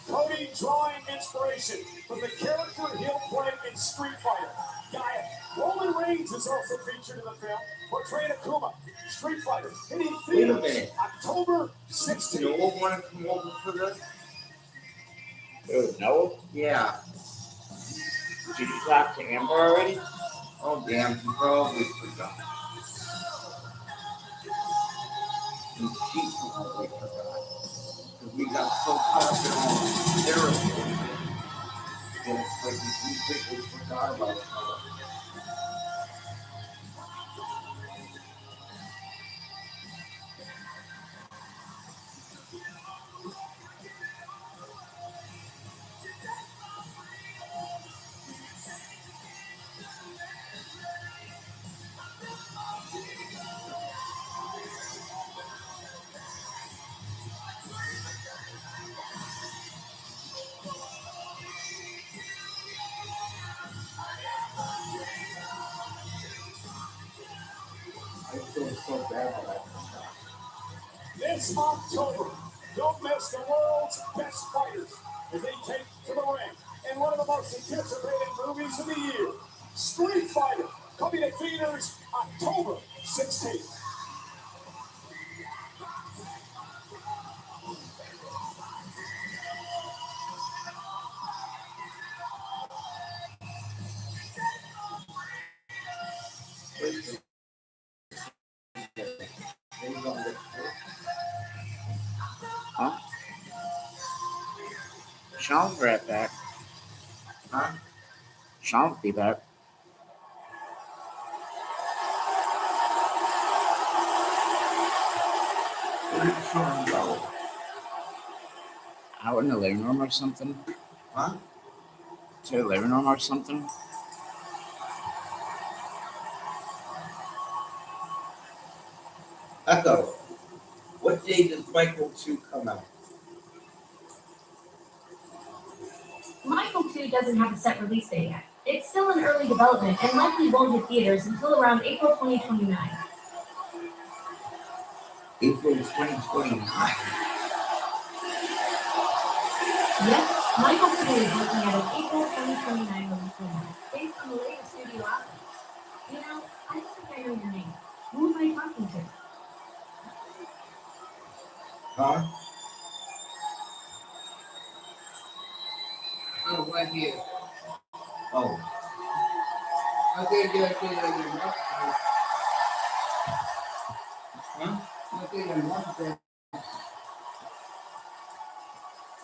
Cody drawing inspiration from the character he'll play in Street Fighter. Gaia. Roman Reigns is also featured in the film, portraying Akuma. Street Fighter hitting
Wait a
theaters
minute.
October 16th.
You all want to come over for this?
Dude, no?
Yeah.
Did you talk to Amber already?
Oh, damn. He probably forgot. And she probably forgot. Because we got so caught up in all the therapy that it's like we completely forgot about it.
this October. Don't miss the world's best fighters as they take to the ring in one of the most anticipated movies of the year, Street Fighter, coming to theaters October 16th.
Huh? Sean will be right back.
Huh?
Sean will be back.
Where did Sean go?
Out in the living room or something?
Huh?
To the living room or something?
Echo. What day does Michael 2 come out?
Michael 2 doesn't have a set release date yet. It's still in early development and likely won't hit theaters until around April 2029.
April 2029.
Yep, Michael 2 is looking at an April 2029 release window, based on the latest studio outlet. You know, I don't think I know your name. Who am I talking to?
Huh?
Oh, right here.
Oh.
I think you're saying that you're not.
Huh?
I think you're not.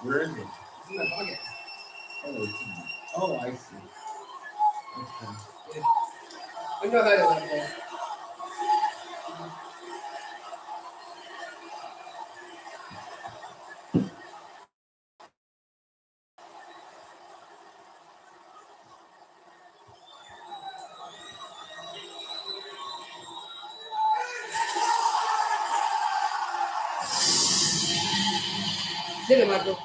Where is it?
It's in the bucket.
Oh, it's in. Oh, I see. Okay.
Yeah. I know how to let that. Sit it, Michael.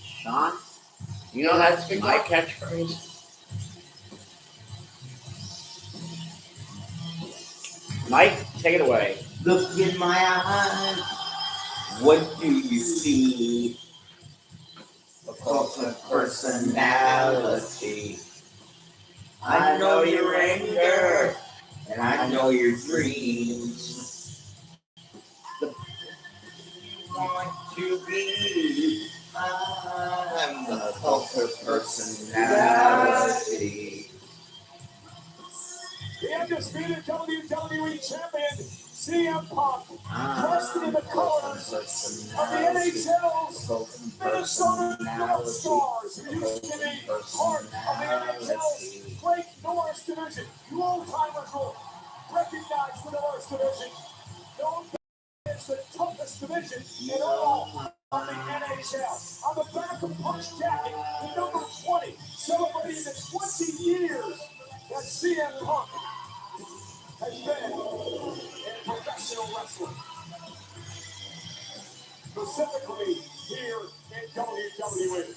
Sean? You know that's my catchphrase? Mike, take it away.
Look in my eyes. What do you see? A cult of personality. I know your anger, and I know your dreams. Want to be. I'm the cult of personality.
The undisputed WWE champion, CM Punk, dressed in the colors of the NHL's Minnesota North Stars, who used to be part of the NHL's Great North Division. You old-timers will recognize the North Division. Known as the toughest division in all of the NHL. On the back of Punk's jacket, the number 20, celebrating the 20 years that CM Punk has been in professional wrestling. Specifically here in WWE.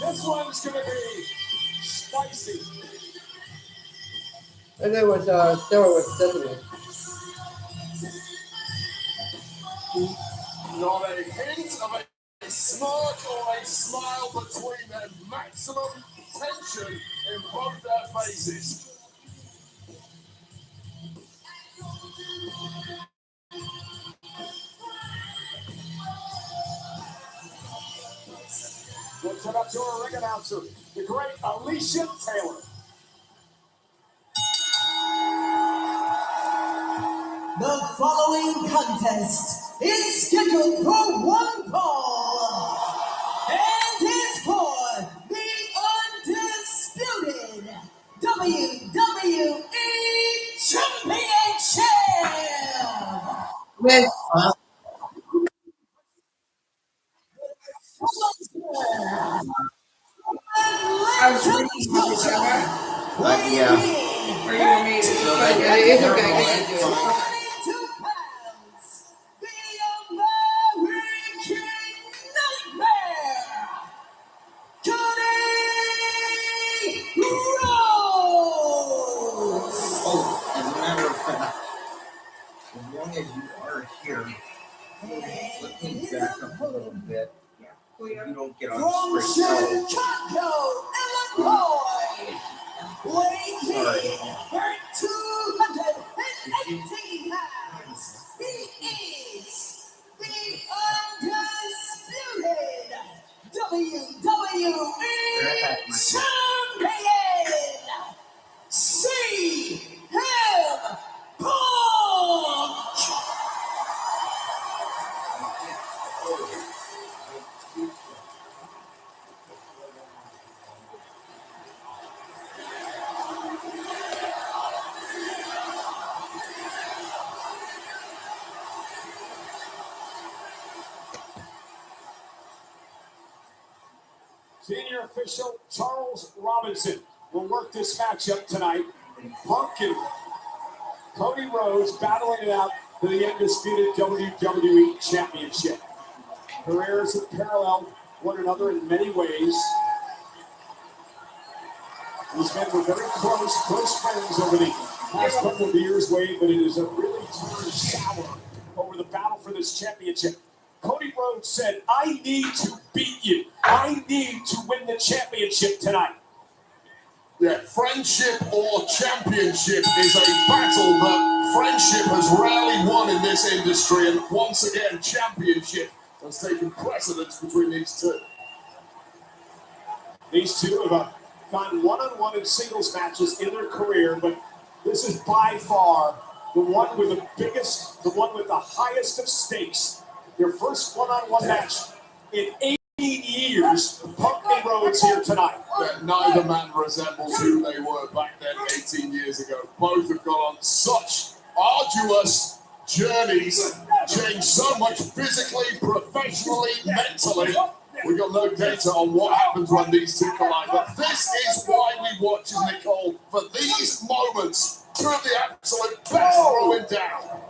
This one's gonna be spicy.
And there was Sarah with Sesame.
Not a hint of a smirk or a smile between their maximum tension in both their faces. Let's head up to our ring announcer, the great Alicia Taylor.
The following contest is scheduled for one fall and is for the undisputed WWE Championship.
With
Yeah.
Are you want me to it's okay.
we're here. Let me back up a little bit. So you don't get on
From
straight road.
Chicago, Illinois, weighing 218 pounds, he is the undisputed WWE champion, CM Punk.
Senior official Charles Robinson will work this matchup tonight. Punk and Cody Rhodes battling it out for the undisputed WWE Championship. Careers have paralleled one another in many ways. These men were very close friends over the past couple of years, Wade, but it is a really turned sour over the battle for this championship. Cody Rhodes said, I need to beat you. I need to win the championship tonight.
Yeah, friendship or championship is a battle that friendship has rarely won in this industry, and once again, championship has taken precedence between these two.
These two have gone one-on-one in singles matches in their career, but this is by far the one with the biggest, the one with the highest of stakes. Their first one-on-one match in 18 years. Punk and Rhodes here tonight.
That neither man resembles who they were back then 18 years ago. Both have gone on such arduous journeys, changed so much physically, professionally, mentally. We got no data on what happens when these two collide, but this is why we watch, isn't it, Cole? For these moments, two of the absolute best throwing down.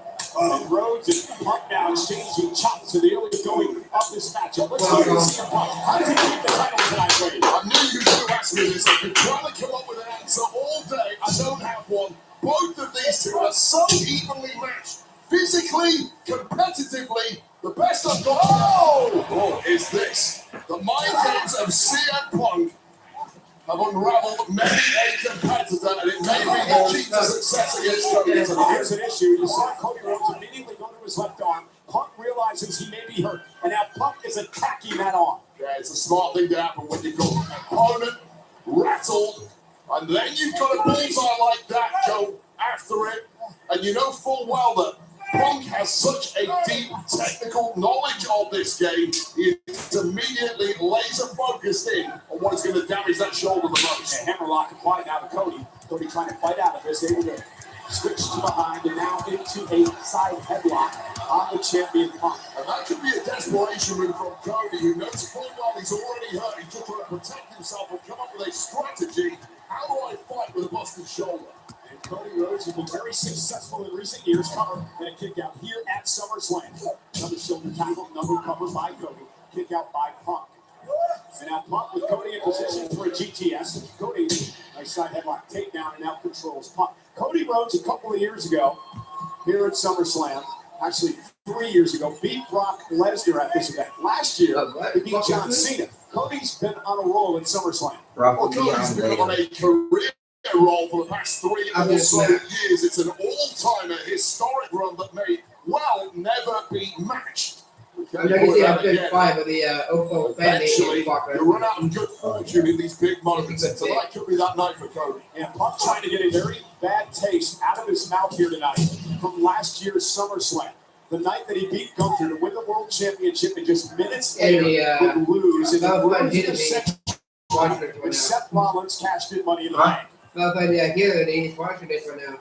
And Rhodes and Punk now exchanging chops in the early going of this matchup. Let's go and see Punk. How does he keep the title tonight, Wade?
I knew you would ask me this. I've been trying to come up with an answer all day. I don't have one. Both of these two are so evenly matched. Physically, competitively, the best I've got is this. The mind games of CM Punk have unraveled many a competitor, and it may be the key to success against Cody tonight.
Here's an issue. You saw Cody Rhodes immediately go to his left arm. Punk realizes he may be hurt, and now Punk is attacking that arm.
Yeah, it's a smart thing to happen when you've got an opponent rattled, and then you've got a bullseye like that go after it, and you know full well that Punk has such a deep technical knowledge of this game. He is immediately laser focused in on what is going to damage that shoulder the most.
And hammerlock applied now to Cody. Cody trying to fight out of this, able to switch to behind and now into a side headlock on the champion Punk.
And that could be a desperation move from Cody, who knows full well he's already hurt. He's just trying to protect himself and come up with a strategy. How do I fight with a busted shoulder?
And Cody Rhodes has been very successful in recent years, covered in a kick out here at SummerSlam. Another shoulder tackle, number covered by Cody. Kick out by Punk. And now Punk with Cody in position for a GTS. Cody, nice side headlock takedown, and now controls Punk. Cody Rhodes a couple of years ago here at SummerSlam, actually 3 years ago, beat Brock Lesnar at this event. Last year, he beat John Cena. Cody's been on a roll at SummerSlam.
Well, Cody's been on a career roll for the past 3 or so years. It's an all-timer historic run that may well never be matched.
I'm going to see a good 5 of the Oakville family.
Eventually, you run out of good fortune in these big moments, and tonight could be that night for Cody.
And Punk trying to get a very bad taste out of his mouth here tonight from last year's SummerSlam. The night that he beat Gunther to win the World Championship, and just minutes later would lose. And when Seth Rollins cashed in Money in the Bank.
Well, if I hear that he's watching this right now.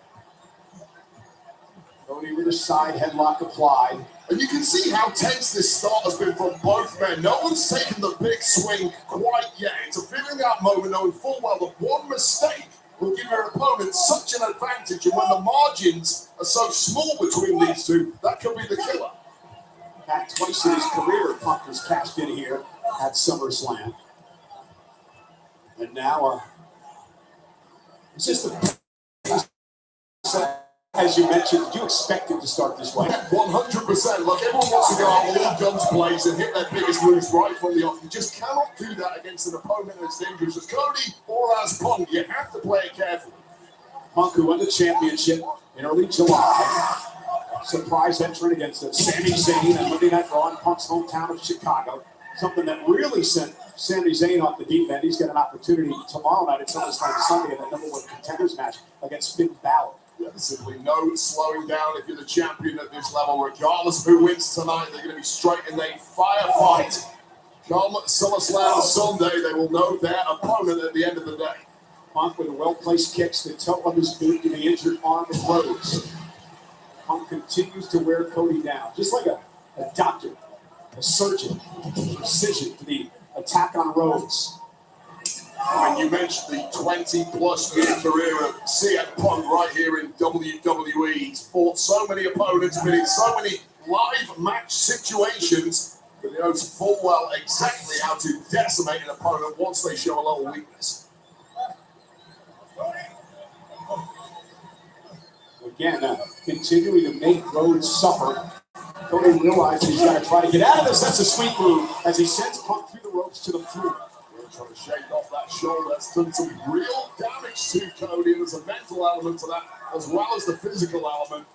Cody with a side headlock applied.
And you can see how tense this start has been from both men. No one's taken the big swing quite yet. It's a feeling out moment, knowing full well that one mistake will give your opponent such an advantage. And when the margins are so small between these two, that could be the killer.
Back twice in his career, Punk has cashed in here at SummerSlam. And now, it's just a As you mentioned, did you expect it to start this way?
100%. Look, everyone wants to go out all guns blazing and hit their biggest moves right from the off. You just cannot do that against an opponent as dangerous as Cody or as Punk. You have to play it carefully.
Punk, who won the championship in early July, surprise entrant against Sami Zayn on Monday Night Raw in Punk's hometown of Chicago. Something that really sent Sami Zayn off the deep end. He's got an opportunity tomorrow night at SummerSlam Sunday in the #1 contenders match against Finn Balor.
Yeah, there's simply no slowing down if you're the champion at this level. Regardless of who wins tonight, they're going to be straight in a firefight. Come SummerSlam Sunday, they will know their opponent at the end of the day.
Punk with a well-placed kicks to toe of his boot to the injured arm of Rhodes. Punk continues to wear Cody down, just like a doctor, a surgeon, precision to the attack on Rhodes.
And you mentioned the 20-plus year career of CM Punk right here in WWE. He's fought so many opponents, been in so many live match situations that he knows full well exactly how to decimate an opponent once they show a little weakness.
Again, continuing to make Rhodes suffer. Cody realizes he's got to try to get out of this. That's a sweet move as he sends Punk through the ropes to the floor.
Trying to shake off that shoulder. That's done some real damage to Cody. And there's a mental element to that as well as the physical element.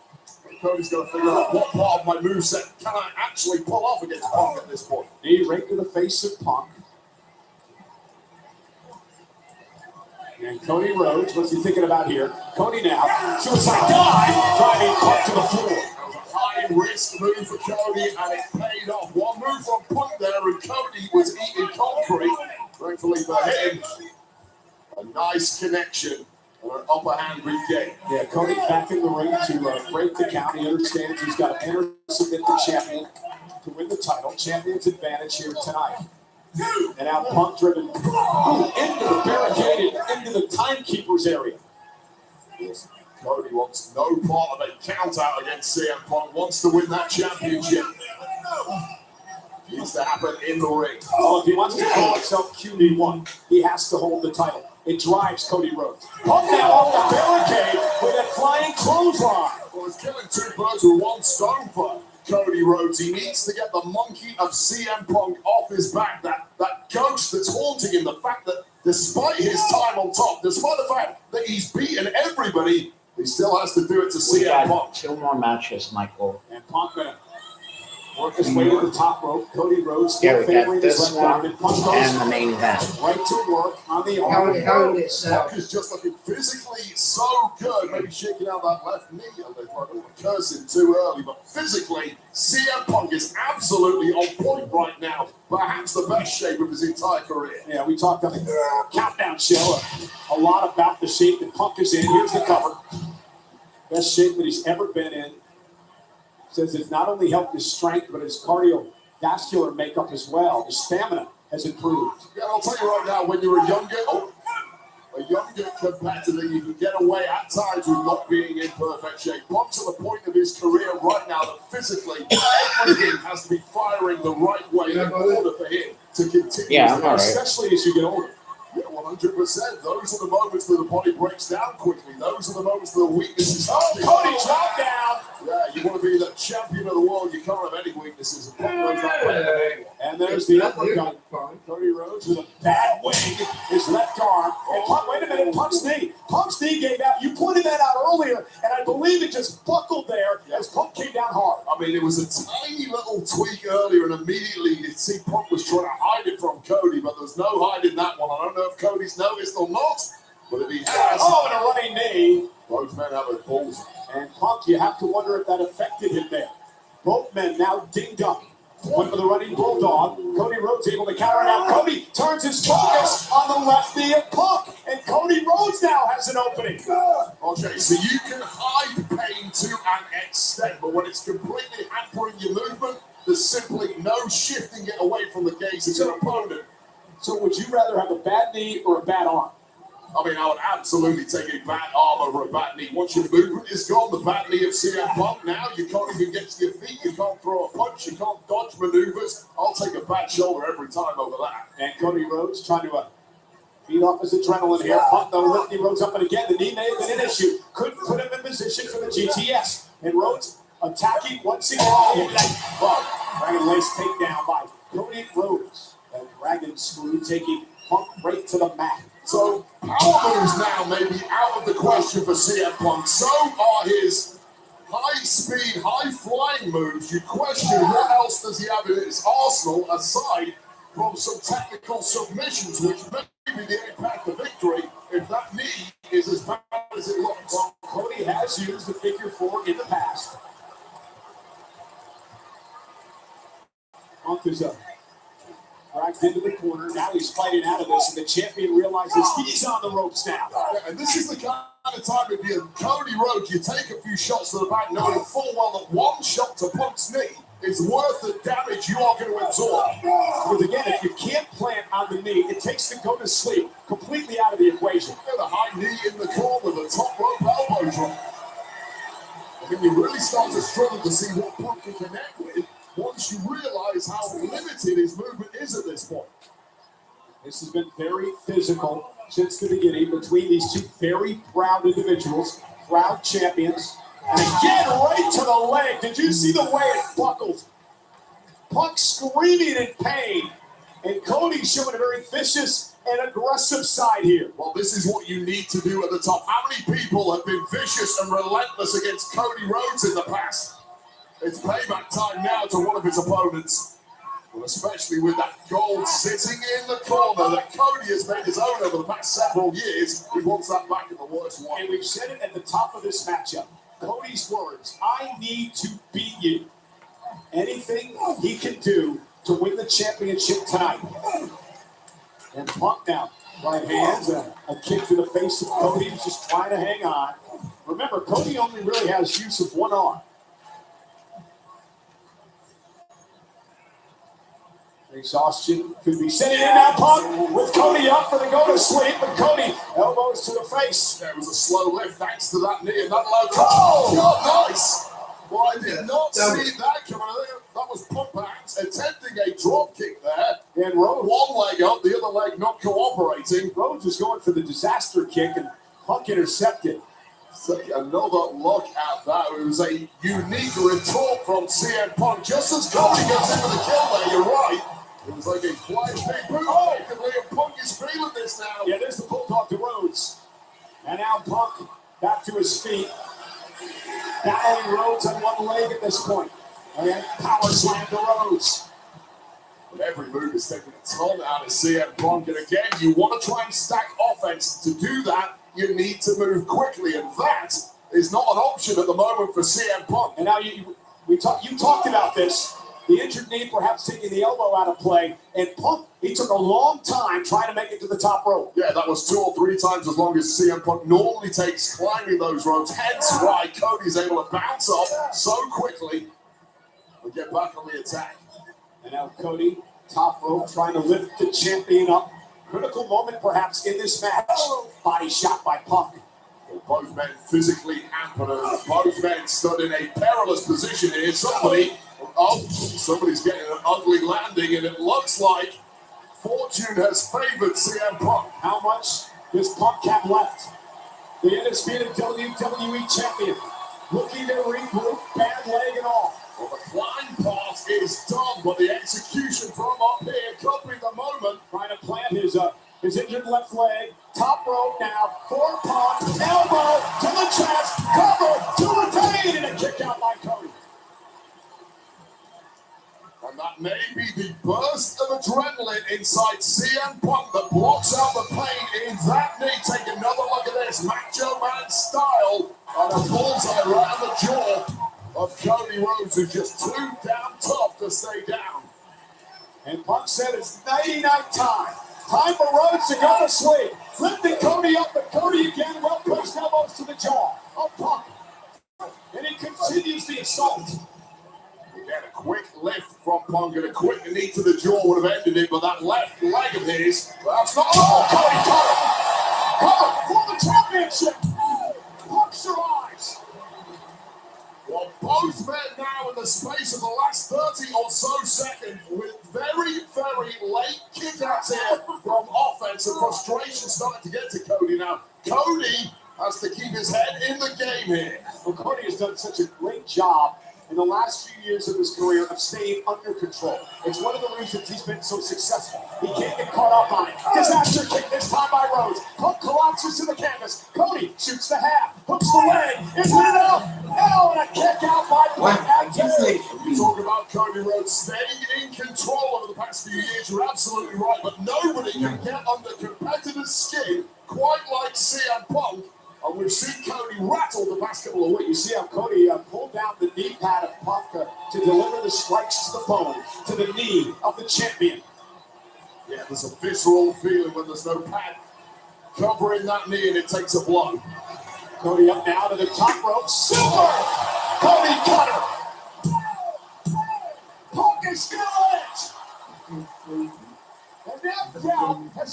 And Cody's got to figure out what part of my moveset can I actually pull off against Punk at this point.
Knee right to the face of Punk. And Cody Rhodes, what's he thinking about here? Cody now, suicide dive, driving Punk to the floor.
That was a high-risk move for Cody, and it paid off. One move from Punk there, and Cody was eating concrete. Thankfully for him, a nice connection and an upper hand regain.
Yeah, Cody back in the ring to break the count. He understands he's got to enter submit the champion to win the title. Champion's advantage here tonight. And now Punk driven into the barricade, into the timekeeper's area.
Yes. Cody wants no part of a count out against CM Punk, wants to win that championship. Needs to happen in the ring.
Oh, if he wants to call himself QB1, he has to hold the title. It drives Cody Rhodes. Punk now off the barricade with a flying clothesline.
Well, he's killing two birds with one stone for Cody Rhodes. He needs to get the monkey of CM Punk off his back. That ghost that's haunting him. The fact that despite his time on top, despite the fact that he's beaten everybody, he still has to do it to CM Punk.
2 more matches, Michael.
And Punk gonna work his way to the top rope. Cody Rhodes
Yeah,
still
we
favoring
got
his
this
left arm.
one
And Punk
and the
goes
main event.
right to work on the arm.
Punk is just looking physically so good. Maybe shaking out that left knee. I don't want to curse him too early, but physically, CM Punk is absolutely on point right now. Perhaps the best shape of his entire career.
Yeah, we talked on the countdown show a lot about the shape that Punk is in. Here's the cover. Best shape that he's ever been in. Says it's not only helped his strength, but his cardiovascular makeup as well. His stamina has improved.
Yeah, I'll tell you right now, when you're a younger competitor, you can get away at times with not being in perfect shape. Punk's to the point of his career right now that physically everything has to be firing the right way in order for him to continue.
Yeah, I'm all right.
Especially as you get older.
Yeah, 100%. Those are the moments that the body breaks down quickly. Those are the moments that the weaknesses start to
Cody dropped down.
Yeah, you want to be the champion of the world. You can't have any weaknesses. And Punk knows that way.
And there's the uppercut. Cody Rhodes with a bad wing, his left arm. And Punk, wait a minute, Punk's knee. Punk's knee gave out. You pointed that out earlier, and I believe it just buckled there as Punk came down hard.
I mean, it was a tiny little tweak earlier, and immediately you see Punk was trying to hide it from Cody, but there's no hiding that one. I don't know if Cody's noticed or not, but if he has...
Oh, and a running knee.
Both men have a balls.
And Punk, you have to wonder if that affected him there. Both men now dinged up. Went for the running bulldog. Cody Rhodes able to counter now. Cody turns his focus on the left knee of Punk. And Cody Rhodes now has an opening.
Okay, so you can hide pain to an extent, but when it's completely hampering your movement, there's simply no shifting it away from the gaze of your opponent.
So would you rather have a bad knee or a bad arm?
I mean, I would absolutely take a bad arm over a bad knee. Once your movement is gone, the bad knee of CM Punk, now you can't even get to your feet, you can't throw a punch, you can't dodge maneuvers. I'll take a bad shoulder every time over that.
And Cody Rhodes trying to Feed off his adrenaline here. Punk though lifting Rhodes up and again. The knee may have been an issue. Couldn't put him in position for the GTS. And Rhodes attacking once again. Well, Dragon Lace takedown by Cody Rhodes. And Dragon Screw taking Punk right to the mat.
So power moves now may be out of the question for CM Punk. So are his high-speed, high-flying moves. You question what else does he have in his arsenal aside from some technical submissions, which may be the impact of victory if that knee is as bad as it looks.
Well, Cody has used the figure 4 in the past. Punk is up. Dragged into the corner. Now he's fighting out of this, and the champion realizes he's on the ropes now.
And this is the kind of time if you're Cody Rhodes, you take a few shots to the back, knowing full well that one shot to Punk's knee is worth the damage you are going to absorb.
Because again, if you can't plant on the knee, it takes to go to sleep completely out of the equation.
The high knee in the corner, the top rope elbow drop. I think you really start to struggle to see what Punk can connect with once you realize how limited his movement is at this point.
This has been very physical since the beginning between these two very proud individuals, proud champions. And again, right to the leg. Did you see the way it buckled? Punk screaming in pain. And Cody showing a very vicious and aggressive side here.
Well, this is what you need to do at the top. How many people have been vicious and relentless against Cody Rhodes in the past? It's payback time now to one of his opponents. Well, especially with that gold sitting in the corner that Cody has made his own over the past several years. He wants that back in the worst one.
And we've said it at the top of this matchup. Cody's words, I need to beat you. Anything he can do to win the championship tonight. And Punk now, right hands, a kick to the face of Cody, who's just trying to hang on. Remember, Cody only really has use of one arm. Exhaustion could be setting in now. Punk with Cody up for the go to sleep, but Cody elbows to the face.
There was a slow lift thanks to that knee and that low cut. Oh, God, nice. Well, I did not see that coming. I think that was Punk perhaps attempting a drop kick there.
And Rhodes,
one leg up, the other leg not cooperating.
Rhodes was going for the disaster kick, and Punk intercepted.
So another look at that. It was a unique retort from CM Punk. Just as Cody gets into the kill there, you're right. It was like a flying big boot. Oh, and Punk is feeling this now.
Yeah, there's the bulldog to Rhodes. And now Punk back to his feet. Battling Rhodes on one leg at this point. And then power slam to Rhodes.
But every move is taking a ton out of CM Punk. And again, you want to try and stack offense. To do that, you need to move quickly. And that is not an option at the moment for CM Punk.
And now you talked about this. The injured knee perhaps taking the elbow out of play. And Punk, he took a long time trying to make it to the top rope.
Yeah, that was 2 or 3 times as long as CM Punk normally takes climbing those ropes. Hence why Cody's able to bounce up so quickly and get back on the attack.
And now Cody, top rope, trying to lift the champion up. Critical moment perhaps in this match. Body shot by Punk.
Both men physically hampered. Both men stood in a perilous position here. Somebody's getting an ugly landing, and it looks like fortune has favored CM Punk.
How much does Punk have left? The undisputed WWE champion looking to regroup, bad leg and all.
Well, the climb part is done, but the execution from up here could be the moment.
Trying to plant his injured left leg. Top rope now for Punk. Elbow to the chest. Cover to the pain, and a kick out by Cody.
And that may be the burst of adrenaline inside CM Punk that blocks out the pain in that knee. Take another look at this. Macho Man style. And a bullseye right on the jaw of Cody Rhodes, who's just too damn tough to stay down.
And Punk said it's nighty-night time. Time for Rhodes to go to sleep. Lifting Cody up, but Cody again, well-placed elbows to the jaw of Punk. And he continues the assault.
Again, a quick lift from Punk and a quick knee to the jaw would have ended it, but that left leg of his, that's not.
Oh, Cody covered for the championship. Punk survives.
Well, both men now in the space of the last 30 or so seconds with very, very late kickouts here from off offense, and frustration starting to get to Cody now. Cody has to keep his head in the game here.
Well, Cody has done such a great job in the last few years of his career of staying under control. It's one of the reasons he's been so successful. He can't get caught up on it. Disaster kick this time by Rhodes. Hook collapses to the canvas. Cody shoots the half. Hooks the leg. Is it enough? No, and a kick out by Blake.
You talk about Cody Rhodes staying in control over the past few years. You're absolutely right, but nobody can get under competitor's skin quite like CM Punk. And we've seen Cody rattle the past couple of weeks.
You see how Cody pulled down the knee pad of Punk to deliver the strikes to the bone, to the knee of the champion.
Yeah, there's a visceral feeling when there's no pad covering that knee and it takes a blow.
Cody up now to the top rope. Super! Cody Cutter! Punk is still on it! And that doubt has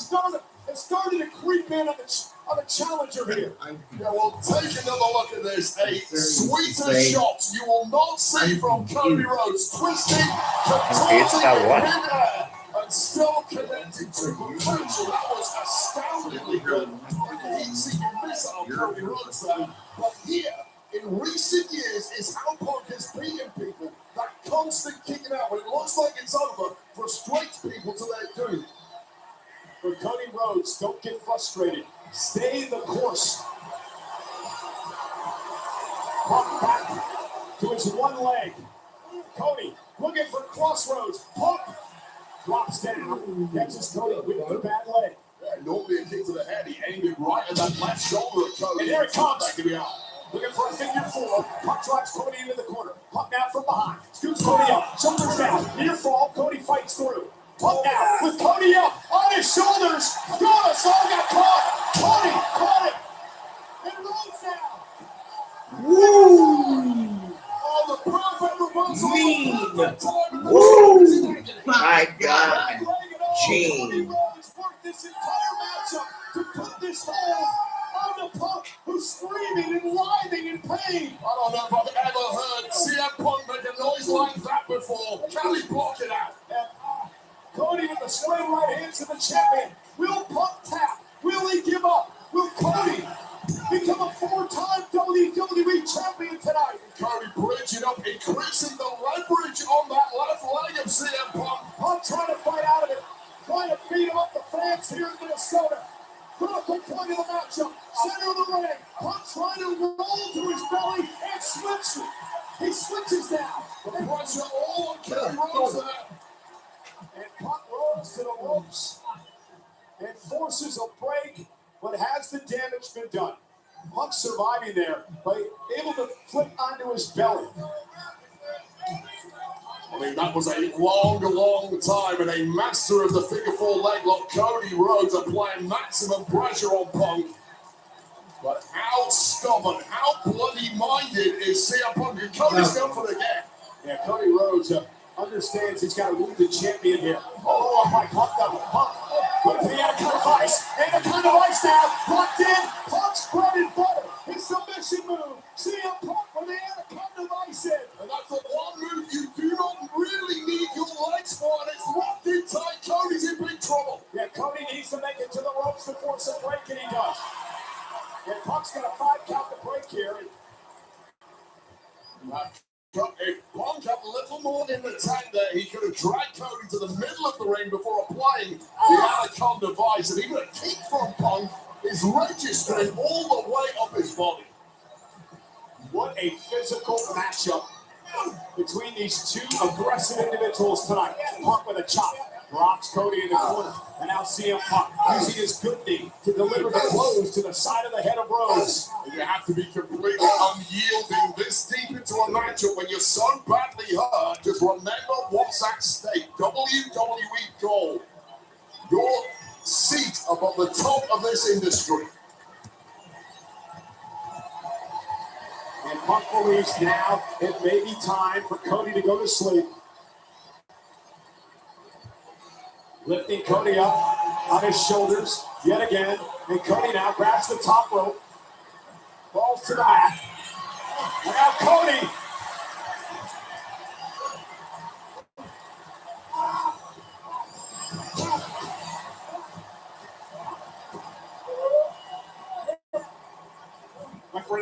started to creep in on the challenger here.
Yeah, well, take another look at this. A sweeter shot you will not see from Cody Rhodes. Twisting, contorting, and still connecting to potential. That was astoundingly good. He'd seen you miss out on Cody Rhodes there. But here, in recent years, is how Punk has beaten people. That constant kicking out when it looks like it's over frustrates people to their doom.
But Cody Rhodes, don't get frustrated. Stay the course. Punk back to his one leg. Cody looking for crossroads. Punk drops down. Catches Cody with the bad leg.
Yeah, normally a kick to the head. He aimed it right at that left shoulder of Cody.
And here it comes.
That could be out.
Looking for a figure four. Punk drives Cody into the corner. Punk now from behind. Scoots Cody up. Shoulders down. Near fall. Cody fights through. Punk now with Cody up on his shoulders. God, us all got caught. Cody caught it. And Rhodes down.
Woo!
Oh, the perfect reversal.
Mean. Woo! My God. Gene.
Rhodes worked this entire matchup to put this hold on the Punk, who's screaming and writhing in pain.
I don't know if I've ever heard CM Punk make a noise like that before. Can he block it out?
Cody with the straight right hands to the champion. Will Punk tap? Will he give up? Will Cody become a four-time WWE champion tonight?
Cody bridging up, increasing the leverage on that left leg of CM Punk.
Punk trying to fight out of it, trying to feed him up the fans here in Minnesota. Critical point of the matchup, center of the ring. Punk trying to roll to his belly and switch. He switches now.
The pressure all on Cody Rhodes there.
And Punk rolls to the ropes and forces a break, but has the damage been done? Punk surviving there, but able to flip onto his belly.
I mean, that was a long time, and a master of the figure four leg lock, Cody Rhodes, applying maximum pressure on Punk. But how stubborn, how bloody-minded is CM Punk? And Cody's going for it again.
Yeah, Cody Rhodes understands he's got to move the champion here. Oh, up by Punk down. Punk with the Anaconda Vice. Anaconda Vice now. Locked in. Punk's bread and butter. His submission move. CM Punk with the Anaconda Vice in.
And that's the one move you do not really need your legs for, and it's locked in tight. Cody's in big trouble.
Yeah, Cody needs to make it to the ropes to force a break, and he does. And Punk's got a 5 count to break here.
If Punk had a little more in the tank there, he could have dragged Cody to the middle of the ring before applying the Anaconda Vice. And even a kick from Punk is registering all the way up his body.
What a physical matchup between these two aggressive individuals tonight. Punk with a chop. Drops Cody in the corner. And now CM Punk using his good knee to deliver the blows to the side of the head of Rhodes.
And you have to be completely unyielding this deep into a matchup when you're so badly hurt. Just remember what's at stake. WWE Gold. Your seat above the top of this industry.
And Punk believes now it may be time for Cody to go to sleep. Lifting Cody up on his shoulders yet again. And Cody now grabs the top rope. Falls to the mat. And now Cody.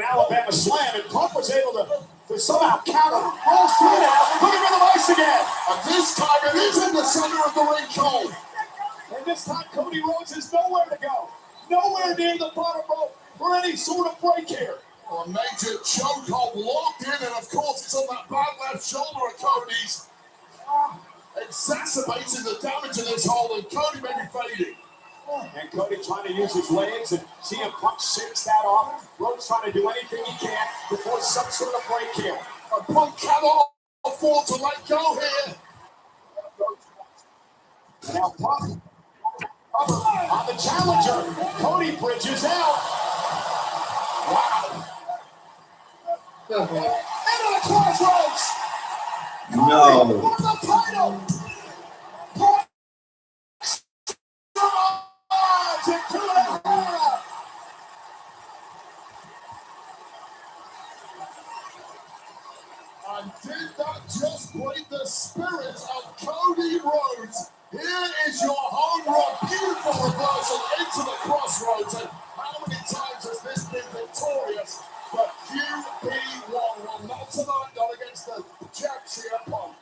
Alabama slam, and Punk was able to somehow counter. Rolls through now, put him in the ice again.
And this time it is in the center of the ring, Cole.
And this time Cody Rhodes has nowhere to go. Nowhere near the bottom rope for any sort of break here.
Well, a major chokehold locked in, and of course it's on that bad left shoulder of Cody's. Exacerbating the damage in this hold, and Cody may be fading.
And Cody trying to use his legs, and CM Punk shakes that off. Rhodes trying to do anything he can before some sort of break here.
And Punk cannot afford to let go here.
And now Punk on the challenger. Cody bridges out. Wow.
Okay.
Into the crossroads.
No.
For the title. Punk to 2.5.
And did that just break the spirit of Cody Rhodes? Here is your home run. Beautiful reversal into the crossroads. And how many times has this been victorious for QP1? Well, not tonight, not against the Jax here, Punk.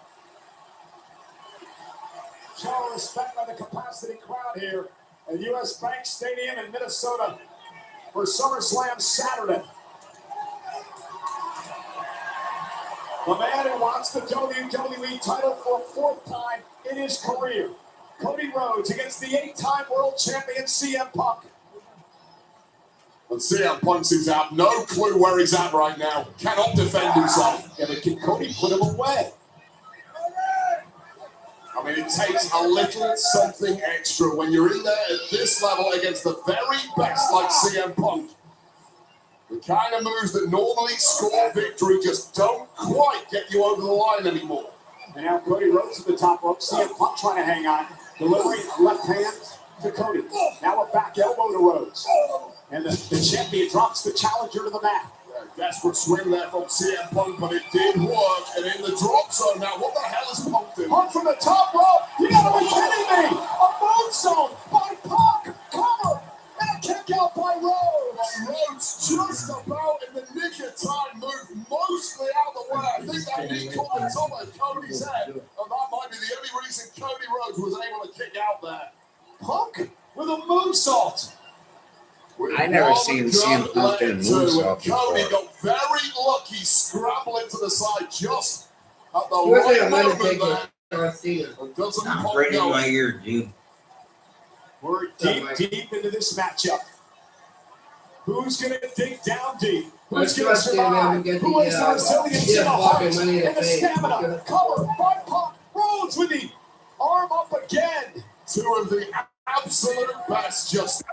Show respect by the capacity crowd here at US Bank Stadium in Minnesota for SummerSlam Saturday. The man who wants the WWE title for a fourth time in his career. Cody Rhodes against the 8-time world champion CM Punk.
And CM Punk seems to have no clue where he's at right now. Cannot defend himself.
Yeah, but can Cody put him away?
I mean, it takes a little something extra when you're in there at this level against the very best like CM Punk. The kind of moves that normally score victory just don't quite get you over the line anymore.
And now Cody Rhodes at the top rope. CM Punk trying to hang on. Delivering a left hand to Cody. Now a back elbow to Rhodes. And the champion drops the challenger to the mat.
Desperate swing there from CM Punk, but it did work. And in the drop zone now, what the hell is Punk doing?
Punk from the top rope. You gotta be kidding me. A moonsault by Punk. Cover. And a kick out by Rhodes.
And Rhodes just about in the nick of time moved mostly out of the way. I think that knee caught the top of Cody's head. And that might be the only reason Cody Rhodes was able to kick out there.
Punk with a moonsault.
I never seen CM Punk do a moonsault before.
Cody got very lucky scrambling to the side just at the
He was
right
in a
moment
Undertaker
there.
season.
And doesn't
I'm
Punk
right in
go.
my ear, dude.
We're deep into this matchup. Who's going to dig down deep? Who's going to survive? Who has the resilience and the heart and the stamina? Cover by Punk. Rhodes with the arm up again.
Two of the absolute best, just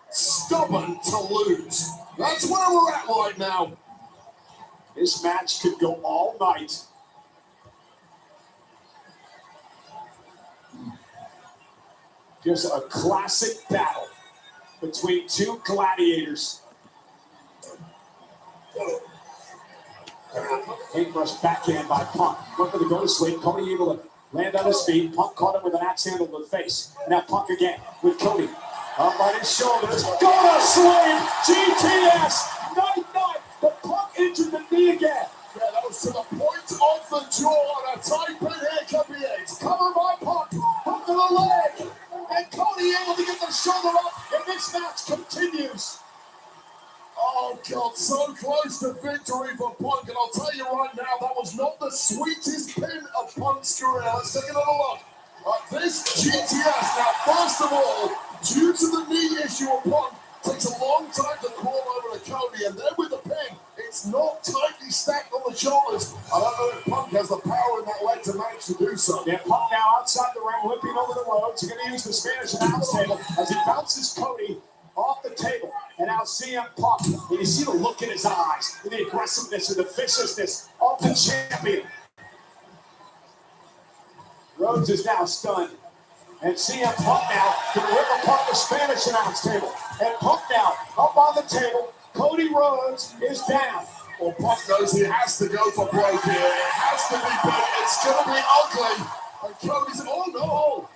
stubborn to lose. That's where we're at right now.
This match could go all night. Just a classic battle between two gladiators. Paintbrush backhand by Punk. Went for the go to sleep. Cody able to land on his feet. Punk caught him with an axe handle to the face. And now Punk again with Cody. Up on his shoulders. Go to sleep. GTS. Night. But Punk injured the knee again.
Yeah, that was to the point of the jaw. And a tight pin here could be it.
Covered by Punk. Hook to the leg. And Cody able to get the shoulder up. And this match continues.
Oh, God, so close to victory for Punk. And I'll tell you right now, that was not the sweetest pin of Punk's career. Let's take another look at this GTS. Now, first of all, due to the knee issue of Punk, takes a long time to crawl over to Cody. And then with the pin, it's not tightly stacked on the shoulders. I don't know if Punk has the power in that leg to manage to do so.
Yeah, Punk now outside the ring, whipping over the ropes. He's going to use the Spanish announce table as he bounces Cody off the table. And now CM Punk, and you see the look in his eyes, and the aggressiveness and the viciousness of the champion. Rhodes is now stunned. And CM Punk now going to rip apart the Spanish announce table. And Punk now up on the table. Cody Rhodes is down.
Well, Punk knows he has to go for broke here. It has to be big. It's going to be ugly. And Cody's, oh no.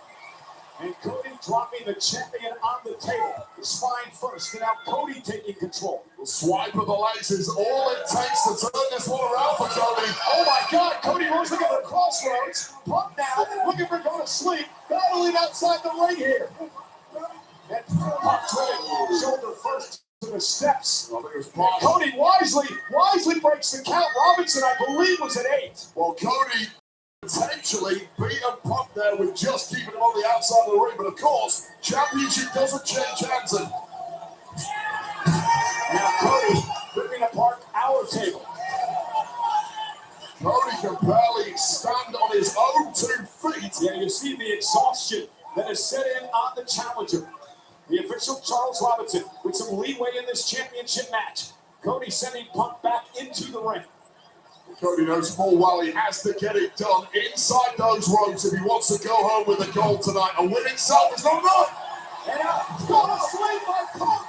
And Cody dropping the champion on the table. Spine first, and now Cody taking control.
The swipe of the legs is all it takes to turn this one around for Cody.
Oh my God, Cody Rhodes looking for crossroads. Punk now, looking for going to sleep. Battling outside the ring here. And Punk turning shoulder first to the steps. Cody wisely breaks the count. Robinson, I believe, was at 8.
Well, Cody potentially beat Punk there with just keeping him on the outside of the ring, but of course, championship doesn't change hands. And
now Cody ripping apart our table.
Cody can barely stand on his own 2 feet.
Yeah, you see the exhaustion that is set in on the challenger. The official Charles Robinson with some leeway in this championship match. Cody sending Punk back into the ring.
Cody knows full well he has to get it done inside those ropes if he wants to go home with a gold tonight. A win itself is not enough.
And now, gonna slay by Punk.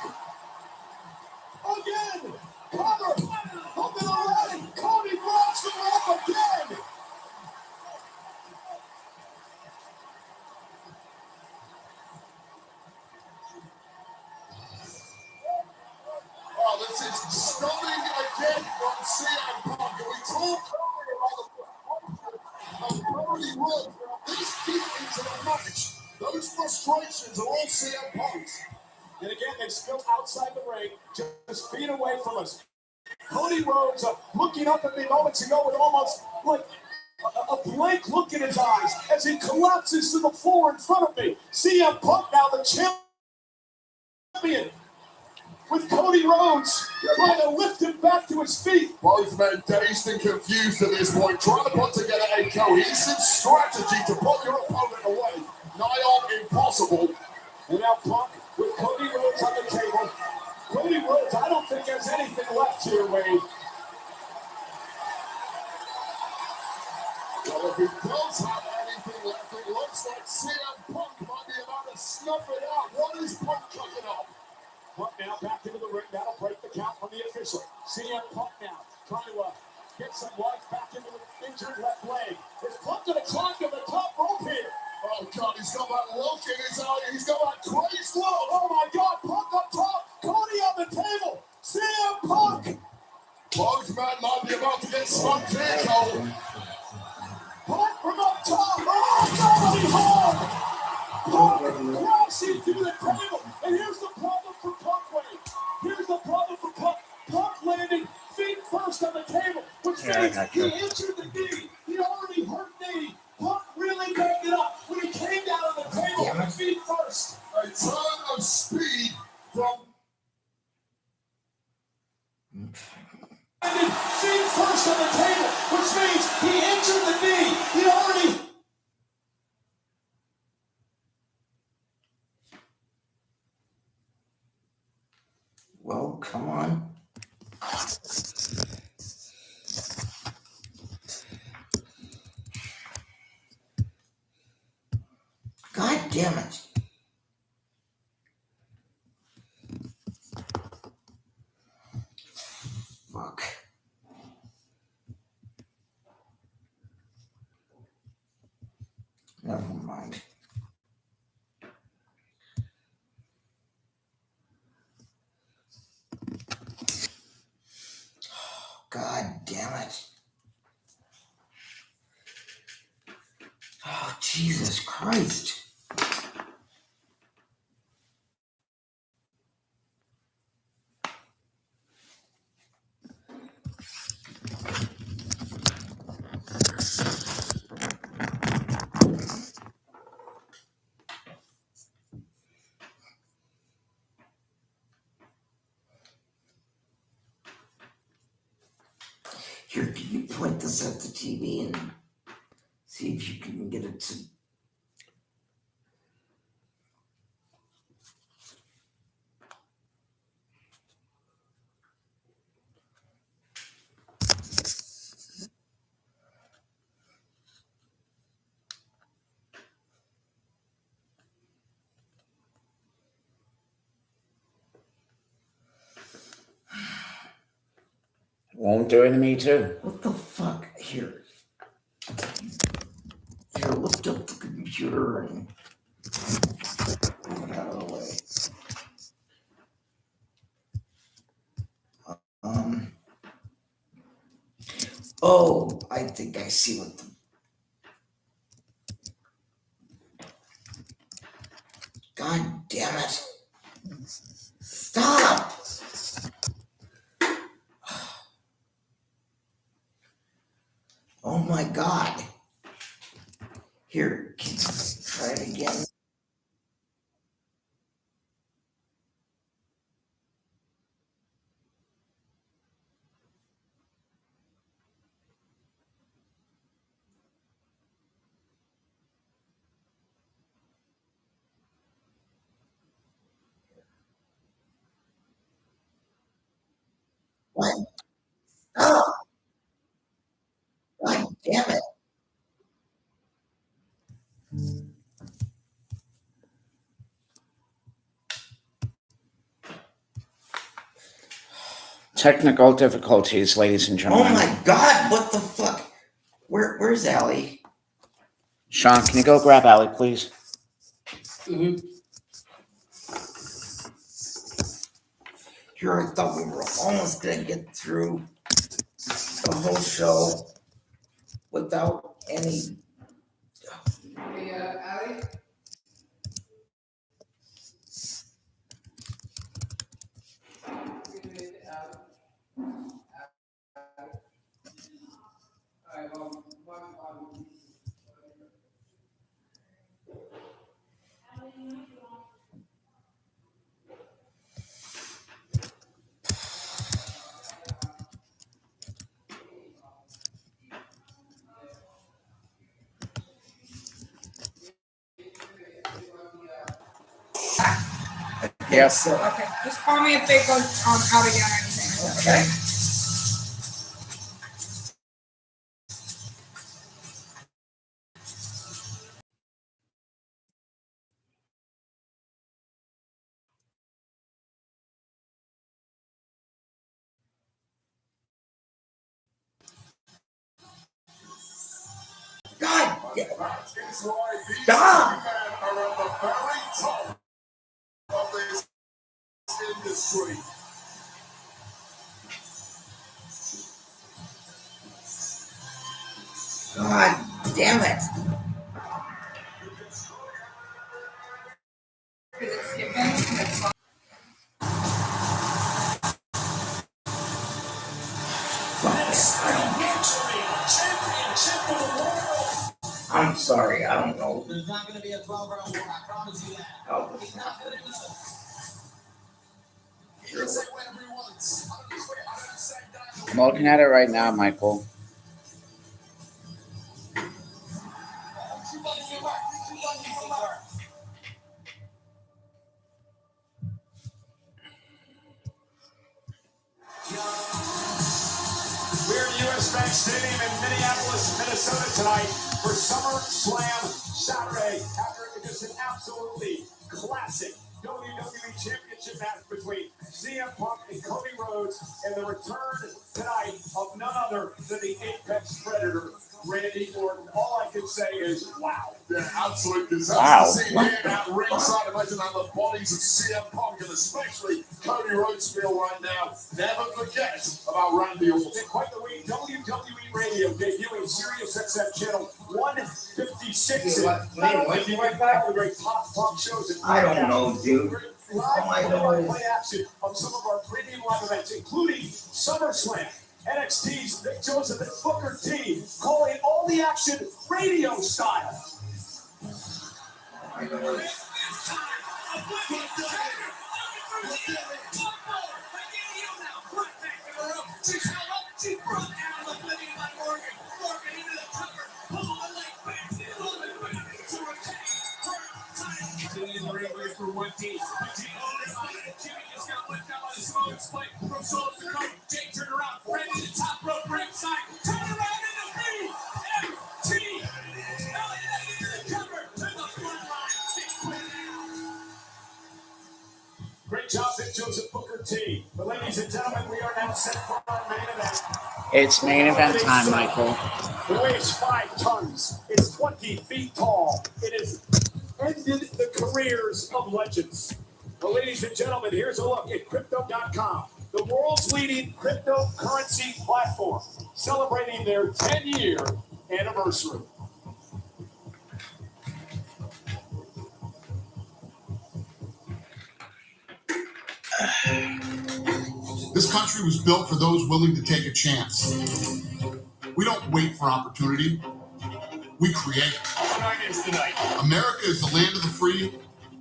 Again. Cover. Up in the ring. Cody blocks the rope again.
Oh, this is stunning again from CM Punk. And we talked about the Cody Rhodes. This deep into the match, those frustrations are all CM Punk's.
And again, they spill outside the ring, just feet away from us. Cody Rhodes looking up at me moments ago with almost like a blank look in his eyes as he collapses to the floor in front of me. CM Punk now the champion with Cody Rhodes trying to lift him back to his feet.
Both men dazed and confused at this point, trying to put together a cohesive strategy to put your opponent away. Nigh on impossible.
And now Punk with Cody Rhodes on the table. Cody Rhodes, I don't think there's anything left here, Wade.
Well, if he does have anything left, it looks like CM Punk might be about to snuff it out. What is Punk cooking up?
Punk now back into the ring. That'll break the count from the official. CM Punk now trying to get some life back into the injured left leg. Is Punk going to climb to the top rope here?
Oh, God, he's got that look in his eye. He's got that crazed look.
Oh, my God. Punk up top. Cody on the table. CM Punk.
Both men might be about to get smoked here, Cole.
Punk from up top. Oh, Cody hard. Punk crashing through the table. And here's the problem for Punk, Wade. Here's the problem for Punk. Punk landing feet first on the table, which means he injured the knee. He already hurt knee. Punk really backed it up when he came down on the table, feet first.
A ton of speed from...
Feet first on the table, which means he injured the knee. He already...
Well, come on. God damn it. Fuck. Never mind. God damn it. Oh, Jesus Christ. Here, can you point this at the TV and see if you can get it to...
Won't do it to me too.
What the fuck? Here. Here, lift up the computer and... Oh, I think I see what the. God damn it. Stop. Oh my God. Here, can you try it again? What? Stop. God damn it.
Technical difficulties, ladies and
Oh
gentlemen.
my God, what the fuck? Where's Allie?
Sean, can you go grab Allie, please?
Here, I thought we were almost gonna get through the whole show without any.
Hey, Allie?
Yes.
Okay, just call me if it goes out again or anything.
Okay. God damn it. Stop.
Are at the very top of this industry.
God damn it. I'm sorry, I don't know.
There's not going to be a 12-round war, I promise you that.
Oh,
It's not going to be.
I'm looking at it right now, Michael.
We're at US Bank Stadium in Minneapolis, Minnesota tonight for SummerSlam Saturday after just an absolutely classic WWE Championship match between CM Punk and Cody Rhodes and the return tonight of none other than the Apex Predator, Randy Orton. All I can say is wow.
Yeah, absolutely.
Wow.
To see here at ringside, imagine how the bodies of CM Punk and especially Cody Rhodes feel right now. Never forget about Randy Orton.
It's been quite the week. WWE Radio debuting Sirius XM channel 156. Not only do you went back to the great top shows and
I don't know, dude. All I know is
play action of some of our premium live events, including SummerSlam, NXT's Nick Joseph and Booker T, calling all the action radio style.
I know it.
Jake turned around, ran to the top rope, ringside, turn around in the BFT. Great job, Nick Joseph, Booker T. But ladies and gentlemen, we are now set for our main event.
It's main event time, Michael.
It weighs 5 tons. It's 20 feet tall. It has ended the careers of legends. Well, ladies and gentlemen, here's a look at Crypto.com, the world's leading cryptocurrency platform. celebrating their 10-year anniversary.
This country was built for those willing to take a chance. We don't wait for opportunity. We create it.
Tonight is the night.
America is the land of the free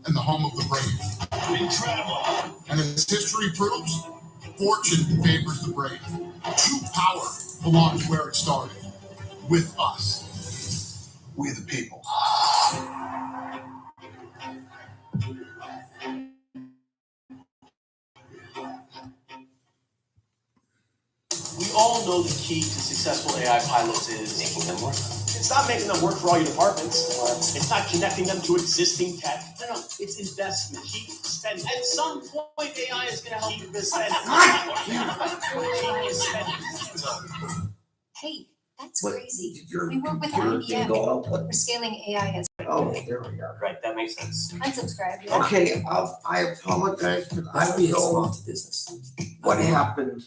and the home of the brave.
Incredible.
And as history proves, fortune favors the brave. True power belongs where it started, with us. We the people.
We all know the key to successful AI pilots is making them work. It's not making them work for all your departments. It's not connecting them to existing tech. No, it's investment. Keep spending. At some point, AI is going to help you spend.
Hey, that's
What?
crazy.
Did your
We work with
computer
IBM.
thing go out?
We're scaling AI as
Oh, there we are.
Right, that makes sense.
unsubscribe. Yeah.
Okay, I apologize for
I
that.
be a
So,
small to business.
what happened?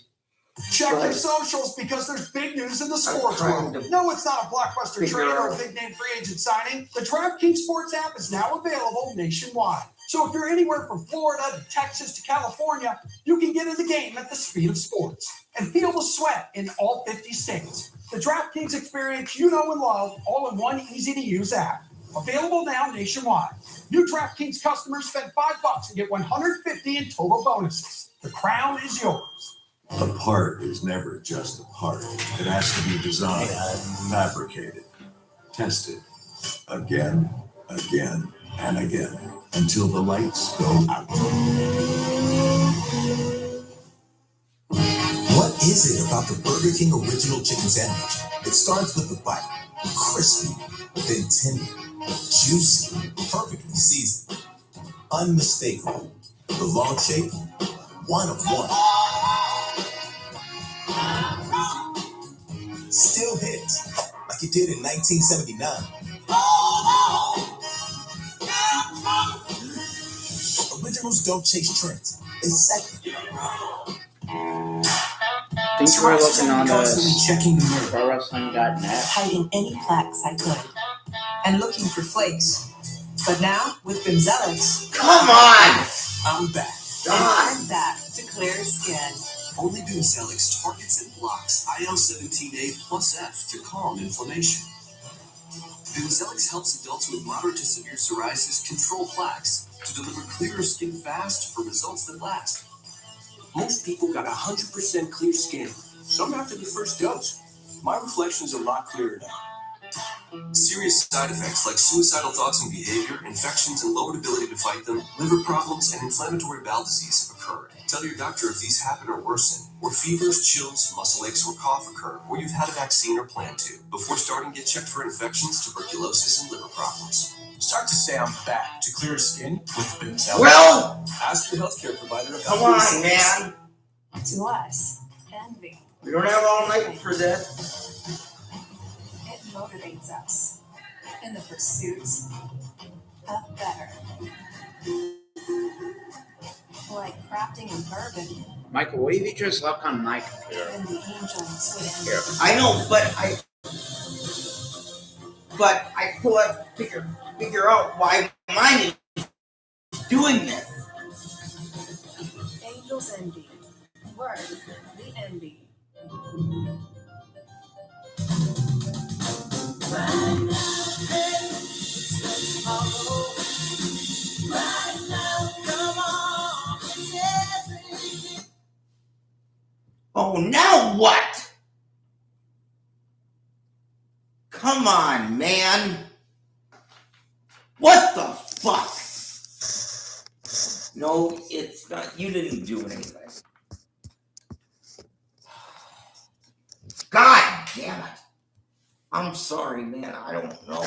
Check your
Right.
socials because there's big news in the
I'm
sports
trying
world.
to
No, it's not a blockbuster
figure
trade or a
out-
big name free agent signing. The DraftKings Sports app is now available nationwide. So if you're anywhere from Florida to Texas to California, you can get in the game at the speed of sports and feel the sweat in all 50 states. The DraftKings experience you know and love, all in one easy to use app. Available now nationwide. New DraftKings customers spend $5 and get $150 in total bonuses. The crown is yours.
A part is never just a part. It has to be designed, fabricated, tested, again, and again, until the lights go out.
What is it about the Burger King original chicken sandwich? It starts with the bite, crispy, then tender, juicy, perfectly seasoned, unmistakable. The long shape, one of one. Still hits like it did in 1979. Originals don't chase trends; they set them.
Thanks for looking on
Constantly checking the mirror.
ProWrestling.net.
Hiding any plaques I could and looking for flakes. But now, with Bimzelx,
Come on!
I'm back.
I'm back to clear skin.
Only Bimzelx targets and blocks IL-17A plus F to calm inflammation. Bimzelx helps adults with moderate to severe psoriasis control plaques to deliver clearer skin fast for results that last. Most people got 100% clear skin, some after the first dose. My reflection's a lot clearer now. Serious side effects like suicidal thoughts and behavior, infections and lowered ability to fight them, liver problems, and inflammatory bowel disease have occurred. Tell your doctor if these happen or worsen, or fevers, chills, muscle aches, or cough occur, or you've had a vaccine or plan to. Before starting, get checked for infections, tuberculosis, and liver problems. Start to say I'm back to clear skin with Bimzelx.
Well,
Ask your healthcare provider about
come on,
Bimzelx.
man.
To us, envy.
We don't have all night for this.
It motivates us in the pursuit of better. Like crafting a bourbon
Michael, what if you just look on my computer?
and the angels would
Here.
I know, but I still have to figure out why mine is doing this.
Angels envy. Word, the envy.
Oh, now what? Come on, man. What the fuck? No, it's not. You didn't do anything. God damn it. I'm sorry, man. I don't know.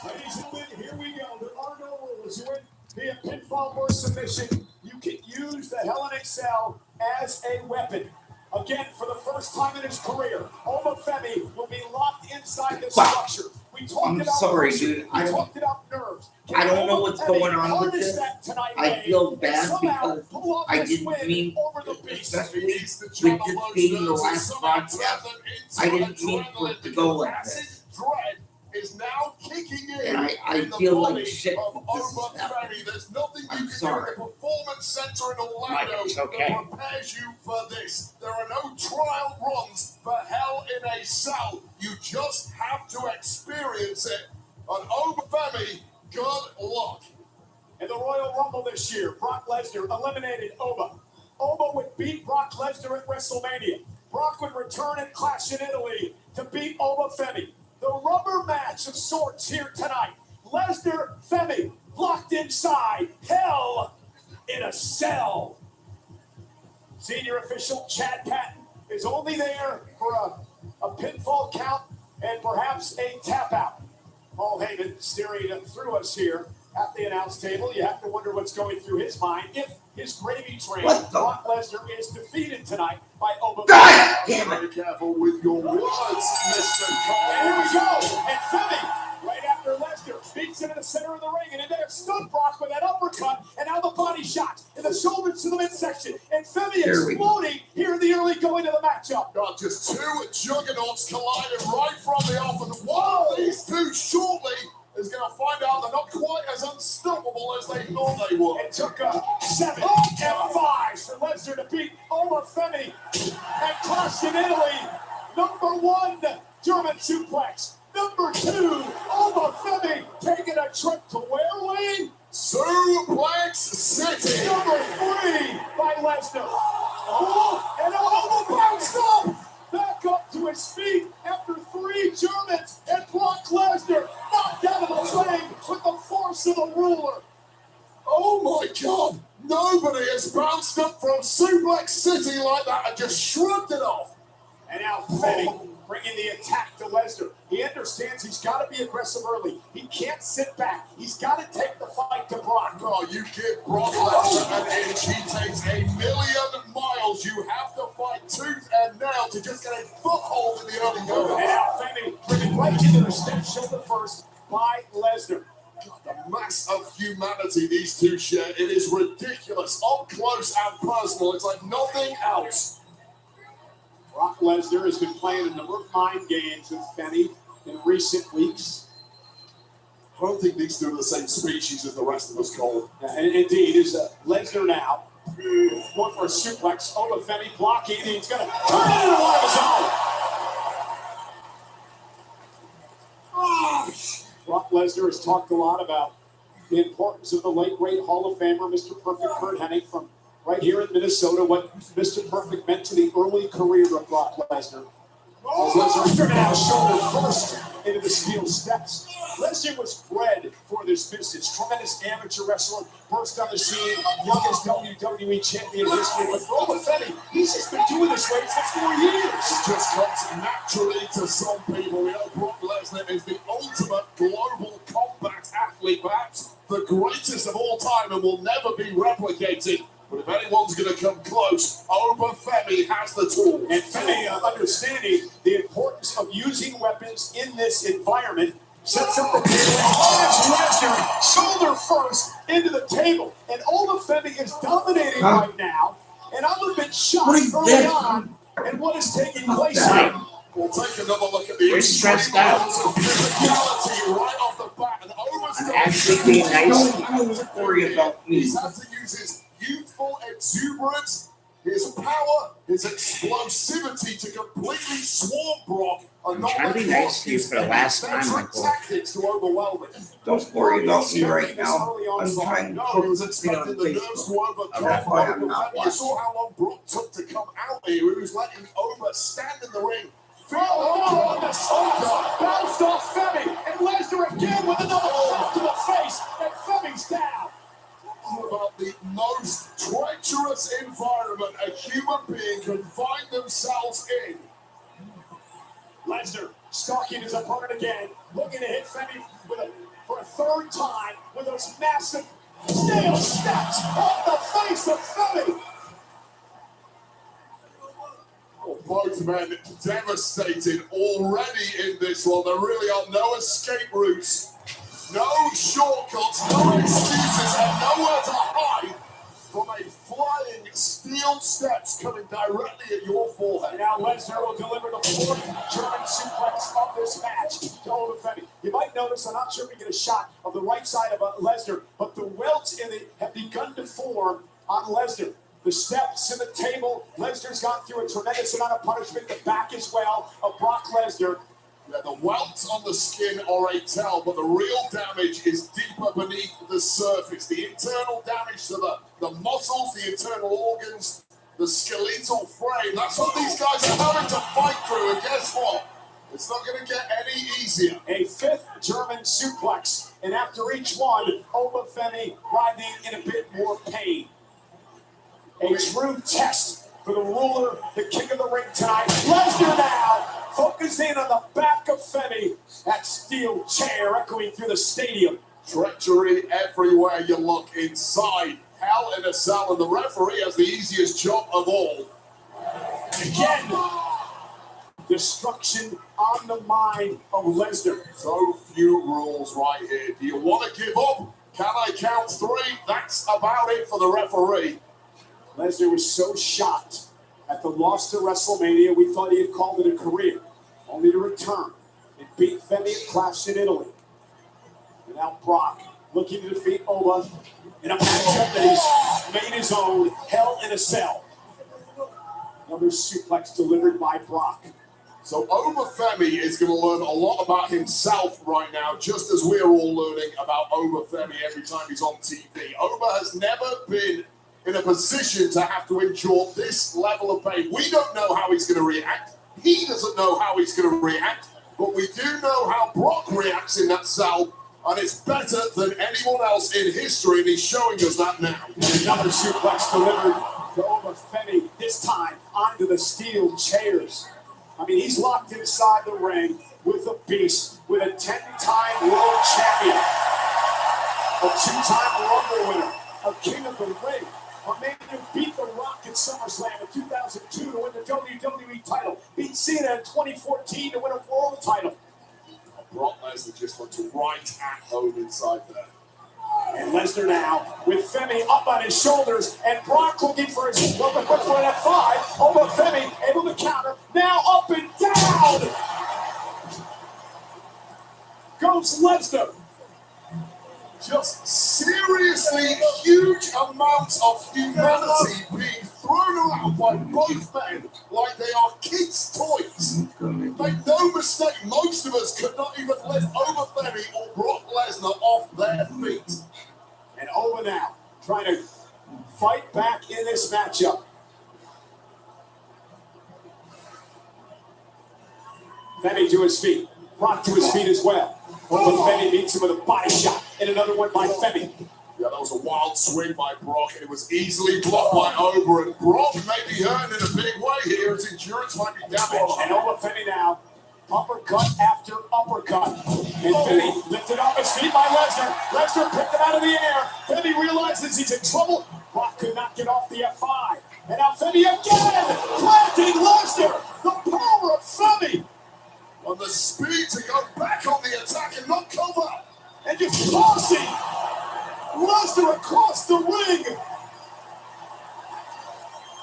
Ladies and gentlemen, here we go. There are no rules. You win via pinfall or submission. You can use the Hell in a Cell as a weapon. Again, for the first time in his career, Obafemi will be locked inside the structure. We talked
I'm
about
sorry,
pressure.
dude.
We talked about nerves.
I don't know what's
Obafemi
going on with
harness
this.
that tonight,
I
Ray,
feel
and
bad
somehow
because
pull off
I
this
didn't
win
mean,
over the beast.
especially with this being the last podcast, I didn't mean for it to go like this.
Dread is now kicking in.
And I
in the
feel like
body
shit
of
that this is
Obafemi.
happening.
There's nothing you
I'm
can
sorry.
do in the performance center in Orlando
Mike, it's okay.
that prepares you for this. There are no trial runs for Hell in a Cell. You just have to experience it. And Obafemi, good luck.
In the Royal Rumble this year, Brock Lesnar eliminated Oba. Oba would beat Brock Lesnar at WrestleMania. Brock would return and clash in Italy to beat Obafemi. The rubber match of sorts here tonight. Lesnar, Femi, locked inside Hell in a Cell. Senior official Chad Patton is only there for a pinfall count and perhaps a tap out. Paul Heyman staring through us here at the announce table. You have to wonder what's going through his mind if his gravy train, Brock Lesnar, is defeated tonight by Obafemi.
God damn it.
Be careful with your words, Mr. Cole.
And here we go. And Femi, right after Lesnar, beats him in the center of the ring. And in there, stood Brock with that uppercut. And now the body shot. And the shoulders to the midsection. And Femi exploding here in the early going of the matchup.
Got just two juggernauts colliding right from the off. And one of these two shortly is going to find out they're not quite as unstoppable as they thought they were.
It took 7 F5s for Lesnar to beat Obafemi and clash in Italy. Number 1, German suplex. Number 2, Obafemi taking a trip to where, Wayne?
Suplex City.
Number 3 by Lesnar. Oh, and Oba bounced up. Back up to his feet after 3 Germans, and Brock Lesnar knocked out of the ring with the force of the ruler.
Oh my God! Nobody has bounced up from Suplex City like that and just shrugged it off.
And now Femi bringing the attack to Lesnar. He understands he's got to be aggressive early. He can't sit back. He's got to take the fight to Brock.
Oh, you give Brock Lesnar an inch, he takes 1,000,000 miles. You have to fight tooth and nail to just get a foothold in the early going.
And now Femi bringing right into the step shoulder first by Lesnar.
The mass of humanity these two share, it is ridiculous. Up close and personal, it's like nothing else.
Brock Lesnar has been playing a number of mind games with Femi in recent weeks.
I don't think these two are the same species as the rest of us, Cole.
And indeed, is Lesnar now going for a suplex. Obafemi blocking, and he's going to turn it into one of his own. Brock Lesnar has talked a lot about the importance of the late great Hall of Famer, Mr. Perfect Kurt Hennig from right here in Minnesota, what Mr. Perfect meant to the early career of Brock Lesnar. As Lesnar now shoulder first into the steel steps. Lesnar was bred for this business. Tremendous amateur wrestler, burst on the scene, youngest WWE champion in history. But for Obafemi, he's just been doing this way for 4 years.
It just comes naturally to some people. You know, Brock Lesnar is the ultimate global combat athlete, perhaps the greatest of all time, and will never be replicated. But if anyone's going to come close, Obafemi has the tools.
And Femi, understanding the importance of using weapons in this environment, sets up the table and plants Lesnar shoulder first into the table. And Obafemi is dominating right now. And I'm a bit shocked early on at what is taking place here.
We'll take another look at the
You're stressed out.
physicality right off the bat. And
I'm actually being nice.
Don't worry about me.
He's had to use his youthful exuberance, his power, his explosivity to completely swarm Brock.
I'm trying to be nice to you for the last time, Michael.
Tactics to overwhelm him.
Don't worry about me right now. I'm trying to
No,
put
he was
something on
expecting the nerves to
Facebook.
overcome.
That's why I'm not
You saw how long Brock took to come out here. He was letting Oba stand in the ring.
Oh, and the stop bounced off Femi. And Lesnar again with another shot to the face. And Femi's down.
About the most treacherous environment a human being can find themselves in.
Lesnar stalking his opponent again, looking to hit Femi for a third time with those massive steel steps off the face of Femi.
both men devastated already in this one. There really are no escape routes, no shortcuts, no excuses, and nowhere to hide from a flying steel steps coming directly at your forehead.
Now Lesnar will deliver the fourth German suplex of this match to Obafemi. You might notice, I'm not sure if we get a shot of the right side of Lesnar, but the welts in it have begun to form on Lesnar. The steps and the table, Lesnar's gone through a tremendous amount of punishment. The back as well of Brock Lesnar.
Yeah, the welts on the skin are a tell, but the real damage is deeper beneath the surface. The internal damage to the muscles, the internal organs, the skeletal frame. That's what these guys are having to fight through. And guess what? It's not going to get any easier.
A fifth German suplex. And after each one, Obafemi writhing in a bit more pain. A true test for the ruler, the king of the ring tonight. Lesnar now focusing on the back of Femi. That steel chair echoing through the stadium.
Treachery everywhere you look. Inside, Hell in a Cell, and the referee has the easiest job of all.
Again, destruction on the mind of Lesnar.
So few rules right here. Do you want to give up? Can I count three? That's about it for the referee.
Lesnar was so shocked at the loss to WrestleMania, we thought he had called it a career, only to return and beat Femi at Clash in Italy. And now Brock looking to defeat Oba in a matchup that he's made his own, Hell in a Cell. Another suplex delivered by Brock.
So Obafemi is going to learn a lot about himself right now, just as we're all learning about Obafemi every time he's on TV. Oba has never been in a position to have to endure this level of pain. We don't know how he's going to react. He doesn't know how he's going to react, but we do know how Brock reacts in that cell, and it's better than anyone else in history, and he's showing us that now.
Another suplex delivered to Obafemi, this time onto the steel chairs. I mean, he's locked inside the ring with a beast, with a 10-time world champion, a 2-time Rumble winner, a king of the ring. A man who beat The Rock at SummerSlam in 2002 to win the WWE title. Beat Cena in 2014 to win a world title.
Brock Lesnar just went to right at home inside there.
And Lesnar now with Femi up on his shoulders, and Brock looking for his look for an F5. Over Femi able to counter. Now up and down goes Lesnar.
Just seriously huge amounts of humanity being thrown around by both men like they are kids' toys. Make no mistake, most of us could not even lift Obafemi or Brock Lesnar off their feet.
And Oba now trying to fight back in this matchup. Femi to his feet. Brock to his feet as well. Femi meets him with a body shot, and another one by Femi.
Yeah, that was a wild swing by Brock, and it was easily blocked by Oba. And Brock may be hurting in a big way here. His endurance might be damaged.
And Obafemi now, uppercut after uppercut. And Femi lifted off his feet by Lesnar. Lesnar picked him out of the air. Femi realizes he's in trouble. Brock could not get off the F5. And now Femi again, planting Lesnar. The power of Femi.
On the speed to go back on the attack and not cover.
And just tossing Lesnar across the ring.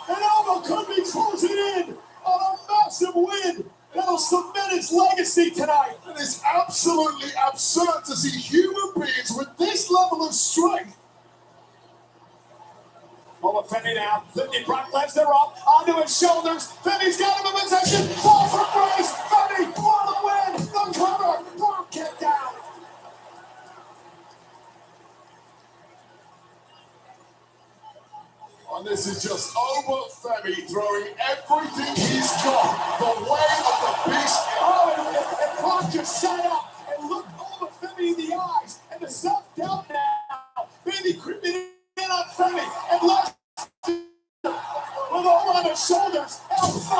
And Oba could be closing in on a massive win. That'll cement his legacy tonight.
It is absolutely absurd to see human beings with this level of strength.
Femi now, lifting Brock Lesnar up onto his shoulders. Femi's got him in possession. Fall for grace. Femi for the win. The cover. Brock kicked down.
And this is just Obafemi throwing everything he's got the way of the beast.
Oh, and Brock just sat up and looked Obafemi in the eyes. And the self-doubt now, maybe creeping in on Femi. And Lesnar with Oba on his shoulders. F5.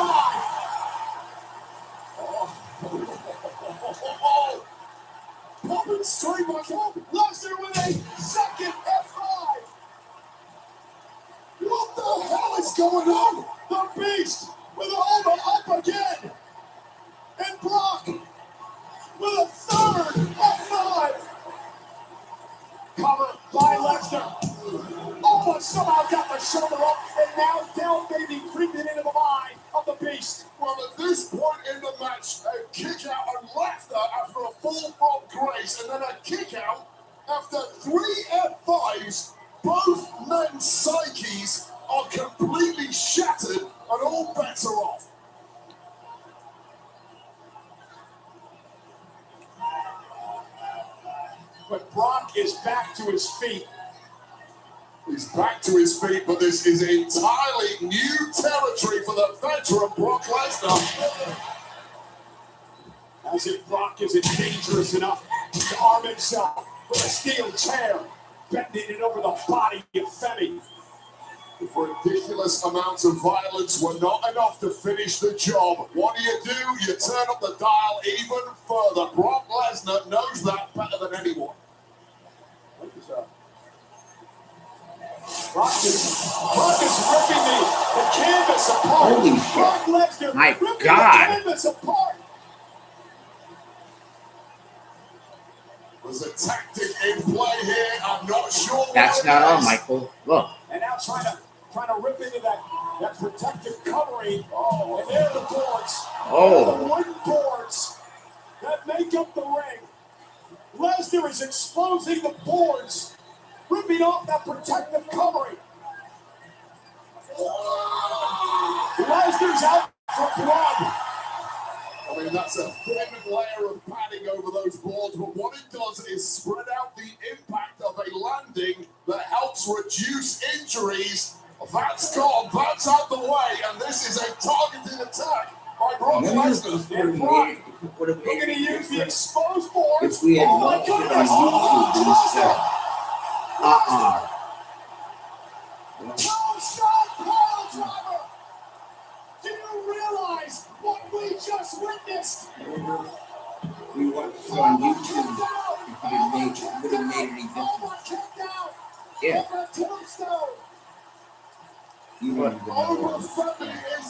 Pumping straight back up. Lesnar with a second F5. What the hell is going on? The Beast with Oba up cover by Lesnar. Almost somehow got the shoulder up, and now Del Baby creeping into the line of the Beast.
Well, at this point in the match, a kick out and laughter after a fall from Grace, and then a kick out after 3 F5s. Both men's psyches are completely shattered, and all bets are off.
But Brock is back to his feet.
He's back to his feet, but this is entirely new territory for the veteran Brock Lesnar.
As if Brock isn't dangerous enough to arm himself with a steel chair, bending it over the body of Femi.
If ridiculous amounts of violence were not enough to finish the job, what do? You turn up the dial even further. Brock Lesnar knows that better than anyone.
What is that? Brock is ripping the canvas apart.
Holy shit.
Brock Lesnar
My
ripping
God.
the canvas apart.
There's a tactic in play here. I'm not sure what
That's
it
not all,
is.
Michael. Look.
And now trying to rip into that protective covering. Oh. And there are the boards.
Oh.
The wooden boards that make up the ring. Lesnar is exposing the boards, ripping off that protective covering. Lesnar's out for blood.
I mean, that's a thin layer of padding over those boards, but what it does is spread out the impact of a landing that helps reduce injuries. That's gone, that's out the way, and this is a targeted attack by Brock Lesnar.
And Brock, we're going to use the exposed boards.
If we had
oh my
watched it on
goodness!
YouTube,
Stop pile driver! Do you realize what we just witnessed?
we watched it on YouTube. If it would have made any difference. Yeah. You wouldn't even know.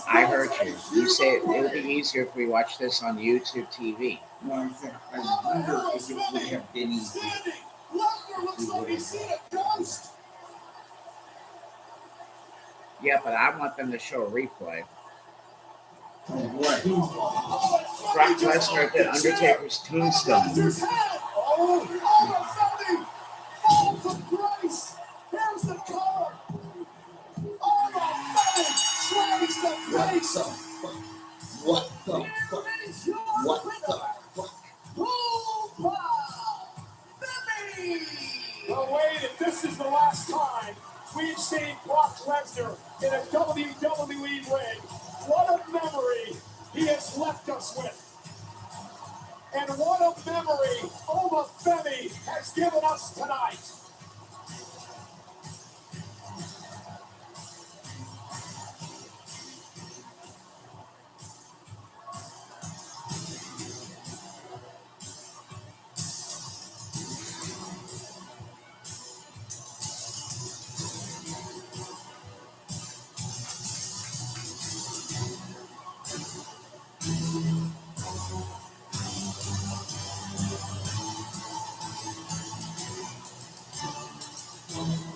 I heard you. You said it would be easier if we watched this on YouTube TV. No, I wonder if it would have been easier.
Lesnar looks like he's seen a ghost.
Yeah, but I want them to show a replay. What? Brock Lesnar at the Undertaker's tombstone.
Lesnar's head. Oh, falls of grace. Here's the cover. Oh, my slays the face.
What the fuck? What the fuck?
Oh, wait, if this is the last time we've seen Brock Lesnar in a WWE ring, what a memory he has left us with. And what a memory Oma Femi has given us tonight.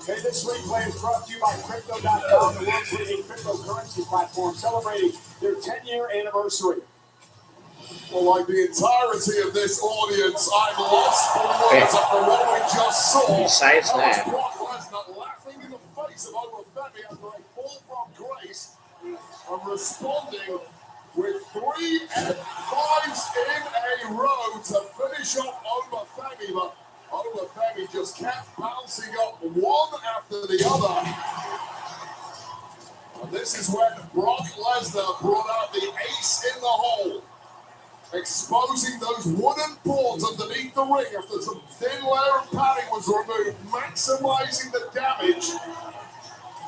Okay, this replay is brought to you by Crypto.com, the world's leading cryptocurrency platform, celebrating their 10-year anniversary.
Well, like the entirety of this audience, I'm lost for words after what we just saw.
Besides that.
Brock Lesnar laughing in the face of Oma Femi after a fall from grace and responding with 3 F5s in a row to finish off Oma Femi, but Oma Femi just kept bouncing up one after the other. And this is when Brock Lesnar brought out the ace in the hole, exposing those wooden boards underneath the ring after some thin layer of padding was removed, maximizing the damage.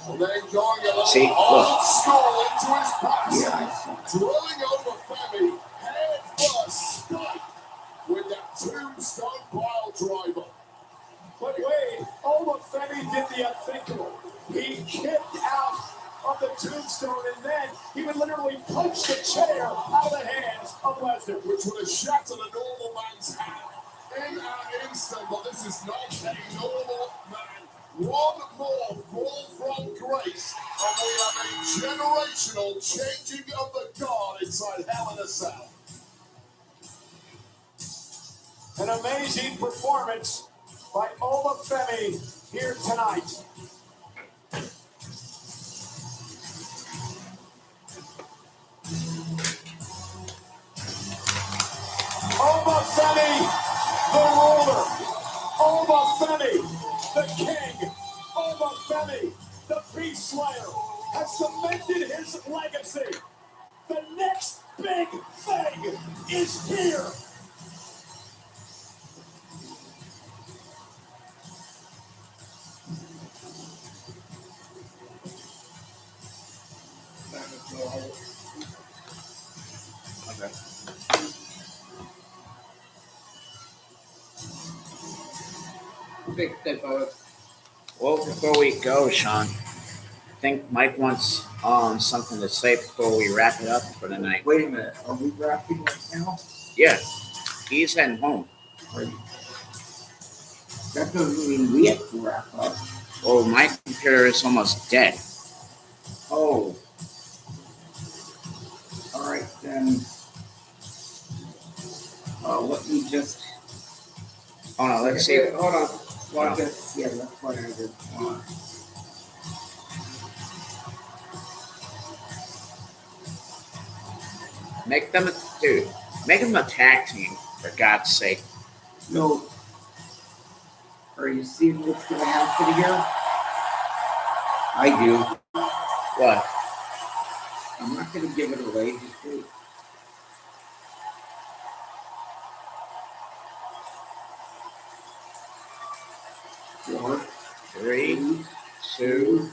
And then going a little old school into his pass, drilling over Femi head first, spike with that tombstone pile driver.
But wait, Oma Femi did the unthinkable. He kicked out of the tombstone, and then he would literally punch the chair out of the hands of Lesnar,
which would have shattered a normal man's hand in and in Kingston, but this is not a normal man. One more fall from grace, and we have a generational changing of the guard inside Hell in a Cell.
An amazing performance by Olafemi here tonight. Olafemi, the ruler. Olafemi, the king. Olafemi, the beast slayer, has cemented his legacy. The next big thing is here.
Okay.
Big step forward.
Well, before we go, Sean, I think Mike wants something to say before we wrap it up for the night.
Wait a minute. Are we wrapping right now?
Yeah, he's heading home.
That doesn't mean we have to wrap up.
Oh, my computer is almost dead.
Oh. All right, then. Let me just.
Oh no, let's see.
Hold on. Watch
Yeah,
this.
yeah, that's what I did.
Make them a tag team, for God's sake.
No. Are you seeing what's going to happen here? I do.
What?
I'm not going to give it away. Just wait. Four,
3, 2.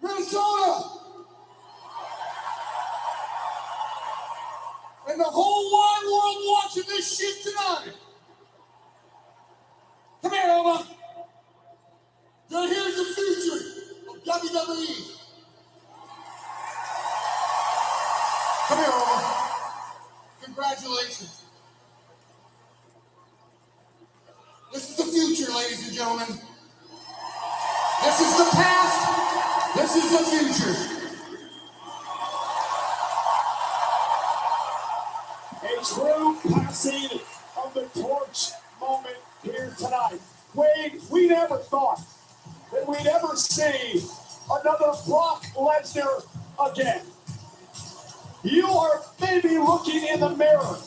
Minnesota! And the whole wide world watching this shit tonight. Come here, Oma. Now here's the future of WWE. Come here, Oma. Congratulations. This is the future, ladies and gentlemen. This is the past. This is the future.
A true passing of the torch moment here tonight. Wade, we never thought that we'd ever see another Brock Lesnar again. You are maybe looking in the mirror,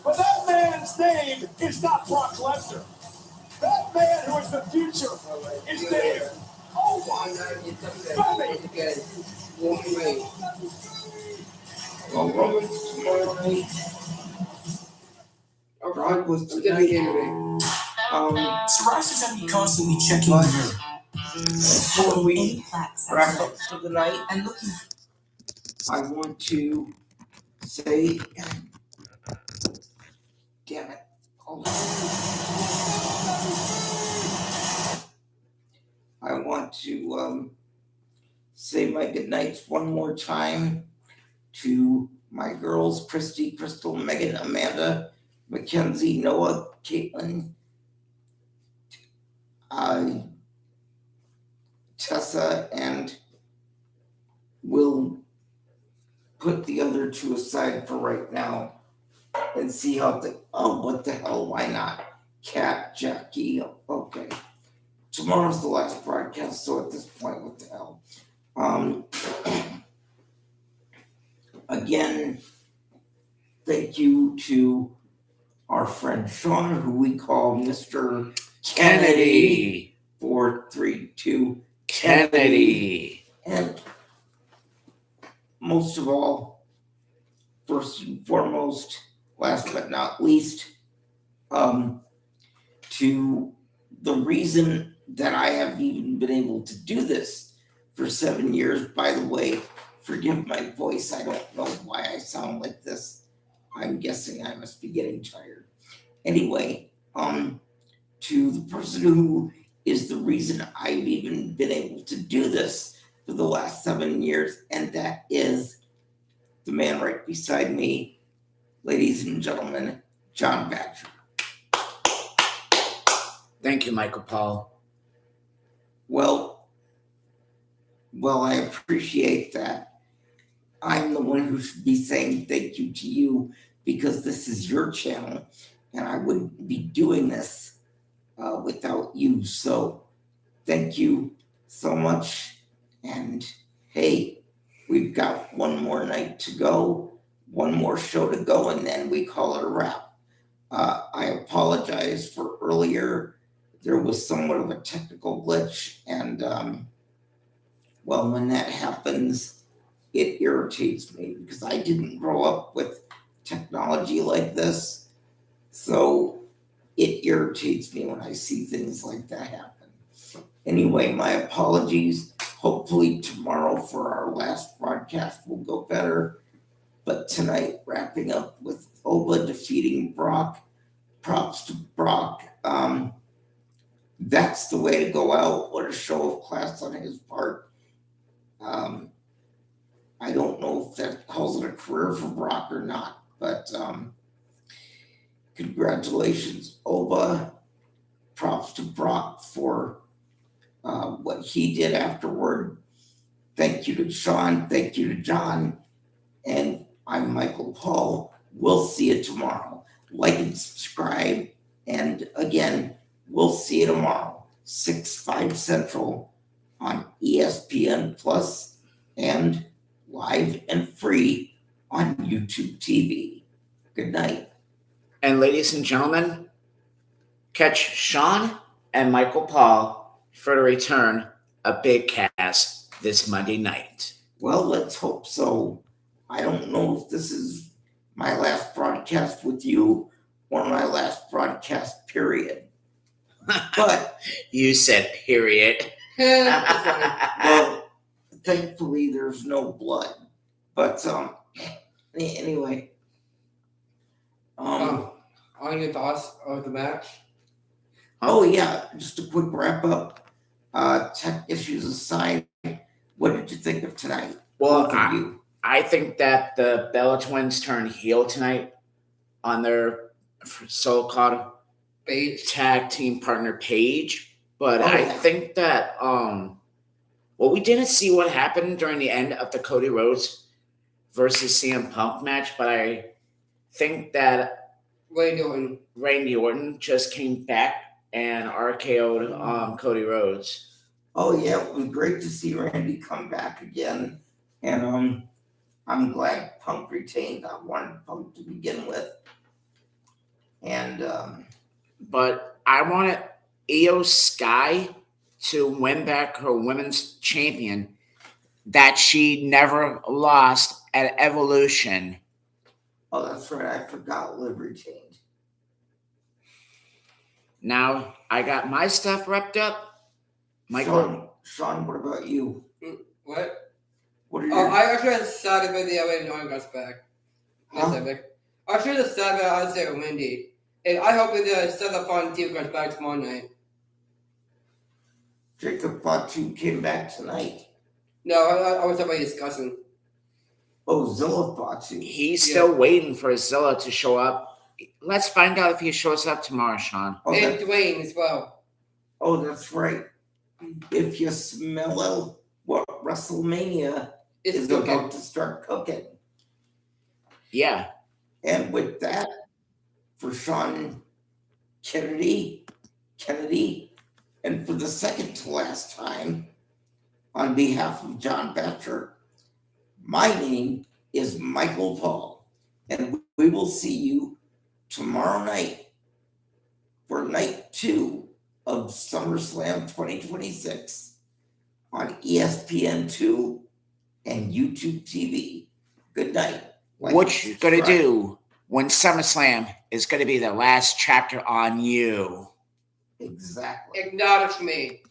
but that man's name is not Brock Lesnar. That man who is the future is named
Well, Roman's tomorrow night. Brock was tonight.
Psoriasis has me constantly checking the mirror.
Before we wrap up for the night, I want to say, damn it, hold on. I want to say my goodnights one more time to my girls, Christy, Crystal, Megan, Amanda, Mackenzie, Noah, Caitlin, Tessa, and we'll put the other two aside for right now and see how what the hell, why not? Kat, Jackie, okay. Tomorrow's the last broadcast, so at this point, what the hell? Again, thank you to our friend Sean, who we call Mr. Kennedy. 432
Kennedy.
And most of all, first and foremost, last but not least, to the reason that I have even been able to do this for 7 years. By the way, forgive my voice. I don't know why I sound like this. I'm guessing I must be getting tired. Anyway, to the person who is the reason I've even been able to do this for the last 7 years, and that is the man right beside me, ladies and gentlemen, John Badger.
Thank you, Michael Paul.
Well, I appreciate that. I'm the one who should be saying thank you to you because this is your channel, and I wouldn't be doing this without you. So thank you so much. And hey, we've got one more night to go, one more show to go, and then we call it a wrap. I apologize for earlier. There was somewhat of a technical glitch, and well, when that happens, it irritates me because I didn't grow up with technology like this. So it irritates me when I see things like that happen. Anyway, my apologies. Hopefully tomorrow for our last broadcast will go better. But tonight, wrapping up with Oba defeating Brock. Props to Brock. That's the way to go out. What a show of class on his part. I don't know if that calls it a career for Brock or not, but congratulations, Oba. Props to Brock for what he did afterward. Thank you to Sean. Thank you to John. And I'm Michael Paul. We'll see you tomorrow. Like and subscribe. And again, we'll see you tomorrow, 6/5 Central on ESPN Plus and live and free on YouTube TV. Good night.
And ladies and gentlemen, catch Sean and Michael Paul for the return of Big Cast this Monday night.
Well, let's hope so. I don't know if this is my last broadcast with you or my last broadcast, period. But
you said period.
Well, thankfully there's no blood. But anyway.
On your thoughts of the match?
Oh yeah, just a quick wrap up. Tech issues aside, what did you think of tonight?
Well, I think that the Bella Twins turned heel tonight on their so-called tag team partner page. But I think that well, we didn't see what happened during the end of the Cody Rhodes versus CM Punk match, but I think that Randy Orton just came back and RKO'd Cody Rhodes.
Oh yeah, it was great to see Randy come back again, and I'm glad Punk retained. I wanted Punk to begin with, and
but I wanted Io Sky to win back her women's champion that she never lost at Evolution.
Oh, that's right. I forgot Liv retained.
Now I got my stuff wrapped up. Michael,
Sean, what about you?
What?
What are you?
I actually had sad about the LA no one got back.
Huh?
I should have sad about Isaiah and Wendy. And I hope the Southern Fun team comes back tomorrow night.
Jacob Fatu came back tonight.
No, I was talking about discussing.
Oh, Zilla Fatu.
He's still waiting for Zilla to show up. Let's find out if he shows up tomorrow, Sean.
And Dwayne as well.
Oh, that's right. If you smell what WrestleMania is about to start cooking.
Yeah.
And with that, for Sean Kennedy, and for the second to last time, on behalf of John Batcher, my name is Michael Paul, and we will see you tomorrow night for night 2 of SummerSlam 2026 on ESPN2 and YouTube TV. Good night.
What you gonna do when SummerSlam is gonna be the last chapter on you?
Exactly.
Acknowledge me.